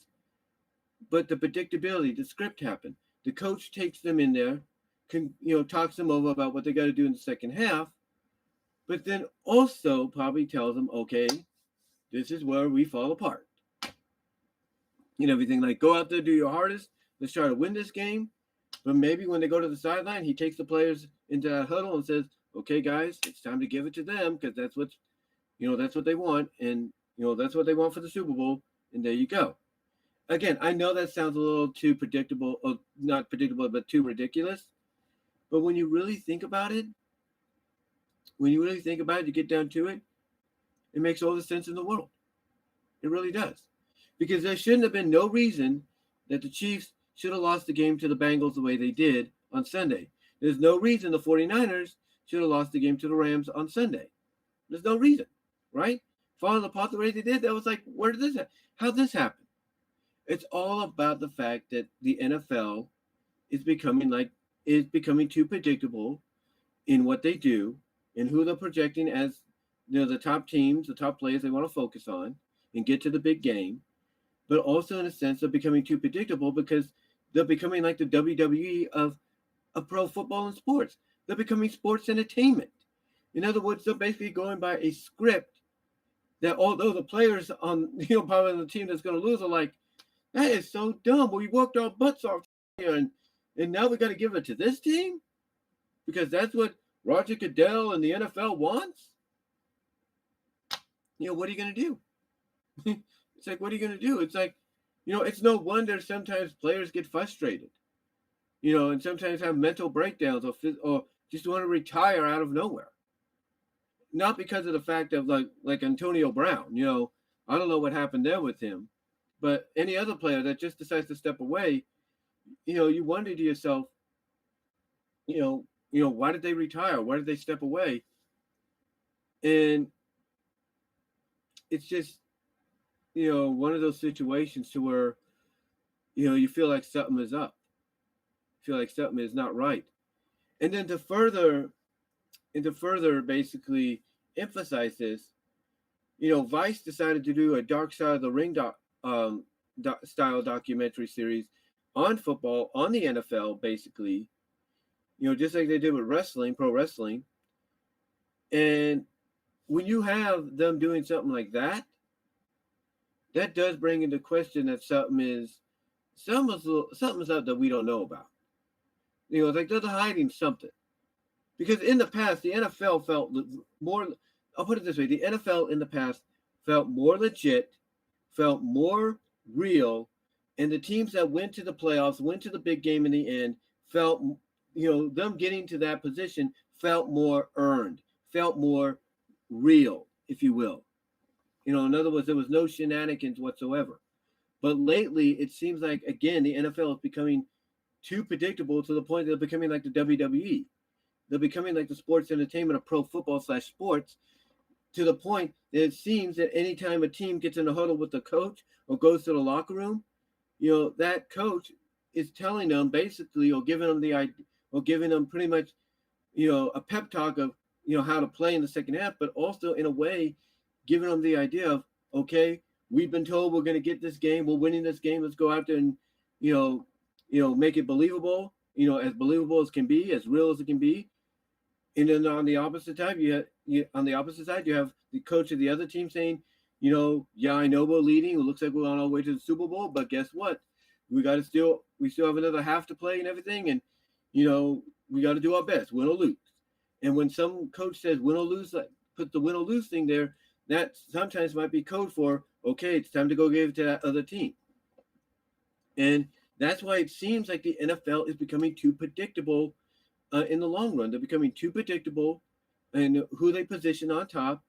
but the predictability, the script happened. The coach takes them in there, talks them over about what they got to do in the second half, but then also probably tells them, okay, this is where we fall apart. Everything like go out there, do your hardest. Let's try to win this game. But maybe when they go to the sideline, he takes the players into that huddle and says, okay, guys, it's time to give it to them because that's what they want. And, that's what they want for the Super Bowl. And there you go. Again, I know that sounds a little too predictable, or not predictable, but too ridiculous. But when you really think about it, you get down to it, it makes all the sense in the world. It really does. Because there shouldn't have been no reason that the Chiefs should have lost the game to the Bengals the way they did on Sunday. There's no reason the 49ers should have lost the game to the Rams on Sunday. There's no reason, right? Falling apart the way they did, that was like, where did this happen? How'd this happen? It's all about the fact that the NFL is becoming too predictable in what they do and who they're projecting as the top teams, the top players they want to focus on and get to the big game. But also in a sense, they're becoming too predictable because they're becoming like the WWE of pro football and sports. They're becoming sports entertainment. In other words, they're basically going by a script that although the players on, probably the team that's going to lose are like, that is so dumb. We worked our butts off here and now we got to give it to this team because that's what Roger Goodell and the NFL wants. What are you going to do? It's like, what are you going to do? It's like, it's no wonder sometimes players get frustrated, and sometimes have mental breakdowns or just want to retire out of nowhere. Not because of the fact of like Antonio Brown, I don't know what happened there with him, but any other player that just decides to step away, you wonder to yourself, why did they retire? Why did they step away? And it's just, one of those situations to where, you feel like something is up. You feel like something is not right. And then to further basically emphasize this, Vice decided to do a Dark Side of the Ring style documentary series on football, on the NFL, basically, just like they did with wrestling, pro wrestling. And when you have them doing something like that, that does bring into question that something's up that we don't know about. Like they're hiding something. Because in the past, the NFL felt more, I'll put it this way, the NFL in the past felt more legit, felt more real, and the teams that went to the playoffs, went to the big game in the end, felt, them getting to that position felt more earned, felt more real, if you will. In other words, there was no shenanigans whatsoever. But lately, it seems like, again, the NFL is becoming too predictable to the point that they're becoming like the WWE. They're becoming like the sports entertainment of pro football / sports, to the point that it seems that anytime a team gets in a huddle with the coach or goes to the locker room, that coach is telling them basically, or giving them pretty much, a pep talk of, how to play in the second half, but also in a way, giving them the idea of, okay, we've been told we're going to get this game. We're winning this game. Let's go out there and, make it believable, as believable as can be, as real as it can be. And then on the opposite side, you have the coach of the other team saying, yeah, I know we're leading. It looks like we're on our way to the Super Bowl, but guess what? We still have another half to play and everything. And, we got to do our best, win or lose. And when some coach says win or lose, put the win or lose thing there, that sometimes might be code for, okay, it's time to go give it to that other team. And that's why it seems like the NFL is becoming too predictable in the long run. They're becoming too predictable in who they position on top.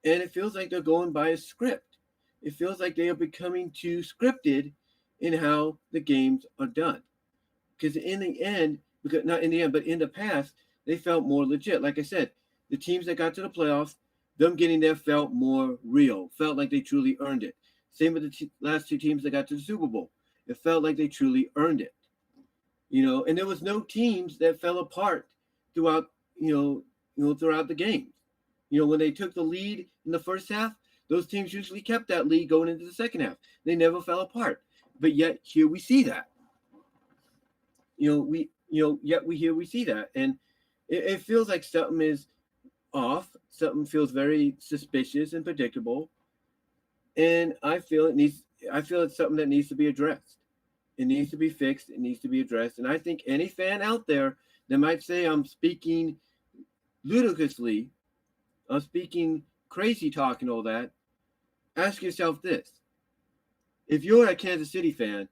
And it feels like they're going by a script. It feels like they are becoming too scripted in how the games are done. Because in the end, because not in the end, but in the past, they felt more legit. Like I said, the teams that got to the playoffs, them getting there felt more real, felt like they truly earned it. Same with the last two teams that got to the Super Bowl. It felt like they truly earned it. And there was no teams that fell apart throughout, throughout the games. When they took the lead in the first half, those teams usually kept that lead going into the second half. They never fell apart. But yet here we see that. We see that, and it feels like something is off. Something feels very suspicious and predictable, and I feel it's something that needs to be addressed. It needs to be fixed. It needs to be addressed. And I think any fan out there that might say I'm speaking ludicrously, I'm speaking crazy talk and all that, ask yourself this: if you're a Kansas City fan,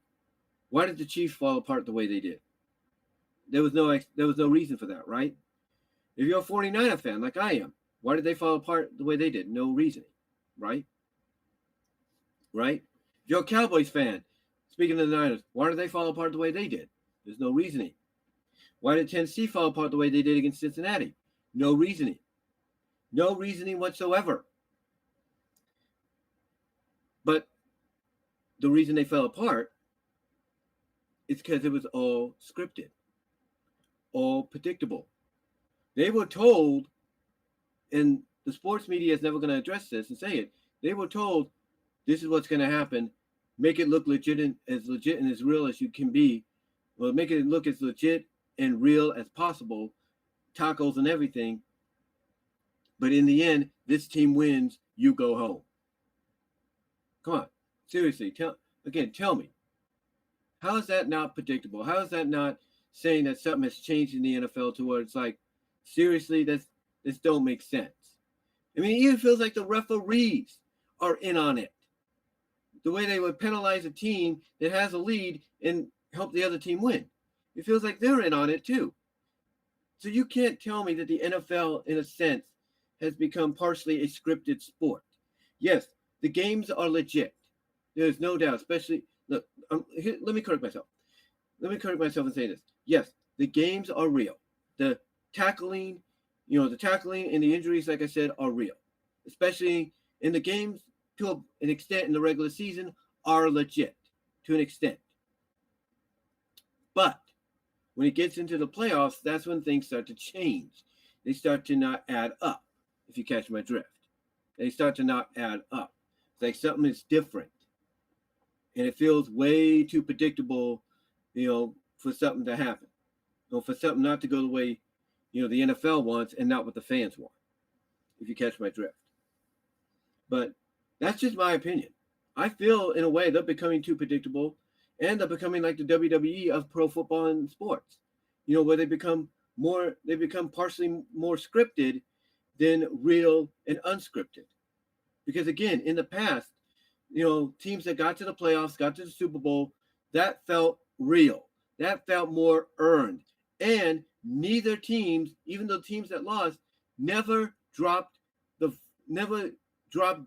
why did the Chiefs fall apart the way they did? There was no reason for that, right? If you're a 49er fan like I am, why did they fall apart the way they did? No reasoning, right? Right? If you're a Cowboys fan, speaking of the Niners, why did they fall apart the way they did? There's no reasoning. Why did Tennessee fall apart the way they did against Cincinnati? No reasoning. No reasoning whatsoever. But the reason they fell apart is because it was all scripted, all predictable. They were told, and the sports media is never going to address this and say it, they were told this is what's going to happen. Make it look legit and as real as you can be. Well, make it look as legit and real as possible. Tacos and everything. But in the end, this team wins. You go home. Come on. Seriously. Tell me. How is that not predictable? How is that not saying that something has changed in the NFL to where it's like, seriously, this don't make sense? I mean, it even feels like the referees are in on it. The way they would penalize a team that has a lead and help the other team win. It feels like they're in on it too. So you can't tell me that the NFL, in a sense, has become partially a scripted sport. Yes, the games are legit. There's no doubt, especially, look, let me correct myself. Let me correct myself and say this. Yes, the games are real. The tackling and the injuries, like I said, are real. Especially in the games, to an extent in the regular season, are legit to an extent. But when it gets into the playoffs, that's when things start to change. They start to not add up, if you catch my drift. They start to not add up. It's like something is different. And it feels way too predictable, for something to happen. For something not to go the way, the NFL wants and not what the fans want, if you catch my drift. But that's just my opinion. I feel, in a way, they're becoming too predictable, and they're becoming like the WWE of pro football and sports, where they become partially more scripted than real and unscripted. Because again, in the past, teams that got to the playoffs, got to the Super Bowl, that felt real. That felt more earned. And neither teams, even the teams that lost, never dropped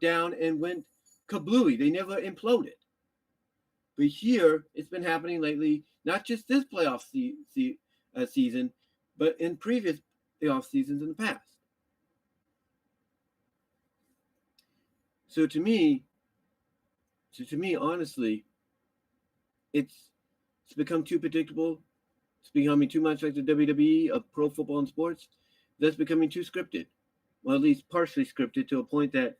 down and went kablooey. They never imploded. But here, it's been happening lately, not just this playoff season, but in previous playoff seasons in the past. So to me, honestly, it's become too predictable. It's becoming too much like the WWE of pro football and sports. That's becoming too scripted. Well, at least partially scripted, to a point that,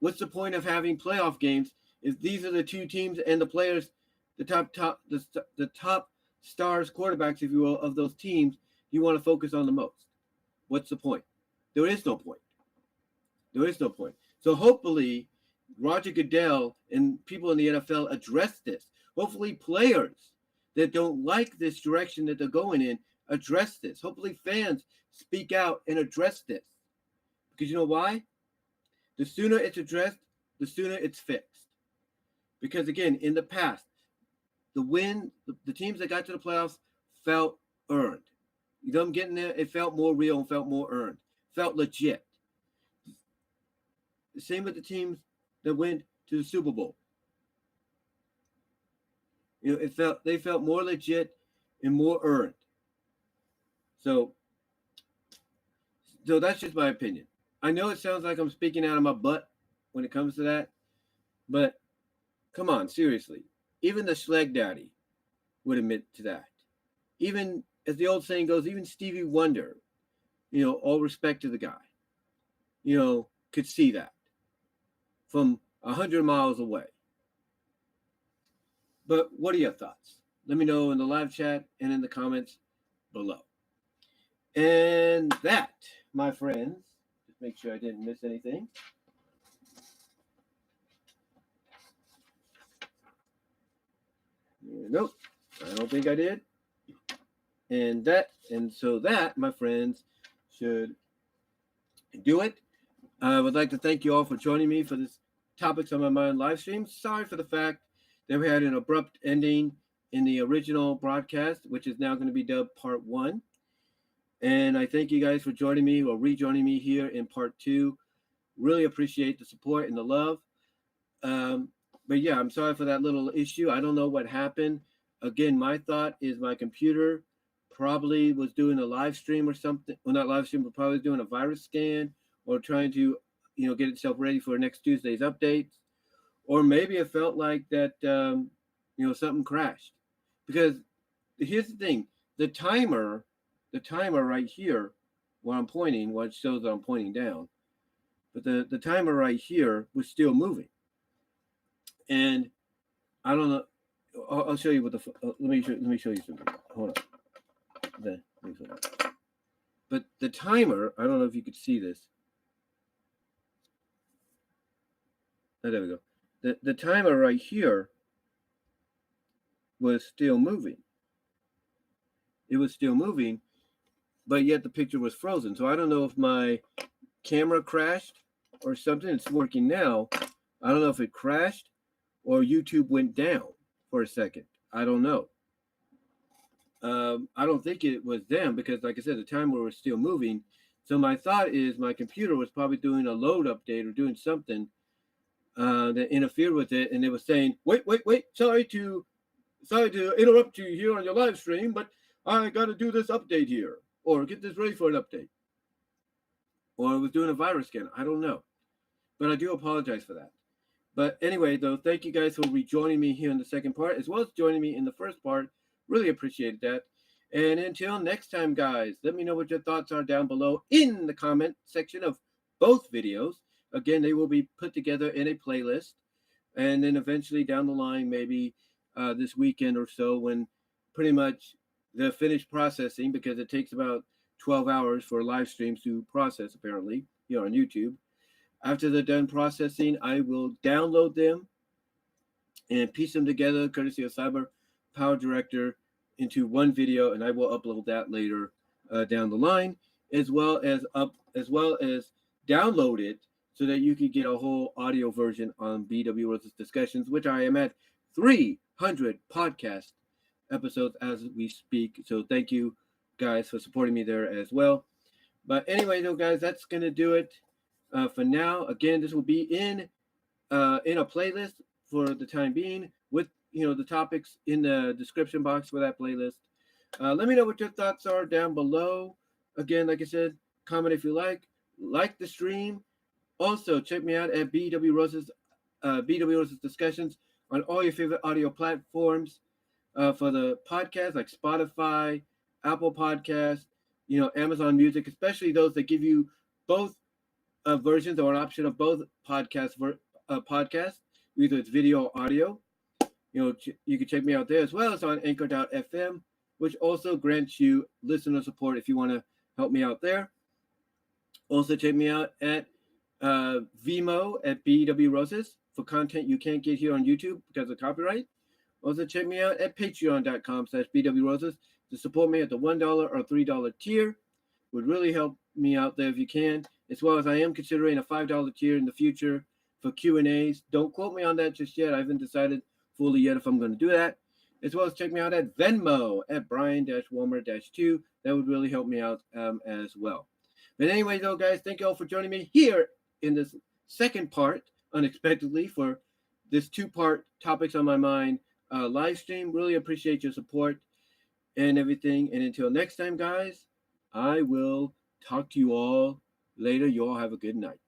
what's the point of having playoff games if these are the two teams and the players, the top stars, quarterbacks, if you will, of those teams you want to focus on the most? What's the point? There is no point. There is no point. So hopefully Roger Goodell and people in the NFL address this. Hopefully players that don't like this direction that they're going in address this. Hopefully fans speak out and address this. Because you know why? The sooner it's addressed, the sooner it's fixed. Because again, in the past, the teams that got to the playoffs felt earned. Them getting there, it felt more real and felt more earned. Felt legit. The same with the teams that went to the Super Bowl. they felt more legit and more earned. So that's just my opinion. I know it sounds like I'm speaking out of my butt when it comes to that, but come on, seriously. Even the Schleg Daddy would admit to that. Even, as the old saying goes, even Stevie Wonder, all respect to the guy, could see that from 100 miles away. But what are your thoughts? Let me know in the live chat and in the comments below. And that, my friends, just make sure I didn't miss anything. Nope, I don't think I did. And so that, my friends, should do it. I would like to thank you all for joining me for this Topics on My Mind live stream. Sorry for the fact that we had an abrupt ending in the original broadcast, which is now going to be dubbed Part 1. And I thank you guys for joining me or rejoining me here in Part 2. Really appreciate the support and the love. But yeah, I'm sorry for that little issue. I don't know what happened. Again, my thought is my computer probably was doing a live stream or something. Well, not live stream, but probably doing a virus scan or trying to, get itself ready for next Tuesday's updates. Or maybe it felt like that, something crashed. Because here's the thing, the timer right here, where I'm pointing, what shows that I'm pointing down, but the timer right here was still moving. And I don't know. I'll show you what let me show you something. Hold on. But the timer, I don't know if you could see this. Oh, there we go. The timer right here was still moving. It was still moving, but yet the picture was frozen. So I don't know if my camera crashed or something. It's working now. I don't know if it crashed or YouTube went down for a second. I don't know. I don't think it was them because, like I said, the timer was still moving. So my thought is my computer was probably doing a load update or doing something that interfered with it, and it was saying, "Wait! Sorry to interrupt you here on your live stream, but I got to do this update here, or get this ready for an update." Or it was doing a virus scan. I don't know, but I do apologize for that. But anyway, though, thank you guys for rejoining me here in the second part, as well as joining me in the first part. Really appreciate that. And until next time, guys, let me know what your thoughts are down below in the comment section of both videos. Again, they will be put together in a playlist. And then eventually down the line, maybe this weekend or so, when pretty much they're finished processing, because it takes about 12 hours for live streams to process, apparently, on YouTube. After they're done processing, I will download them and piece them together, courtesy of Cyber Power Director, into one video, and I will upload that later down the line, as well as download it so that you can get a whole audio version on BW Rose's Discussions, which I am at 300 podcast episodes as we speak. So thank you guys for supporting me there as well. But anyway, though, guys, that's gonna do it for now. Again, this will be in a playlist for the time being, with the topics in the description box for that playlist. Let me know what your thoughts are down below. Again, like I said, comment if you like the stream. Also, check me out at BW Rose's Discussions on all your favorite audio platforms for the podcast, like Spotify, Apple Podcasts, Amazon Music, especially those that give you both versions or an option of both podcasts, either it's video or audio. You can check me out there, as well as on Anchor.fm, which also grants you listener support if you want to help me out there. Also, check me out at VENMO at BW Roses for content you can't get here on YouTube because of copyright. Also, check me out at patreon.com/BW Roses to support me at the $1 or $3 tier. Would really help me out there if you can, as well as I am considering a $5 tier in the future for Q&As. Don't quote me on that just yet. I haven't decided fully yet if I'm going to do that. As well as check me out at Venmo at Brian-Walmer-2. That would really help me out as well. But anyway, though, guys, thank you all for joining me here in this second part, unexpectedly, for this two-part Topics on My Mind live stream. Really appreciate your support and everything. And until next time, guys, I will talk to you all later. You all have a good night.